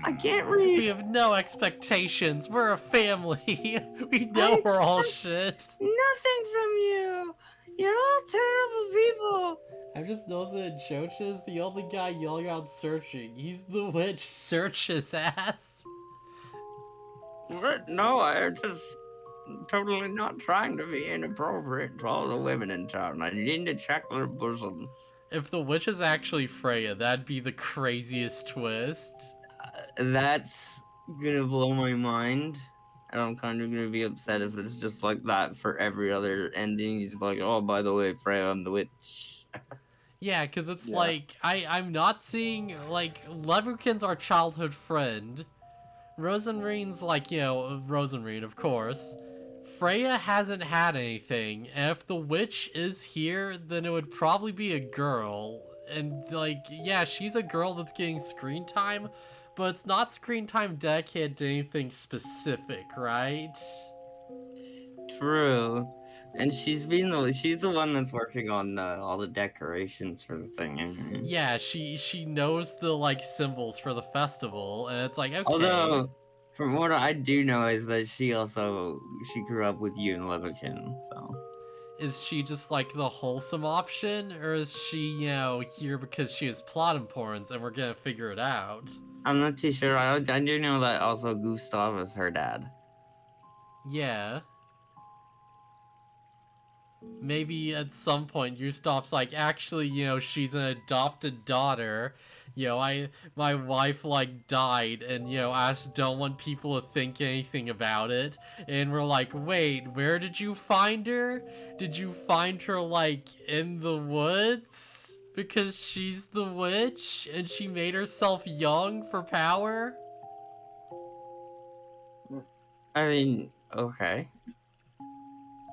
I can't read. We have no expectations. We're a family. We know we're all shit. Nothing from you. You're all terrible people. I've just noticed that Joch is the only guy yelling out searching. He's the witch. Search his ass. What? No, I'm just totally not trying to be inappropriate to all the women in town. I need to check their bosoms. If the witch is actually Freya, that'd be the craziest twist. That's gonna blow my mind. And I'm kind of gonna be upset if it's just like that for every other ending. He's like, oh, by the way, Freya, I'm the witch. Yeah, because it's like, I'm not seeing, like, Leverkin's our childhood friend. Rosenreen's like, you know, Rosenreen, of course. Freya hasn't had anything, and if the witch is here, then it would probably be a girl. And, like, yeah, she's a girl that's getting screen time, but it's not screen time dedicated to anything specific, right? True. And she's the one that's working on all the decorations for the thing. Yeah, she knows the, like, symbols for the festival, and it's like, okay. Although, from what I do know is that she grew up with you and Levikin, so. Is she just, like, the wholesome option, or is she, you know, here because she has plot importance and we're gonna figure it out? I'm not too sure. I do know that also Gustav is her dad. Yeah. Maybe at some point Gustav's like, actually, you know, she's an adopted daughter. You know, my wife, like, died, and, you know, I just don't want people to think anything about it. And we're like, wait, where did you find her? Did you find her, like, in the woods? Because she's the witch, and she made herself young for power? I mean, okay.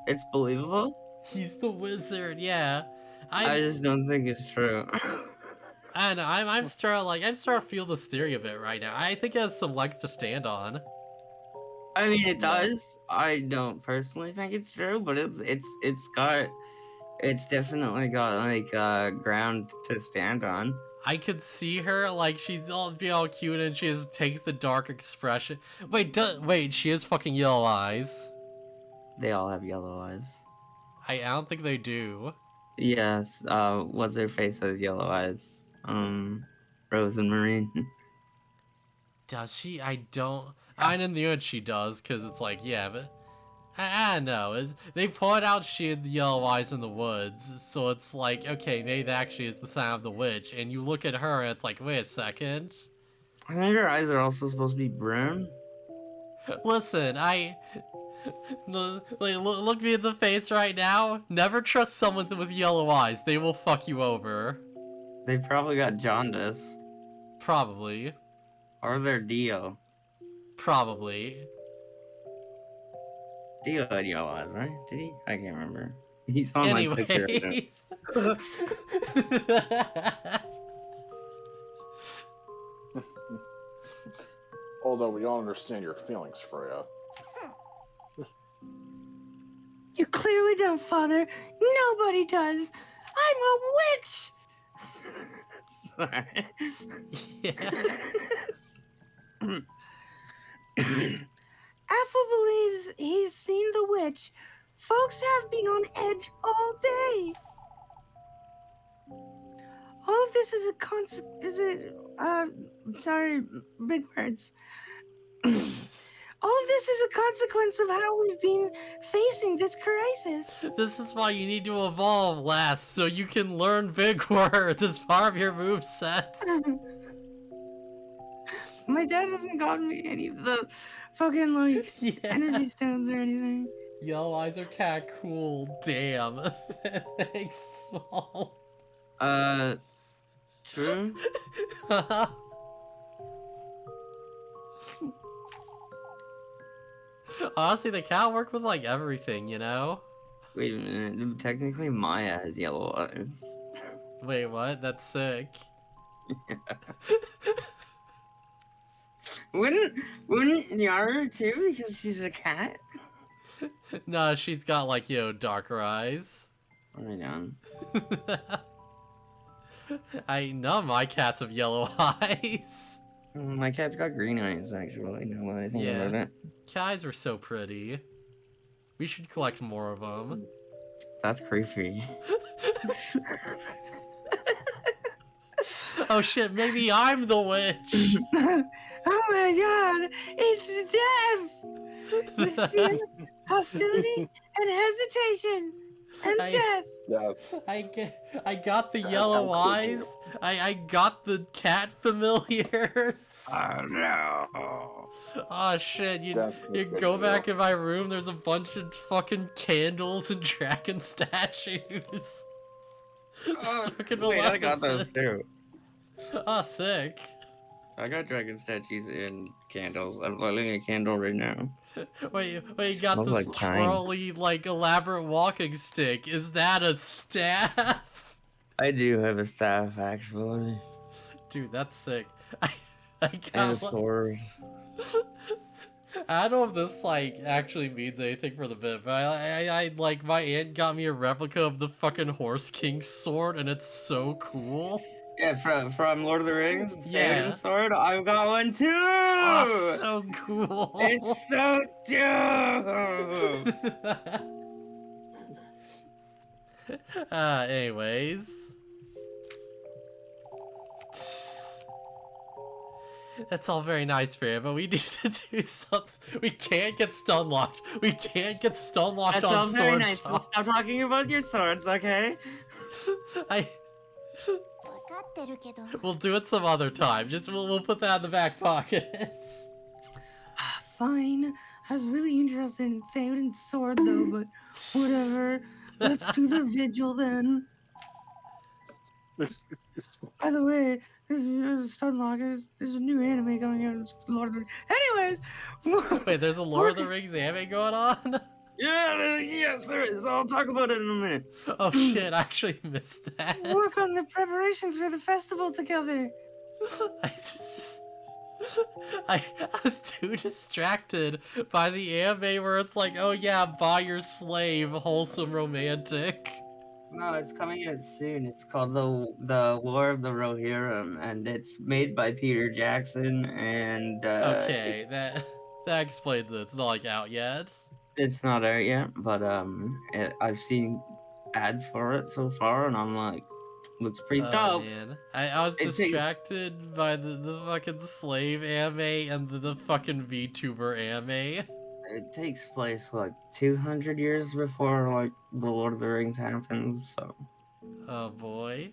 It's believable. He's the wizard, yeah. I just don't think it's true. I don't know, I'm starting to feel this theory a bit right now. I think it has some legs to stand on. I mean, it does. I don't personally think it's true, but it's definitely got like ground to stand on. I could see her like she's all cute and she just takes the dark expression. Wait, she has fucking yellow eyes. They all have yellow eyes. I don't think they do. Yes. What's her face has yellow eyes? Rose and Marine. Does she? I didn't know she does, because it's like, yeah, but I don't know. They point out she had the yellow eyes in the woods, so it's like, okay, maybe that actually is the sign of the witch. And you look at her, and it's like, wait a second. I think her eyes are also supposed to be brown. Listen, look me in the face right now. Never trust someone with yellow eyes. They will fuck you over. They probably got jaundice. Probably. Or they're Dio. Probably. Dio had yellow eyes, right? Did he? I can't remember. He's on my picture right now. Although we all understand your feelings, Freya. You clearly don't, Father. Nobody does. I'm a witch! Sorry. Yeah. Apple believes he's seen the witch. Folks have been on edge all day. All of this is sorry, big words. All of this is a consequence of how we've been facing this crisis. This is why you need to evolve last, so you can learn big words as part of your moveset. My dad hasn't gotten me any of the fucking, like, Yeah. energy stones or anything. Yellow eyes are kinda cool. Damn. Thanks, Small. True. Honestly, they kind of work with, like, everything, you know? Wait a minute. Technically, Maya has yellow eyes. Wait, what? That's sick. Wouldn't Yaru too? Because she's a cat. No, she's got, like, you know, darker eyes. Right on. None of my cats have yellow eyes. My cat's got green eyes, actually. Now that I think Yeah. about it. Cat eyes are so pretty. We should collect more of them. That's creepy. Oh shit, maybe I'm the witch! Oh my god, it's death! With fear, hostility, and hesitation, and death. Yeah. I got the That's yellow how cool you eyes. I got the cat familiars. Oh no. Oh shit, you That's go good, back in my room, there's a bunch of fucking candles and dragon statues. Fucking Wait, I got those Maleficent. too. Oh, sick. I got dragon statues and candles. I'm lighting a candle right now. Wait, you got Smells this like pine. trolley, like, elaborate walking stick. Is that a staff? I do have a staff, actually. Dude, that's sick. I And a got, sword. I don't know if this, like, actually means anything for the bit, but I like, my aunt got me a replica of the fucking Horse King sword, and it's so cool. Yeah, from Lord of the Rings, Yeah. Theoden sword. I've got one too. Oh, it's so cool. It's so dope. Anyways. That's all very nice, Freya, but we need to do something. We can't get stun locked. We can't get stun locked That's on all very sword nice. talk. We'll stop talking about your swords, okay? We'll do it some other time. Just we'll put that in the back pocket. Fine. I was really interested in Theoden's sword, though, but whatever. Let's do the vigil then. By the way, Stunlock, there's a new anime coming out. It's Lord of the... Anyways! Wait, there's a Lord of the Rings anime going on? Yeah, yes, there is. I'll talk about it in a minute. Oh shit, I actually missed that. Work on the preparations for the festival together. I was too distracted by the anime where it's like, oh yeah, buy your slave, wholesome romantic. No, it's coming out soon. It's called the War of the Rohirrim, and it's made by Peter Jackson. And Okay, that explains it. It's not like out yet. it's not out yet, but I've seen ads for it so far, and I'm like, looks pretty Oh dope. man, I was It takes- distracted by the fucking slave anime and the fucking VTuber anime. It takes place like 200 years before like the Lord of the Rings happens. So, Oh boy.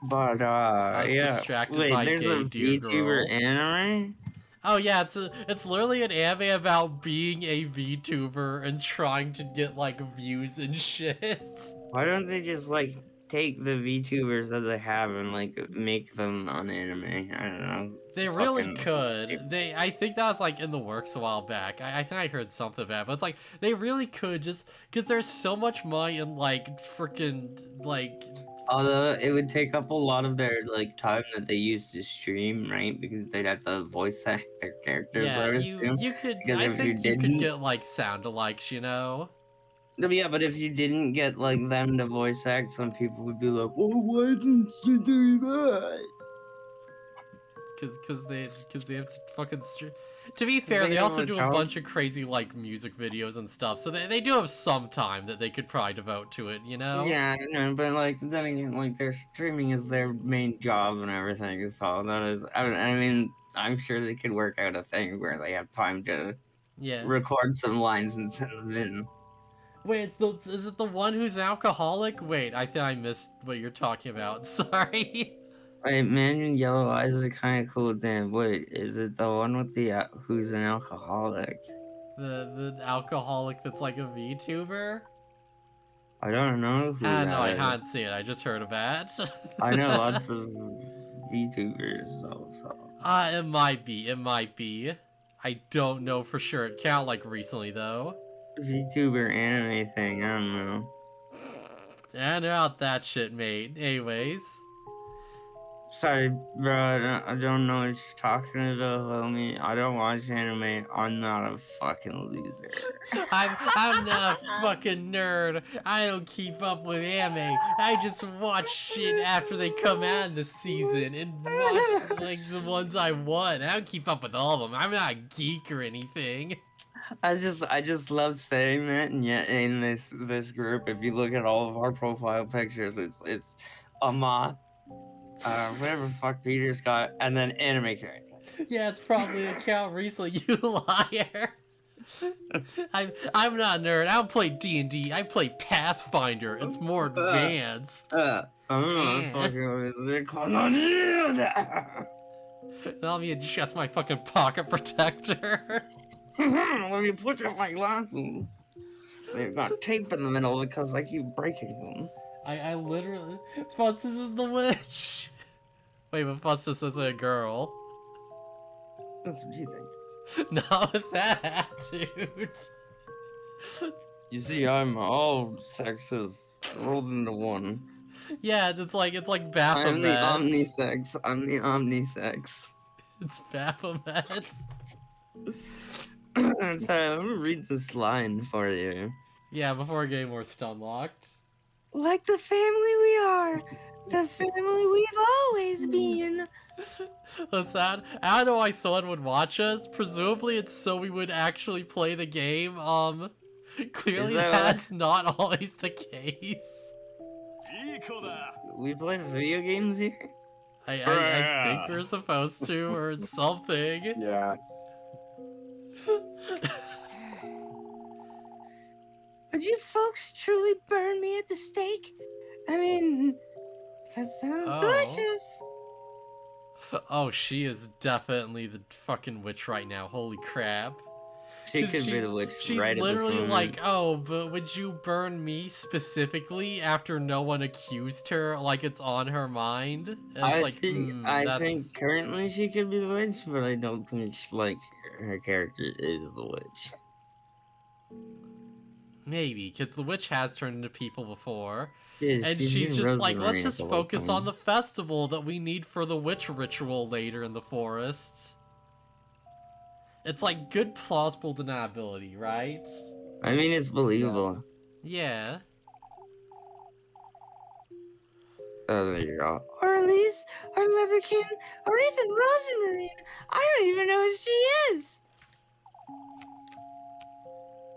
but I was yeah. distracted Wait, by there's gay a dude VTuber girl. anime. Oh yeah, it's literally an anime about being a VTuber and trying to get like views and shit. Why don't they just like take the VTubers that they have and like make them an anime? I don't know. They really Fucking could. stupid. I think that was like in the works a while back. I think I heard something about it, but it's like they really could just because there's so much money in like freaking like. Although it would take up a lot of their like time that they used to stream, right? Because they'd have to voice act their characters. I Yeah, would assume. you could. Because I if you think you could didn't- get like sound alikes, you know. Yeah, but if you didn't get like them to voice act, some people would be like, "Well, why didn't you do that?" Cause they have to fucking To be fair, They they have also a do a job. bunch of crazy like music videos and stuff, so they do have some time that they could probably devote to it, you know? Yeah, no, but like then again, like their streaming is their main job and everything. So that is, I mean, I'm sure they could work out a thing where they have time to Yeah. record some lines and send them in. Wait, is it the one who's alcoholic? Wait, I think I missed what you're talking about. Sorry. Wait, man in yellow eyes are kind of cool. Then wait, is it the one with the who's an alcoholic? The alcoholic that's like a VTuber? I don't know who Ah, that no, I is. can't see it. I just heard of that. I know lots of VTubers also. It might be. It might be. I don't know for sure. It can't like recently though. VTuber anime thing, I don't know. And about that shit, mate. Anyways. Sorry, bro, I don't know what you're talking about, homie. I don't watch anime. I'm not a fucking loser. I'm not a fucking nerd. I don't keep up with anime. I just watch shit after they come out in the season and watch like the ones I want. I don't keep up with all of them. I'm not a geek or anything. I just love saying that, and yet in this group, if you look at all of our profile pictures, it's a moth, whatever the fuck Peter's got, and then anime character. Yeah, it's probably an account recently, you liar. I'm not a nerd. I don't play D&D. I play Pathfinder. It's more advanced. I'm not fucking called Let me adjust my fucking pocket protector. Let me put up my glasses. They've got tape in the middle because I keep breaking them. I literally... Phustus is the witch! Wait, but Phustus is a girl. That's what you think. Not with that attitude. You see, I'm all sexes rolled into one. Yeah, it's like Baphomet. I'm the omnisex. I'm the omnisex. It's Baphomet. Sorry, let me read this line for you. Yeah, before getting more stun locked. Like the family we are, the family we've always been. That's sad. I don't know why someone would watch us. Presumably it's so we would actually play the game. Clearly that's not always the case. We play video games here? I think we're supposed to, or something. Yeah. Would you folks truly burn me at the stake? I mean, that sounds delicious. Oh, she is definitely the fucking witch right now. Holy crap. She could be the witch. She's right literally like, oh, but would you burn me specifically after no one accused her like it's on her mind? And it's I think currently she could be the witch, but I don't think her character is the witch. Maybe, because the witch has turned into people before. Yeah, And she's just like, let's just couple focus on the times. festival that we need for the witch ritual later in the forest. It's like good plausible deniability, right? I mean, it's believable. Yeah. Oh, there you go. Or Elise, or Leverkin, or even Rosemarine. I don't even know who she is.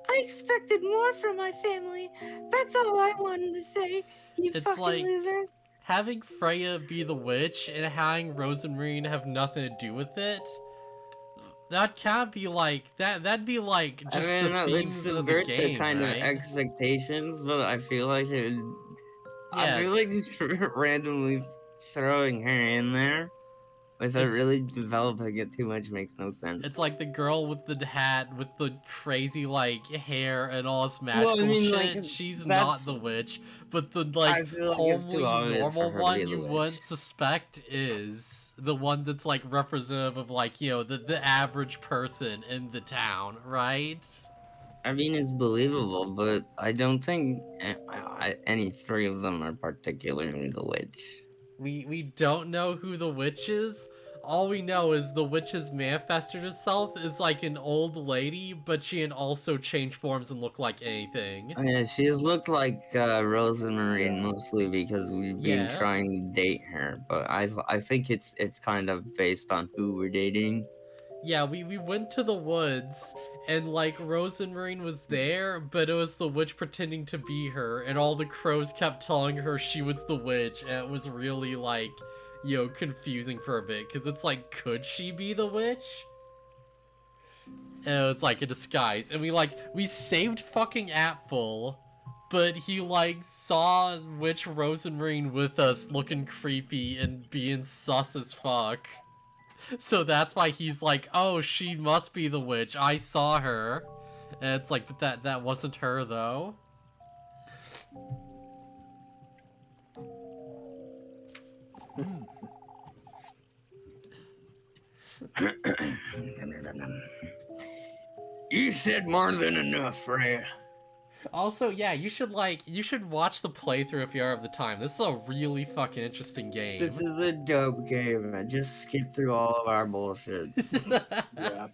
I expected more from my family. That's all I wanted to say, you It's fucking like- losers. Having Freya be the witch and having Rosemarine have nothing to do with it, that can't be like, that'd be like just I mean, the it themes of the subvert game, the kind right? of expectations, but I feel like it would... Yeah, I feel like it's- just randomly throwing her in there without It's- really developing it too much makes no sense. It's like the girl with the hat, with the crazy, like, hair and all this magical I mean, shit. like, She's that's- not the witch, but the, I like, feel like it's too homely, obvious for normal her to one be the you witch. wouldn't suspect is the one that's, like, representative of, like, you know, the average person in the town, right? I mean, it's believable, but I don't think any three of them are particularly the witch. We don't know who the witch is. all we know is the witch has manifested herself as like an old lady, but she can also change forms and look like anything. Yeah, she's looked like Rose and Marine Yeah. mostly because we've been Yeah. trying to date her, but I think it's kind of based on who we're dating. Yeah, we went to the woods, and like Rose and Marine was there, but it was the witch pretending to be her, and all the crows kept telling her she was the witch, and it was really like, you know, confusing for a bit, because it's like, could she be the witch? And it was like a disguise, and we saved fucking Apfel, but he like saw witch Rose and Marine with us looking creepy and being sus as fuck. So that's why he's like, oh, she must be the witch. I saw her. And it's like, but that wasn't her, though. You said more than enough, Freya. Also, yeah, you should watch the playthrough if you have the time. This is a really fucking interesting game. This is a dope game. I just skipped through all of our bullshit. Yeah.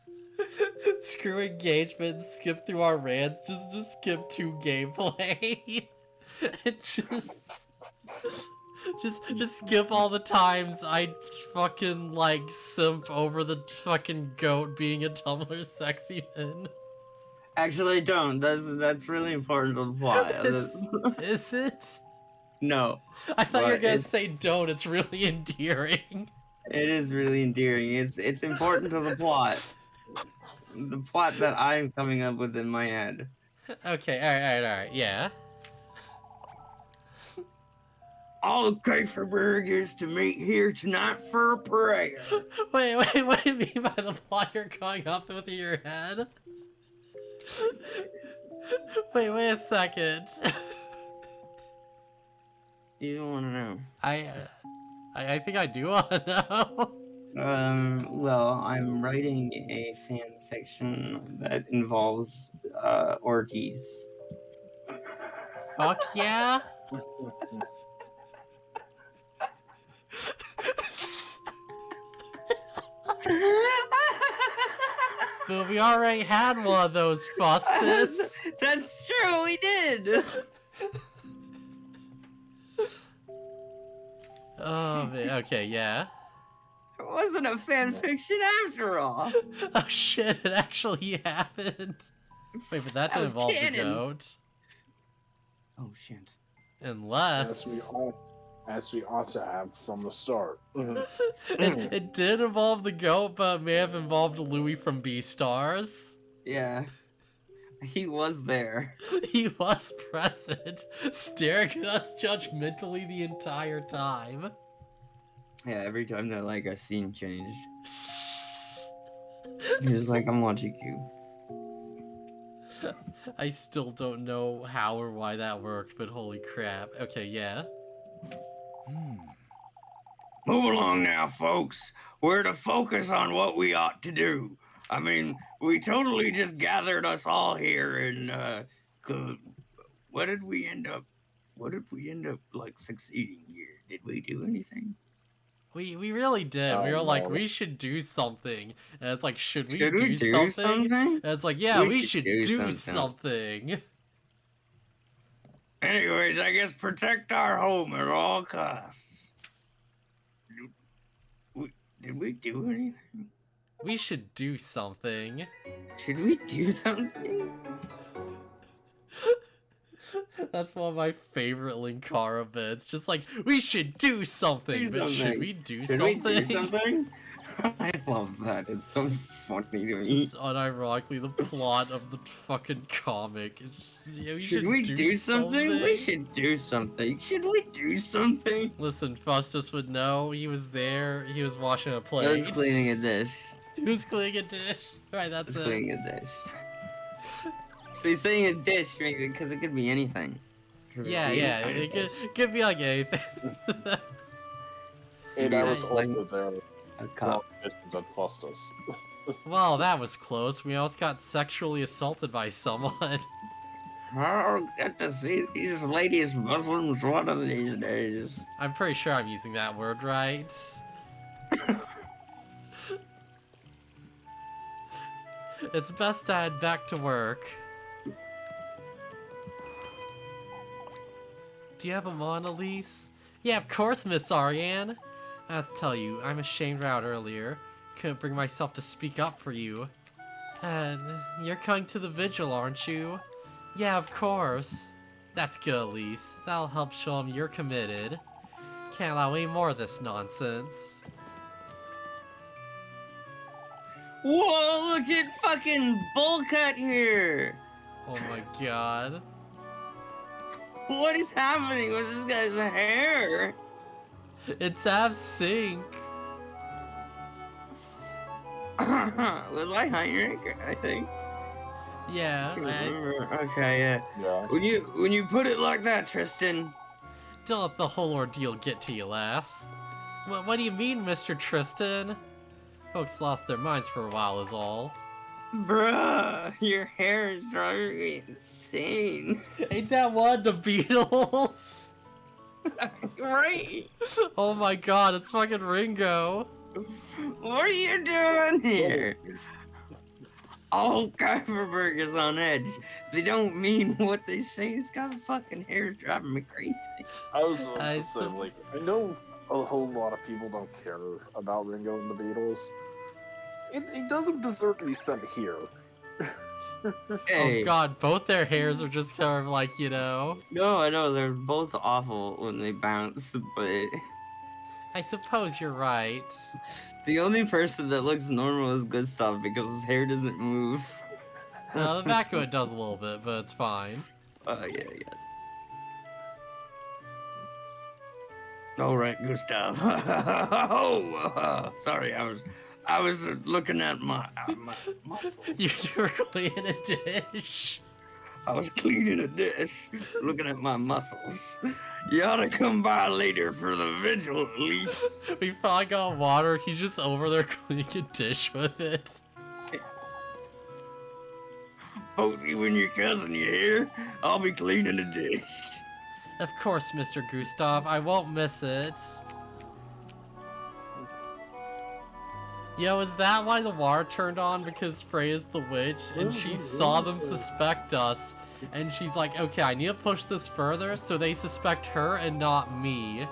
Screw engagement, skip through our rants, just skip to gameplay. And just skip all the times I fucking like simp over the fucking goat being a Tumblr sexy man. Actually, don't. That's really important to the plot. Is it? No. I thought you were But gonna it's- say don't, it's really endearing. It is really endearing. It's important to the plot. The plot that I'm coming up with in my head. Okay, alright, yeah. All Kieferberg is to meet here tonight for a prayer. Wait, what do you mean by the plot you're going up with in your head? Wait a second. You don't want to know. I think I do want to know. Well, I'm writing a fan fiction that involves orgies. Fuck yeah. But we already had one of those, Phustus. That's true, we did. Oh man, okay, yeah. It wasn't a fan fiction after all. Oh shit, it actually happened. Wait, but that didn't That was involve the canon. goat. Oh shit. Unless... As we ought to have from the start. it did involve the goat, but it may have involved Louis from Beastars. Yeah. He was there. He was present, staring at us judgmentally the entire time. Yeah, every time that like a scene changed. He was like, I'm watching you. I still don't know how or why that worked, but holy crap. Okay, yeah. Move along now, folks. We're to focus on what we ought to do. I mean, we totally just gathered us all here and, what did we end up like succeeding here? Did we do anything? We really did. Oh, we were like, no. we should do something. And it's like, should we Should do something? And it's like, yeah, we should do something. Anyways, I guess protect our home at all costs. Did we do anything? We should do something. Should we do something? That's one of my favorite Linkara bits. Just like, we should do something, but should we do something? We do something? I love that. It's so funny to me. Just unironically the plot of the fucking comic. It's just, yeah, we Should we do something? We should do something. Should we do something? Listen, Phustus would know. He was there. He was washing a plate. I was cleaning a dish. He was cleaning a dish. Right, that's it. Cleaning a dish. So he's saying a dish makes it because it could be anything. Yeah, it could be like anything. 8 hours Like- older there. A cup. At Phustus. Well, that was close. We almost got sexually assaulted by someone. I'll get to see these ladies Muslims one of these days. I'm pretty sure I'm using that word right. It's best to head back to work. Do you have a Mona Lisa? Yeah, of course, Miss Ariane. I must tell you, I'm ashamed out earlier. Couldn't bring myself to speak up for you. And you're coming to the vigil, aren't you? Yeah, of course. That's good, Elise. That'll help show them you're committed. Can't allow any more of this nonsense. Whoa, look at fucking Bullcut here! Oh my god. What is happening with this guy's hair? It's out of sync. Was I Heinrich? I think. Yeah, I can't remember. Okay, yeah. Yeah. When you put it like that, Tristan. don't let the whole ordeal get to you, lass. What do you mean, Mr. Tristan? Folks lost their minds for a while is all. Bruh, your hair is driving me insane. Ain't that one of the Beatles? Right? Oh my god, it's fucking Ringo. What are you doing here? All Kuiperberg is on edge. They don't mean what they say. He's got a fucking hair driving me crazy. I was about to say, like, I know a whole lot of people don't care about Ringo and the Beatles. It doesn't deserve to be sent here. Hey. Oh god, both their hairs are just kind of like, you know. No, I know they're both awful when they bounce, but I suppose you're right. the only person that looks normal is Gustav because his hair doesn't move. The back of it does a little bit, but it's fine. Yeah, yes. All right, Gustav. Sorry, I was looking at my muscles. You were cleaning a dish. I was cleaning a dish, looking at my muscles. You ought to come by later for the vigil, at least. We probably got water. He's just over there cleaning a dish with it. Vote you and your cousin, you hear? I'll be cleaning a dish. Of course, Mr. Gustav. I won't miss it. Yo, is that why the water turned on? Because Freya's the witch, and she saw them suspect us, and she's like, okay, I need to push this further so they suspect her and not me.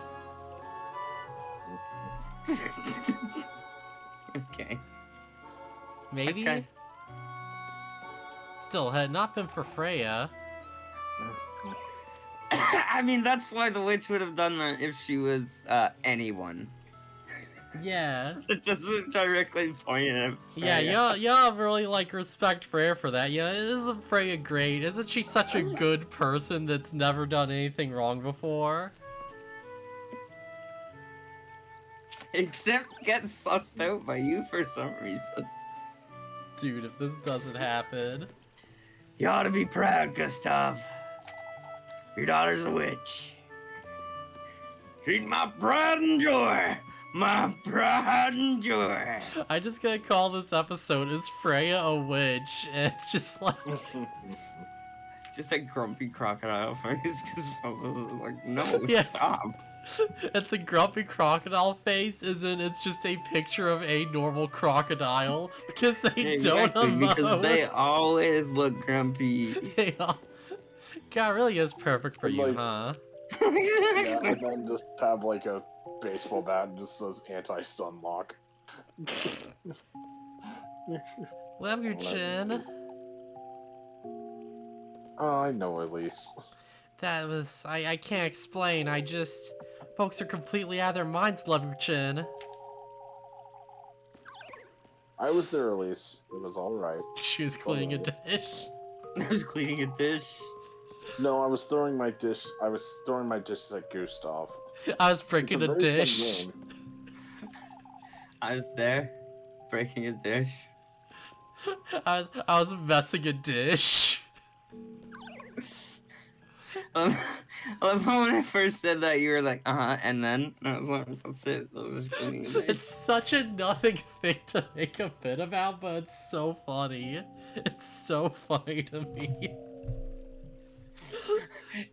Okay. Maybe? Okay. Still, had it not been for Freya. I mean, that's why the witch would have done that if she was anyone. Yeah. It doesn't directly point at Freya. Yeah, y'all really, like, respect Freya for that. Yeah, isn't Freya great? Isn't she such a good person that's never done anything wrong before? Except get sussed out by you for some reason. Dude, if this doesn't happen... You ought to be proud, Gustav. Your daughter's a witch. She's my pride and joy. My pride and joy. I just gonna call this episode Is Freya a Witch? And it's just like... Just a grumpy crocodile face. Just like, no, Yes. stop. It's a grumpy crocodile face, isn't it's just a picture of a normal crocodile? Because they don't emote. Because they always look grumpy. They all... God, really is perfect for you, Like- huh? Yeah, and then just have like a baseball bat and just says anti-stun lock. Love your chin. Oh, I know Elise. That was... I can't explain, I just... Folks are completely out of their minds, love your chin. I was there, Elise. It was alright. She was cleaning a dish. I was cleaning a dish. No, I was throwing my dish. I was throwing my dishes at Gustav. I was It's breaking a very fun dish. game. I was there, breaking a dish. I was messing a dish. I love how when I first said that, you were like, and then I was like, that's it. I was just cleaning a dish. It's such a nothing thing to make a bit about, but it's so funny. It's so funny to me.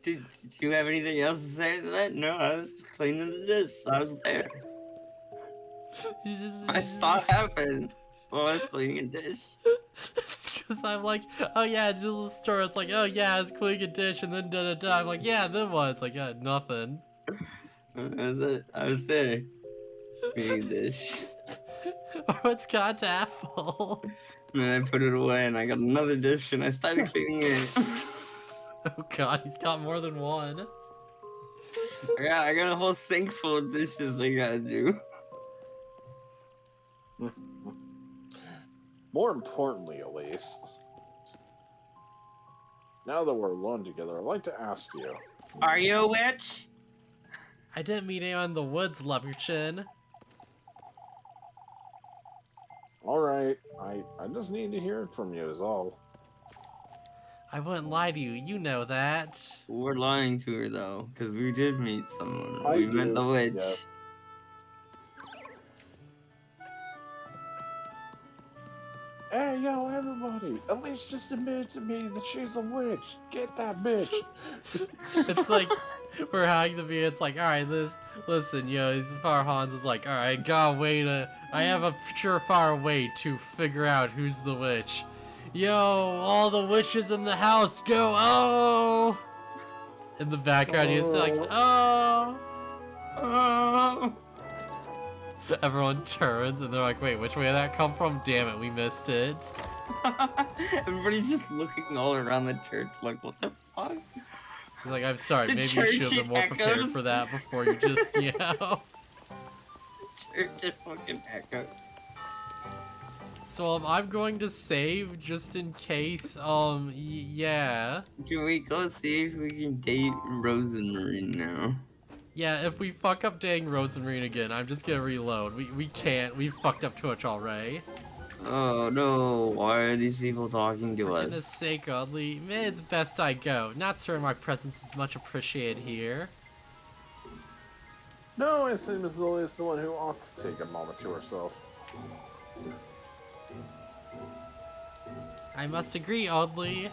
Did you have anything else to say to that? No, I was cleaning the dish. I was there. I saw it happen while I was cleaning a dish. Cause I'm like, oh yeah, it's just a store. It's like, oh yeah, it's cleaning a dish, and then da da da. I'm like, yeah, then what? It's like, nothing. That's it. I was there. Cleaning dish. Or what's got to apple? And then I put it away and I got another dish and I started cleaning it. Oh god, he's got more than one. I got a whole sink full of dishes I gotta do. More importantly, Elise, now that we're alone together, I'd like to ask you. Are you a witch? I didn't meet anyone in the woods, Leverchin. Alright, I just need to hear it from you is all. I wouldn't lie to you, you know that. We're lying to her though, because we did meet someone. I We met do, the witch. yeah. Hey, yo, everybody! At least just admit to me that she's a witch. Get that bitch. It's like, we're having the be. It's like, alright, listen, yo, Hans is like, alright, I have a surefire way to figure out who's the witch. Yo, all the witches in the house, go, oh! In the background, he's like, oh! Oh. Everyone turns and they're like, wait, which way did that come from? Damn it, we missed it. Everybody's just looking all around the church like, what the fuck? He's like, I'm sorry, The maybe you should have church been more prepared echoes. for that before you just, you know. Church it fucking echoes. So, I'm going to save just in case, yeah. Can we go see if we can date Rosenmarine now? Yeah, if we fuck up dating Rosenmarine again, I'm just gonna reload. We can't, we fucked up too much already. Oh no, why are these people talking to For us? goodness sake, Audley, it's best I go. Not sure my presence is much appreciated here. No, I think Miss Lily is the one who ought to take a moment to herself. I must agree, Audley.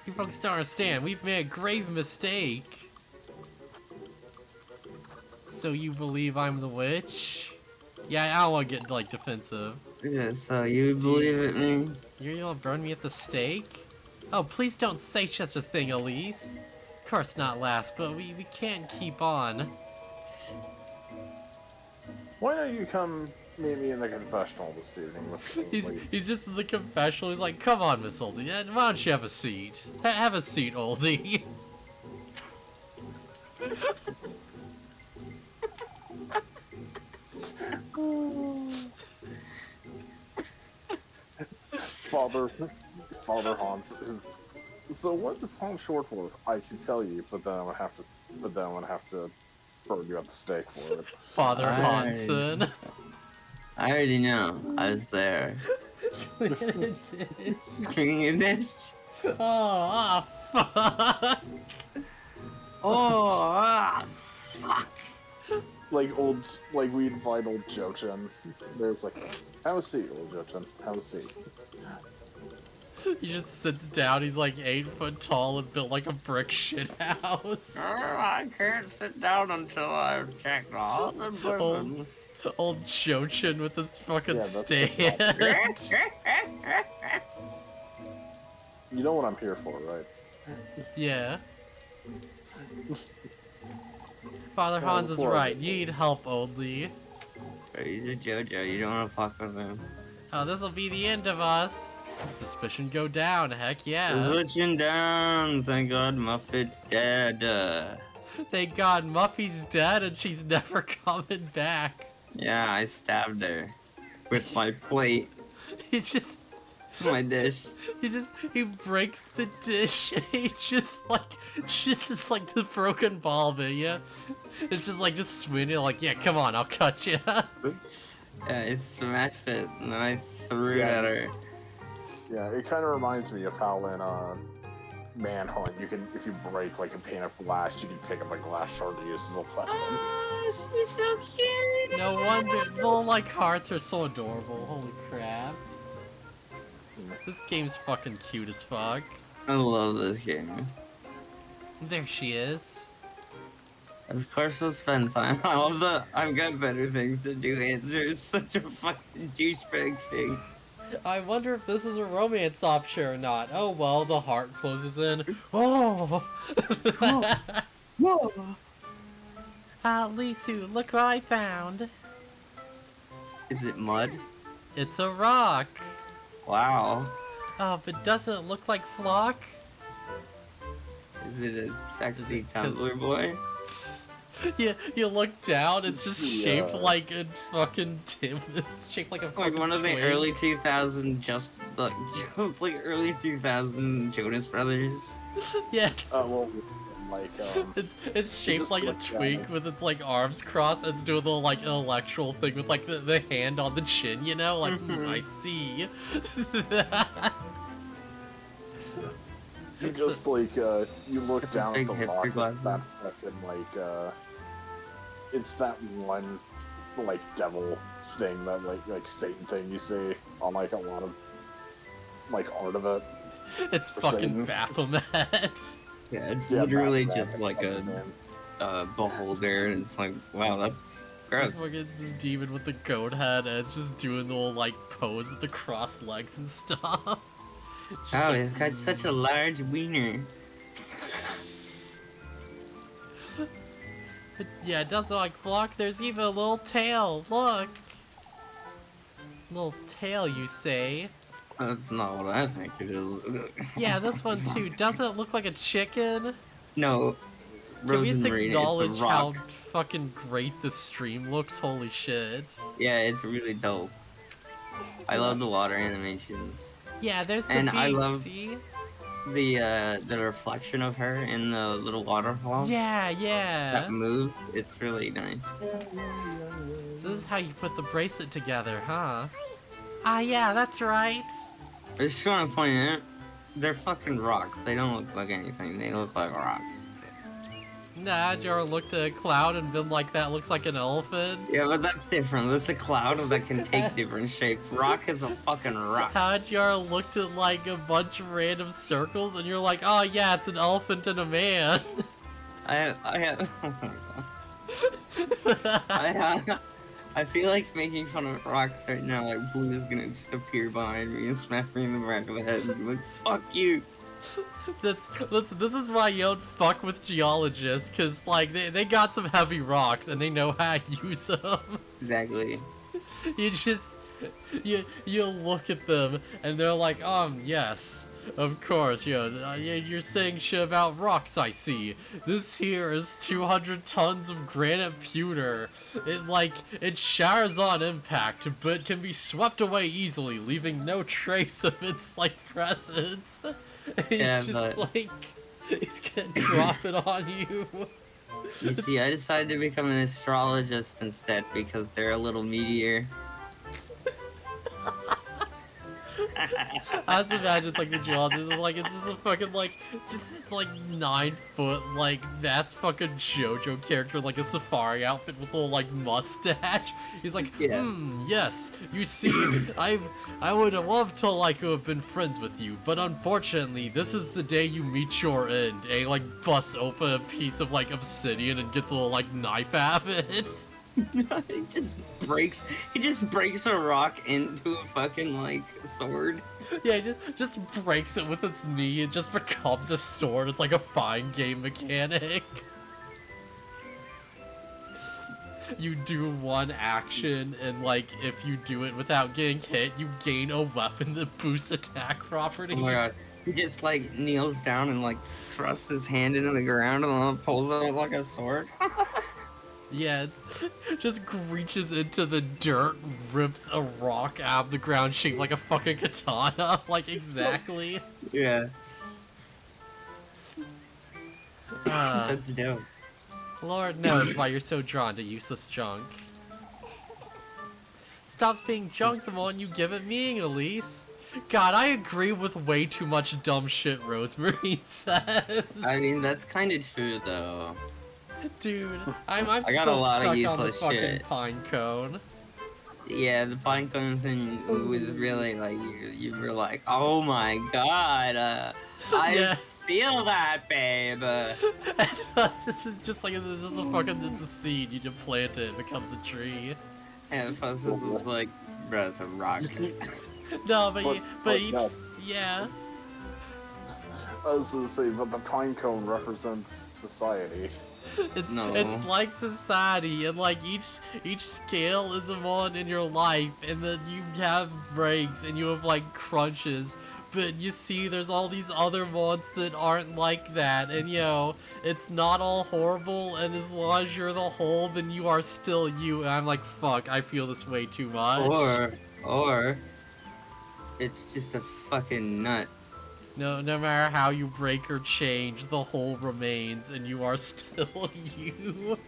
You folks don't understand, we've made a grave mistake. So you believe I'm the witch? Yeah, I don't want to get, like, defensive. Yeah, so you believe it, me? You're gonna burn me at the stake? Oh, please don't say such a thing, Elise. Of course not last, but we can't keep on. Why don't you come meet me in the confessional this evening, Miss Lily? He's just in the confessional, he's like, come on, Miss Oldie, why don't you have a seat? Have a seat, Oldie. Father Hans is. So what is Hans short for? I can tell you, but then I'm gonna have to burn you at the stake for it. Father Aye. Hansen. I already know. I was there. Cleaning a dish. Oh, fuck. Oh, fuck. Like we invite old Jochin. There's like, have a seat, old Jochin. Have a seat. He just sits down, he's like 8 foot tall and built like a brick shit house. I can't sit down until I've checked all the buttons. Old Jochin with his fucking Yeah, that's stand. You know what I'm here for, right? Yeah. Father Hans is right. You need help, Oldie. He's a JoJo. You don't want to fuck with him. Oh, this will be the end of us. Suspicion go down. Heck yeah. Switching down. Thank God Muffet's dead. Thank God Muffy's dead and she's never coming back. Yeah, I stabbed her with my plate, He just my dish. he breaks the dish and he just it's like the broken ball of it, yeah. It's just swinging like, yeah, come on, I'll cut you. Yeah, I smashed it and then I threw it at her. Yeah, it kind of reminds me of how in Manhunt, if you break like a pane of glass, you can pick up a glass shard to use as a weapon. Oh, she's so cute. No wonder little like hearts are so adorable. Holy crap. This game's fucking cute as fuck. I love this game. There she is. Of course we'll spend time. I love the I've got better things to do answer is such a fucking douchebag thing. I wonder if this is a romance option or not. Oh well, the heart closes in. Oh! Whoa. Whoa. Lisu, look what I found. Is it mud? It's a rock. Wow. Oh, but doesn't it look like Flock? Is it a sexy 'Cause- Tumblr boy? You look down, it's just Yeah. shaped like a fucking Tim. It's shaped like a Like fucking one of the twig. early 2000 like early 2000 Jonas Brothers. Yes. Well, like, It's shaped just like a look twig down. with its like arms crossed. And it's doing the like intellectual thing with like the hand on the chin, you know? Like I see. you just like you look down at big the hipster rock. It's glasses. that fucking like it's that one like devil thing that like Satan thing you see on like a lot of like art of it. It's For fucking Satan. Baphomet. Yeah, it's Yeah, literally that- just that like fucking a man. beholder, and it's like, wow, that's gross. Fucking demon with the goat head, and it's just doing the whole like pose with the crossed legs and stuff. It's just Wow, like, he's got such a large wiener. But yeah, it does look like Flock. There's even a little tail. Look. Little tail, you say? That's not what I think it is. Yeah, this one too. Doesn't it look like a chicken? No, Can we just Rosemary, acknowledge it's a how rock. fucking great the stream looks? Holy shit. Yeah, it's really dope. I love the water animations. Yeah, there's the And I beak, love- see? The reflection of her in the little waterfall Yeah, yeah. that moves, it's really nice. This is how you put the bracelet together, huh? Ah, yeah, that's right. I just want to point out, they're fucking rocks. They don't look like anything. They look like rocks. Nah, you ever looked at a cloud and been like, that looks like an elephant? Yeah, but that's different. That's a cloud that can take different shapes. Rock is a fucking rock. How'd you ever looked at like a bunch of random circles and you're like, oh yeah, it's an elephant and a man? I have. Oh my god. I feel like making fun of rocks right now. Like Blue is gonna just appear behind me and smack me in the back of the head and be like, "Fuck you." This is why you don't fuck with geologists, cause like they got some heavy rocks and they know how to use them. Exactly. You just you look at them and they're like, yes, of course, you're saying shit about rocks, I see. This here is 200 tons of granite pewter. It showers on impact, but can be swept away easily, leaving no trace of its like presence. He's Yeah, just but- like he's gonna drop it on you. You see, I decided to become an astrologist instead because they're a little meteor. I was imagining it's like the geologist is like it's just a fucking just like 9 foot like that's fucking JoJo character like a safari outfit with a little like mustache. He's like, Yeah. Yes, you see, I would have loved to like have been friends with you, but unfortunately this is the day you meet your end. And he like busts open a piece of like obsidian and gets a little like knife out of it. He just breaks a rock into a fucking like sword. Yeah, he just breaks it with its knee. It just becomes a sword. It's like a fine game mechanic. You do one action, and like if you do it without getting hit, you gain a weapon that boosts attack properties. Oh my god. He just like kneels down and like thrusts his hand into the ground and then pulls it up like a sword. Yeah, it just reaches into the dirt, rips a rock out of the ground shaped like a fucking katana. Like, exactly. Yeah. Uh, That's dope. Lord knows why you're so drawn to useless junk. Stops being junk the moment you give it meaning, Elise. God, I agree with way too much dumb shit Rosemary says. I mean, that's kind of true though. Dude, I'm I got still a lot of stuck on the useless fucking shit. pine cone. Yeah, the pinecone thing was really like you were like, oh my god, Yeah. feel that, babe. This is just a fucking, it's a seed. You just plant it, it becomes a tree. And Phustus was like, bro, it's a rock. No, but no. yeah. I was gonna say, but the pine cone represents society. It's like society, and like each scale is a moment in your life, and then you have breaks and you have like crunches. But you see, there's all these other mods that aren't like that, and it's not all horrible. And as long as you're the whole, then you are still you. And I'm like, fuck, I feel this way too much. Or it's just a fucking nut. No matter how you break or change, the whole remains, and you are still you.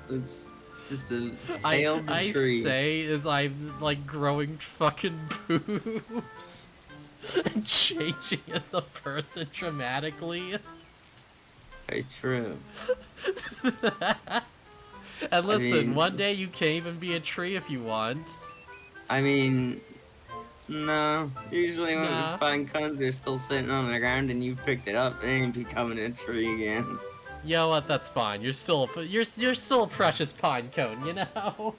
It's just a failed tree. I say is I'm like growing fucking boobs and changing as a person dramatically. Very true. And listen, I mean, one day you can even be a tree if you want. I mean, no. Usually when Nah. you find cones, they're still sitting on the ground, and you picked it up, it ain't becoming a tree again. You know what? That's fine. You're still a precious pine cone. Actually,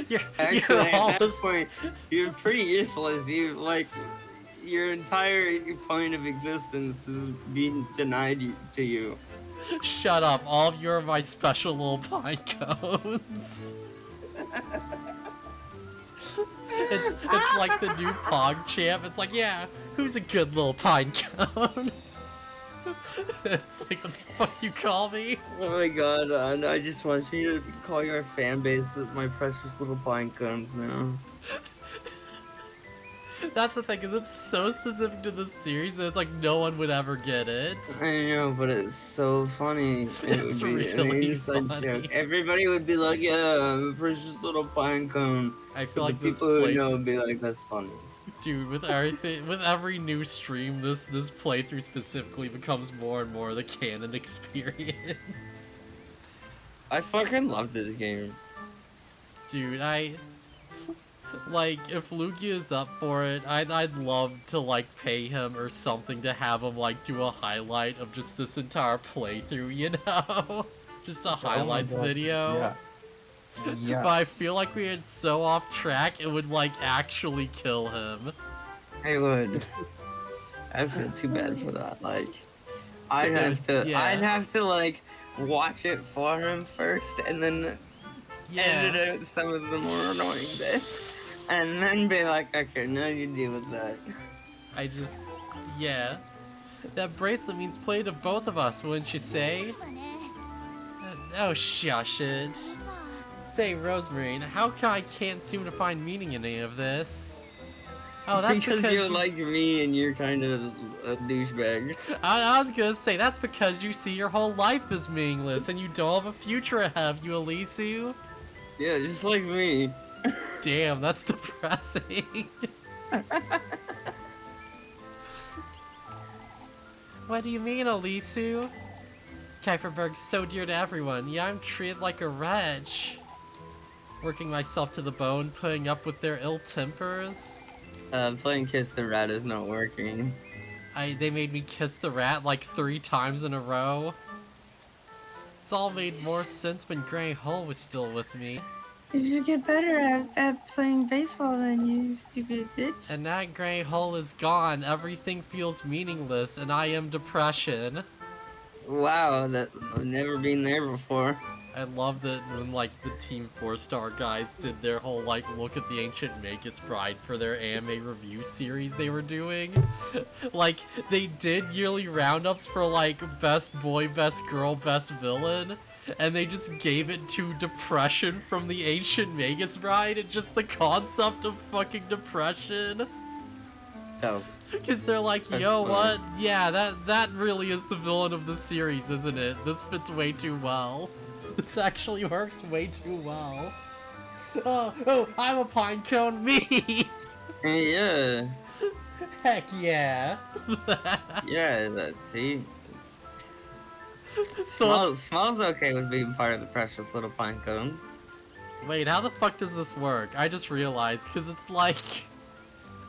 you're at that point, you're pretty useless. You like your entire point of existence is being denied to you. Shut up. All of you are my special little pine cones. It's like the new Pog champ. It's like, yeah, who's a good little pine cone? It's like, what the fuck you call me? Oh my god, I just want you to call your fan base my precious little pine cones now. That's the thing, is it's so specific to this series that it's like no one would ever get it. I know, but it's so funny. It's really funny. Joke. Everybody would be like, yeah, I'm a precious little pine cone. I feel But like the this people who play, know would be like, that's funny. dude, with every new stream, this playthrough specifically becomes more and more the canon experience. I fucking love this game. Dude, like, if Lugia is up for it, I'd love to, like, pay him or something to have him, like, do a highlight of just this entire playthrough, Just a highlights video. Yeah. Yes. But I feel like we had so off track, it would, like, actually kill him. I would. I feel too bad for that. Like, I'd have to, like, watch it for him first, and then edit out some of the more annoying bits. And then be like, okay, now you deal with that. That bracelet means play to both of us, wouldn't you say? Oh, shush it. Say, Rosemary, how come I can't seem to find meaning in any of this? Oh, that's because you're like me and you're kind of a douchebag. I was gonna say, that's because you see your whole life is meaningless and you don't have a future ahead of you, Elisu. Yeah, just like me. Damn, that's depressing. What do you mean, Elisu? Kuiperberg's so dear to everyone. Yeah, I'm treated like a wretch. Working myself to the bone, putting up with their ill tempers. Playing Kiss the Rat is not working. They made me kiss the rat like 3 times in a row. It's all made more sense when Gray Hull was still with me. You should get better at playing baseball than you stupid bitch. And now Gray Hull is gone, everything feels meaningless, and I am depression. Wow, I've never been there before. I love that when, like, the Team 4-star guys did their whole, like, look at the ancient Magus Bride for their anime review series they were doing. Like, they did yearly roundups for, like, best boy, best girl, best villain, and they just gave it to depression from the ancient Magus Bride, and just the concept of fucking depression. Oh. Because they're like, yo, what? Yeah, that really is the villain of the series, isn't it? This fits way too well. This actually works way too well. Oh, I'm a pine cone, me! Yeah. Heck yeah. Yeah, see? So Smells okay with being part of the precious little pine cones. wait, how the fuck does this work? I just realized, because it's like...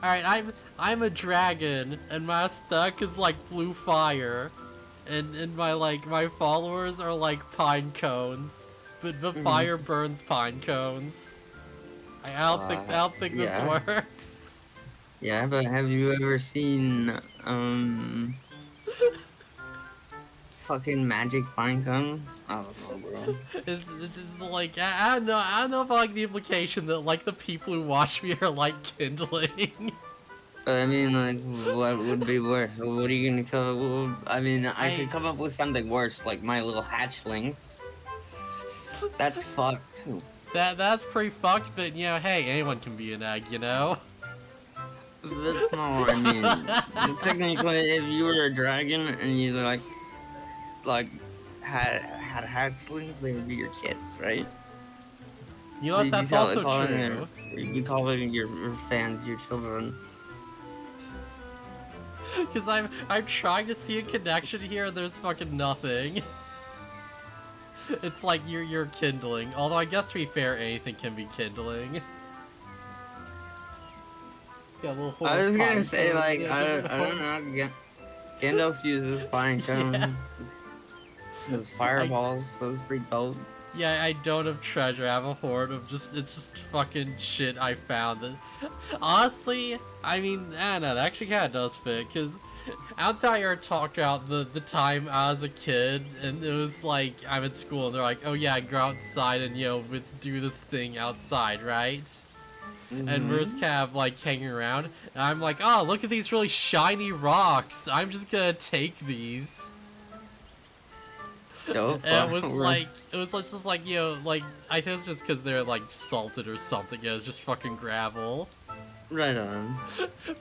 Alright, I'm a dragon, and my aesthetic is like blue fire. and my followers are like pine cones, but the fire burns pine cones. I don't think this yeah. works. Yeah, but have you ever seen fucking magic pine cones? I don't know, bro. It's like I don't know. I don't know if I like the implication that like the people who watch me are like kindling. But I mean, like, what would be worse? What are you gonna call? I mean, I could come up with something worse, like my little hatchlings. That's fucked too. That's pretty fucked, but you know, hey, anyone can be an egg, you know? That's not what I mean. Technically, if you were a dragon and you like had hatchlings, they would be your kids, right? You know what? That's also true. You call it your fans your children. Cause I'm trying to see a connection here, and there's fucking nothing. It's like you're kindling. Although I guess to be fair, anything can be kindling. Got a little I was gonna say pine like cones, I don't know. Gandalf uses pine cones. Those fireballs. Those pretty dope. Yeah, I don't have treasure. I have a hoard of it's just fucking shit I found. That, honestly, I mean, I don't know, that actually kind of does fit, because out there talked about the time I was a kid, and it was like, I'm at school, and they're like, oh yeah, go outside and, you know, let's do this thing outside, right? And we're just kind of, like, hanging around, and I'm like, oh, look at these really shiny rocks. I'm just gonna take these. Dope. And it was just like, you know, like, I think it's just because they're like salted or something. Yeah, it's just fucking gravel. Right on.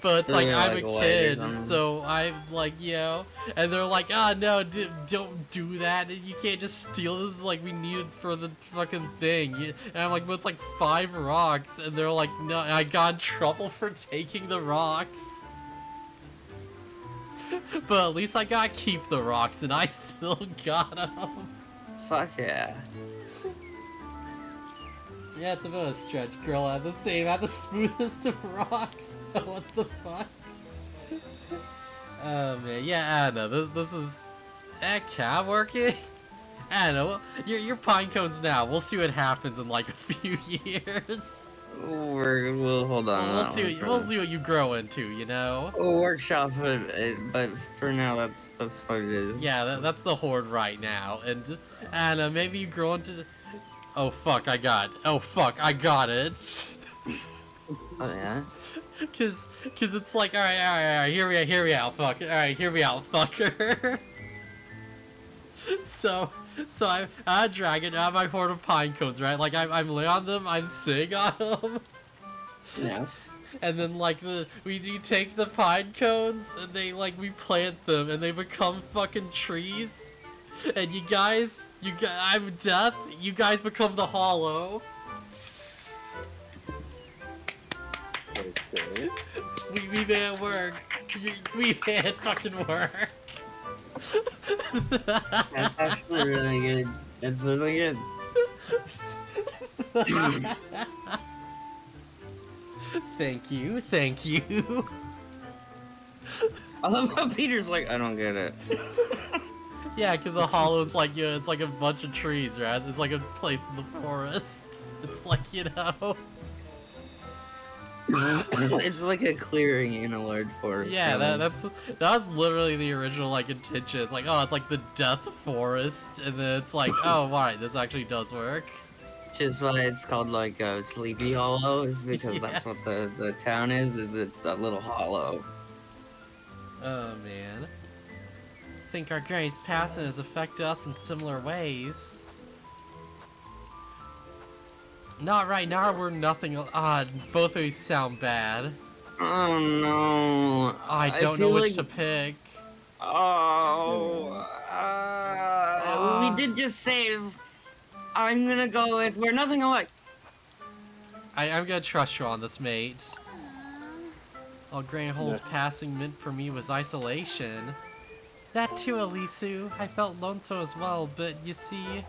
But it's like, Really, I'm like, a light or kid, something. so I'm like, you know, and they're like, ah, no, don't do that. You can't just steal this. Like, we need it for the fucking thing. And I'm like, but it's like 5 rocks, and they're like, no, I got in trouble for taking the rocks. But at least I gotta keep the rocks, and I still got them. Fuck yeah. Yeah, it's a bit of a stretch. Girl, I'm the same. I'm the smoothest of rocks. What the fuck? Oh man, yeah, I don't know. This is cat working. I don't know. You're pine cones now. We'll see what happens in like a few years. We'll hold on. We'll see what you grow into. You know. We'll workshop it, but for now, that's what it is. Yeah, that's the horde right now, and I don't know. Maybe you grow into. Oh fuck! I got it. Oh yeah. Cause it's like, all right, hear me out, fuck. All right, hear me out, fucker. So I'm a dragon. I have my horde of pine cones, right? Like I'm laying on them. I'm sitting on them. Yeah. And then like we take the pine cones and they like we plant them and they become fucking trees. And you guys, I'm death. You guys become the hollow. Okay. We made it work. We made it fucking work. That's actually really good. That's really good. Thank you. I love how Peter's like, I don't get it. Yeah, because a hollow's like, you know, it's like a bunch of trees, right? It's like a place in the forest. It's like, you know. It's like a clearing in a large forest. Yeah, that was literally the original like intention. It's like, oh, it's like the death forest, and then it's like, oh, right, this actually does work. Which is why it's called like a Sleepy Hollow, is because that's what the town is it's a little hollow. Oh man. I think our grace passing has affected us in similar ways. Not right now, we're nothing. Both of these sound bad. Oh no. I don't know which like... to pick. Oh. We did just save. I'm gonna go with we're nothing alike. I'm gonna trust you on this, mate. All Greyhole's passing meant for me was isolation. That too, Elisu. I felt lonesome as well, but you see,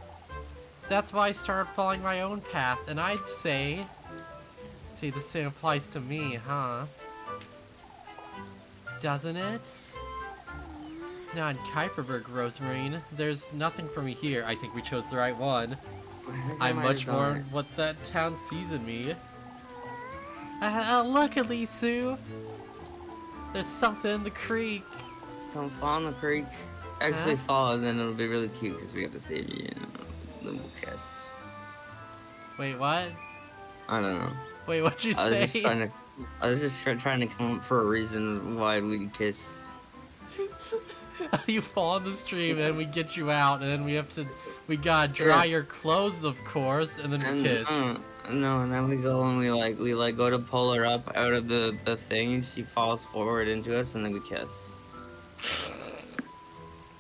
that's why I started following my own path, and I'd say the same applies to me, huh? Doesn't it? Now in Kuiperberg, Rosemarine, there's nothing for me here. I think we chose the right one. I'm much more what that town sees in me. Look, Elisu! There's something in the creek. Don't fall in the creek. Actually fall, and then it'll be really cute because we have to save you, and then we'll kiss. Wait, what? I don't know. Wait, what'd you say? I was just trying to come up for a reason why we could kiss. You fall in the stream, and we get you out, and then we gotta dry your clothes, of course, and then we kiss. No, and then we go and we go to pull her up out of the thing, and she falls forward into us, and then we kiss.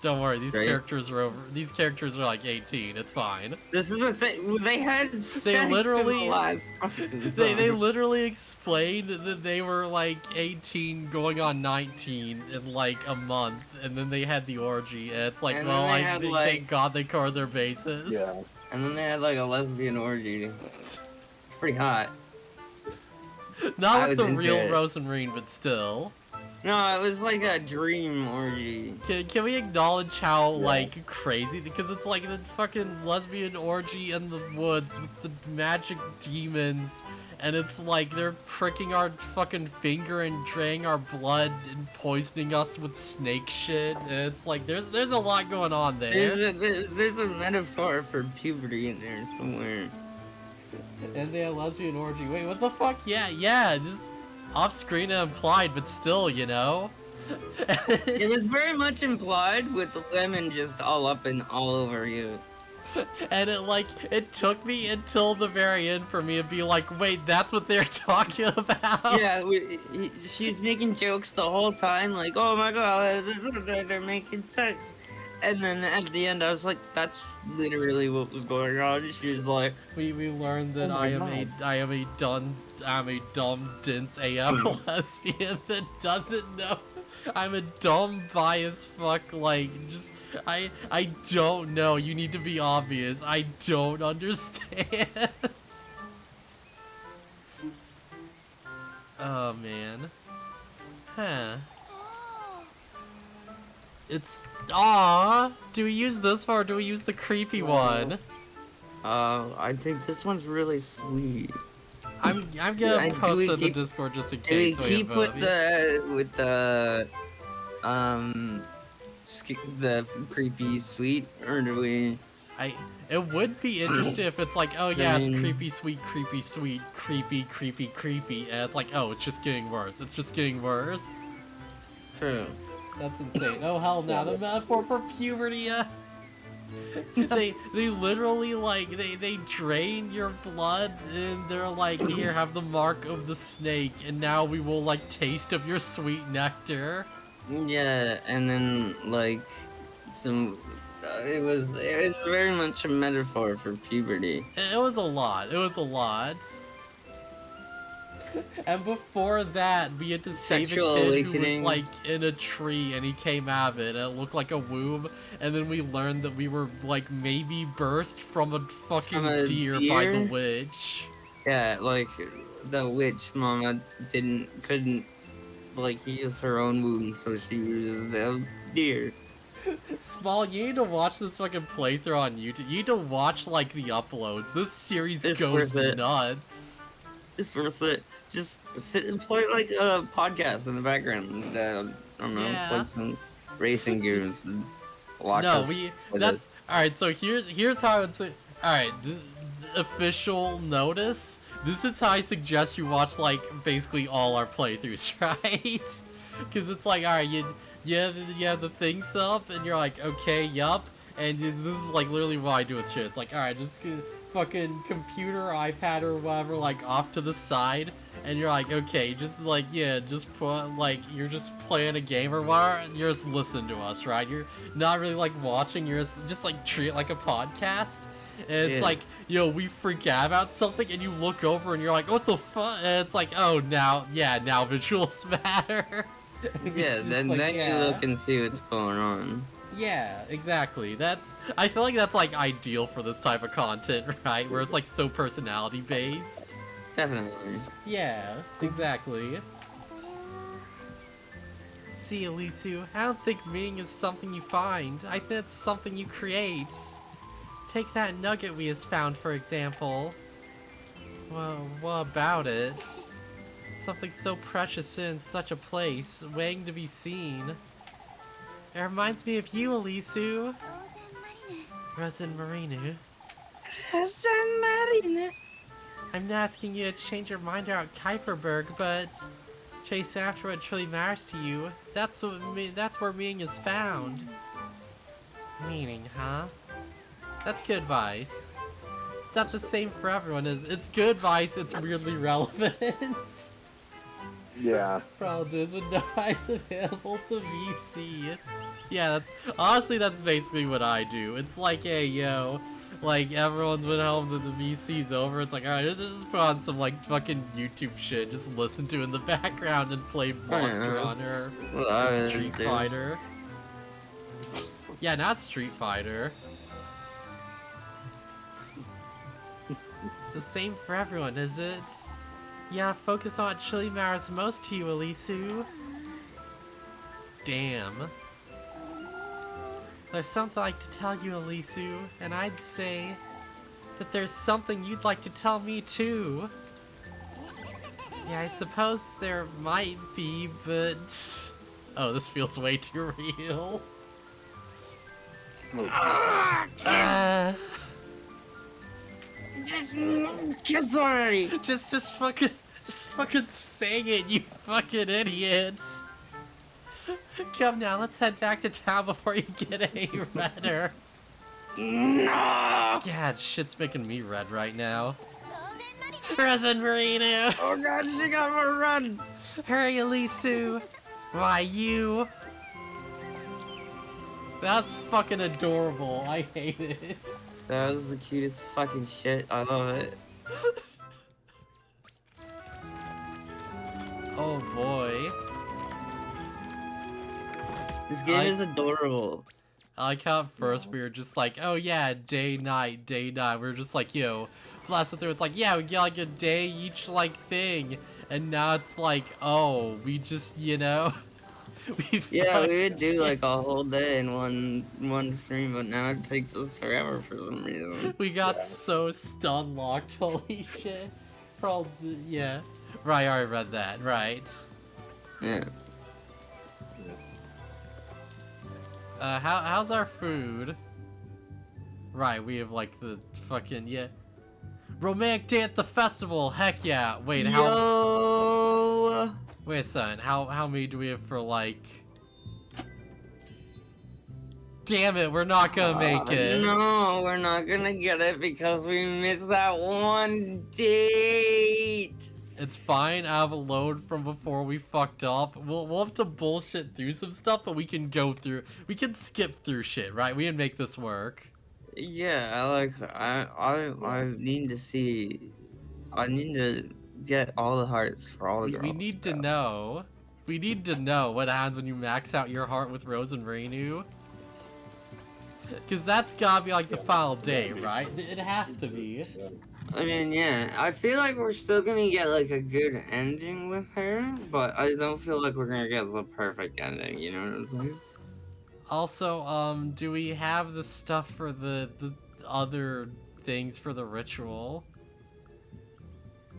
Don't worry, these characters are over. These characters are like 18. It's fine. This is a thing. They had. They literally. They They literally explained that they were like 18 going on 19 in like a month, and then they had the orgy. And it's like, and well, thank God they covered their bases. Yeah. And then they had like a lesbian orgy. Pretty hot. Not with the real Rosemarine, but still. No, it was like a dream orgy. Can we acknowledge how, like, crazy? Because it's like the fucking lesbian orgy in the woods with the magic demons, and it's like they're pricking our fucking finger and draining our blood and poisoning us with snake shit. And it's like, there's a lot going on there. There's a metaphor for puberty in there somewhere. And they had lesbian orgy. Wait, what the fuck? Yeah, just off-screen and implied, but still, you know? It was very much implied with the women just all up and all over you. And it took me until the very end for me to be like, wait, that's what they're talking about? Yeah, she's making jokes the whole time, like, oh my god, they're making sex. And then at the end, I was like, that's literally what was going on. She was like, we learned that I am a dumb, dense AF lesbian that doesn't know. I'm a dumb, biased fuck, like, just, I don't know. You need to be obvious. I don't understand. Oh, man. Huh. It's, do we use this one or do we use the creepy one? I think this one's really sweet. I'm gonna post it in the Discord just in case. Do we keep with the creepy sweet, or do we? It would be interesting if it's like, oh yeah, it's creepy sweet, creepy, creepy, and it's like, oh, it's just getting worse. It's just getting worse. True. That's insane. Oh hell no, the metaphor for puberty. They literally like they drain your blood and they're like, here, have the mark of the snake, and now we will like taste of your sweet nectar. Yeah, and then like some. It was very much a metaphor for puberty. It was a lot. It was a lot. And before that, we had to save a kid who was like in a tree and he came out of it and it looked like a womb, and then we learned that we were like maybe birthed from a fucking deer by the witch. Yeah, like the witch mama couldn't like use her own womb, so she used the deer. Small, you need to watch this fucking playthrough on YouTube. You need to watch like the uploads. This series goes nuts. It's worth it. Just sit and play like a podcast in the background. I don't know, play some racing games and watch. No, that's alright. So here's how I would say. Alright, official notice. This is how I suggest you watch like basically all our playthroughs, right? Because it's like, alright, you have the things up, and you're like, okay, yup, and this is like literally what I do with shit. It's like, alright, just fucking computer, iPad, or whatever, like off to the side, and you're like, okay, just like, yeah, just put, like, you're just playing a game or whatever, and you're just listening to us, right? You're not really like watching, you're just like treat it like a podcast. And it's like, we freak out about something, and you look over and you're like, what the fuck? And it's like, oh, now visuals matter. Yeah, then you look and see what's going on. Yeah, exactly. I feel like that's like ideal for this type of content, right? Where it's like so personality based. Definitely. Yeah, exactly. See, Elisu, I don't think meaning is something you find. I think it's something you create. Take that nugget we just found, for example. Well, what about it? Something so precious in such a place, waiting to be seen. It reminds me of you, Elisu. Resin Marinu. I'm not asking you to change your mind about Kuiperberg, but chase after what truly matters to you. That's where meaning is found. Meaning, huh? That's good advice. It's not the same for everyone. It's good advice. It's weirdly relevant. Yeah. Problem is with no advice available to VC. Yeah, that's basically what I do. It's like, hey, yo, like everyone's been home, the VC's over. It's like, alright, just put on some like fucking YouTube shit, just listen to in the background and play Monster Hunter, and Street Fighter. Yeah, not Street Fighter. It's the same for everyone, is it? Yeah, focus on what truly matters most to you, Elisu. Damn. There's something I'd like to tell you, Elisu, and I'd say that there's something you'd like to tell me too. Yeah, I suppose there might be, but... Oh, this feels way too real. Just kiss already. Just fucking say it, you fucking idiots. Come now, let's head back to town before you get any redder. No. God, shit's making me red right now. Resin Marino! Oh god, she got more run. Hurry, Elisu! Why, you? That's fucking adorable. I hate it. That was the cutest fucking shit. I love it. Oh boy. This game is adorable. I like how at first we were just like, oh yeah, day, night. We were just like, yo, blast it through. It's like, yeah, we get like a day each like thing. And now it's like, oh, we just, you know. We would do like a whole day in one stream, but now it takes us forever for some reason. We got so stun locked, holy shit. Probably, yeah. Right, I already read that, right. Yeah. How's our food? Right, we have like the fucking, yeah. Romantic day at the festival, heck yeah. Wait, Yo! Wait a second, how many do we have for like... Damn it, we're not gonna make it. No, we're not gonna get it because we missed that one date. It's fine, I have a load from before we fucked up. We'll have to bullshit through some stuff, but we can we can skip through shit, right? We can make this work. Yeah, like, I need to see... I need to get all the hearts for all the girls. We need to know. We need to know what happens when you max out your heart with Rose and Reinu. Because that's gotta be like the final day, right? It has to be. I mean, yeah, I feel like we're still gonna get like a good ending with her, but I don't feel like we're gonna get the perfect ending, you know what I'm saying? Also, do we have the stuff for the other things for the ritual?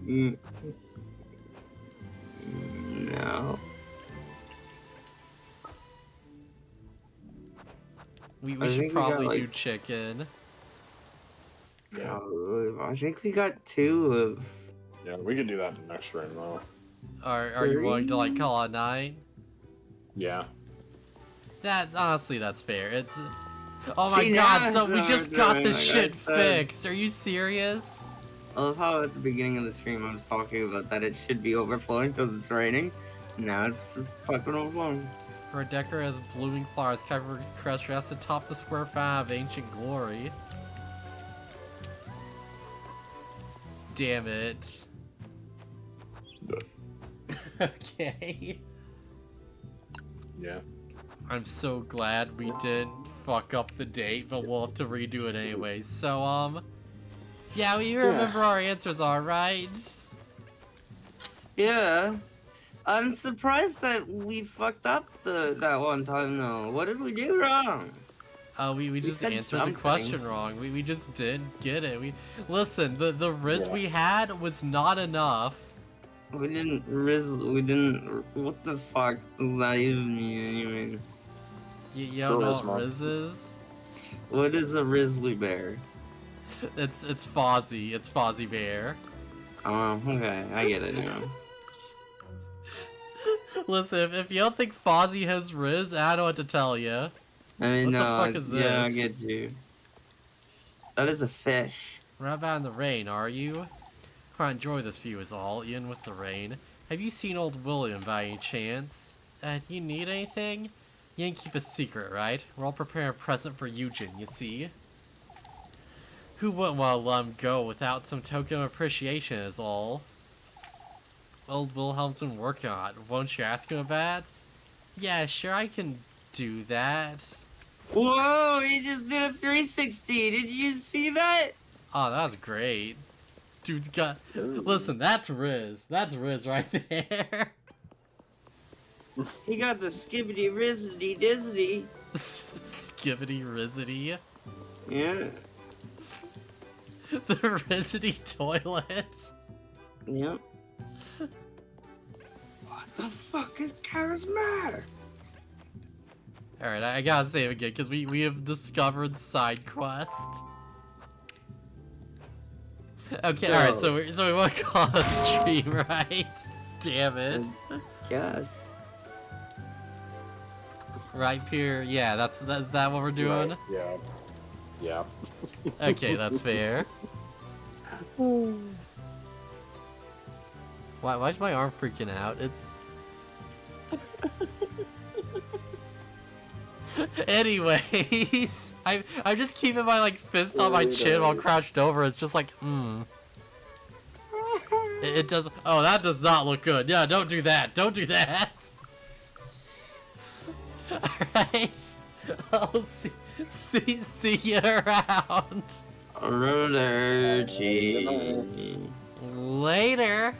No. We I should think probably we got, do like... chicken. Yeah. I think we got 2 of... Yeah, we could do that in the next stream though. Are you willing to like call it a night? Yeah. Honestly, that's fair. It's... Oh my god, so we just got this shit fixed. Are you serious? I love how at the beginning of the stream I was talking about that it should be overflowing because it's raining. Now it's fucking overflowing. Redecker has blooming flowers. Kuiperberg's crest rests atop the square fan of ancient glory. Damn it. Okay. Yeah. I'm so glad we didn't fuck up the date, but we'll have to redo it anyway. So, yeah, we remember our answers, alright? Yeah. I'm surprised that we fucked up that one time though. What did we do wrong? We just said answered the something. question wrong. We just didn't get it. Listen, the riz Yeah. we had was not enough. We didn't what the fuck does that even mean anyway? You don't know what Charisma. riz is? What is a Risley Bear? It's Fozzie. It's Fozzie Bear. Oh, okay, I get it now. Listen, if you don't think Fozzie has riz, I don't know what to tell you. I mean, What the no, fuck is yeah, I this? get you. That is a fish. We're not out in the rain, are you? Quite enjoy this view is all, even with the rain. Have you seen old William by any chance? Do you need anything? You ain't keep a secret, right? We're all preparing a present for Eugen, you see? Who wouldn't want to let him go without some token of appreciation is all? Old Wilhelm's been working on it. Won't you ask him about it? Yeah, sure, I can do that. Whoa, he just did a 360. Did you see that? Oh, that was great. Dude's got... Listen, that's Riz. That's Riz right there. He got the skibbity rizzity dizzity. Skibbity Rizzity. Yeah. The Rizzity toilet. Yep. What the fuck is charismatic? Alright, I gotta save again, because we have discovered side quest. Okay, Go. alright, so we want to call a stream, right? Damn it. Yes. Right, Pier? Yeah, that's that what we're doing? Right, yeah. Yeah. Okay, that's fair. Why is my arm freaking out? It's... Anyways, I'm just keeping my like fist on my chin while crouched over. It's just like, It does. Oh, that does not look good. Yeah, don't do that. Don't do that. All right. I'll see you around. Roller cheese. Later.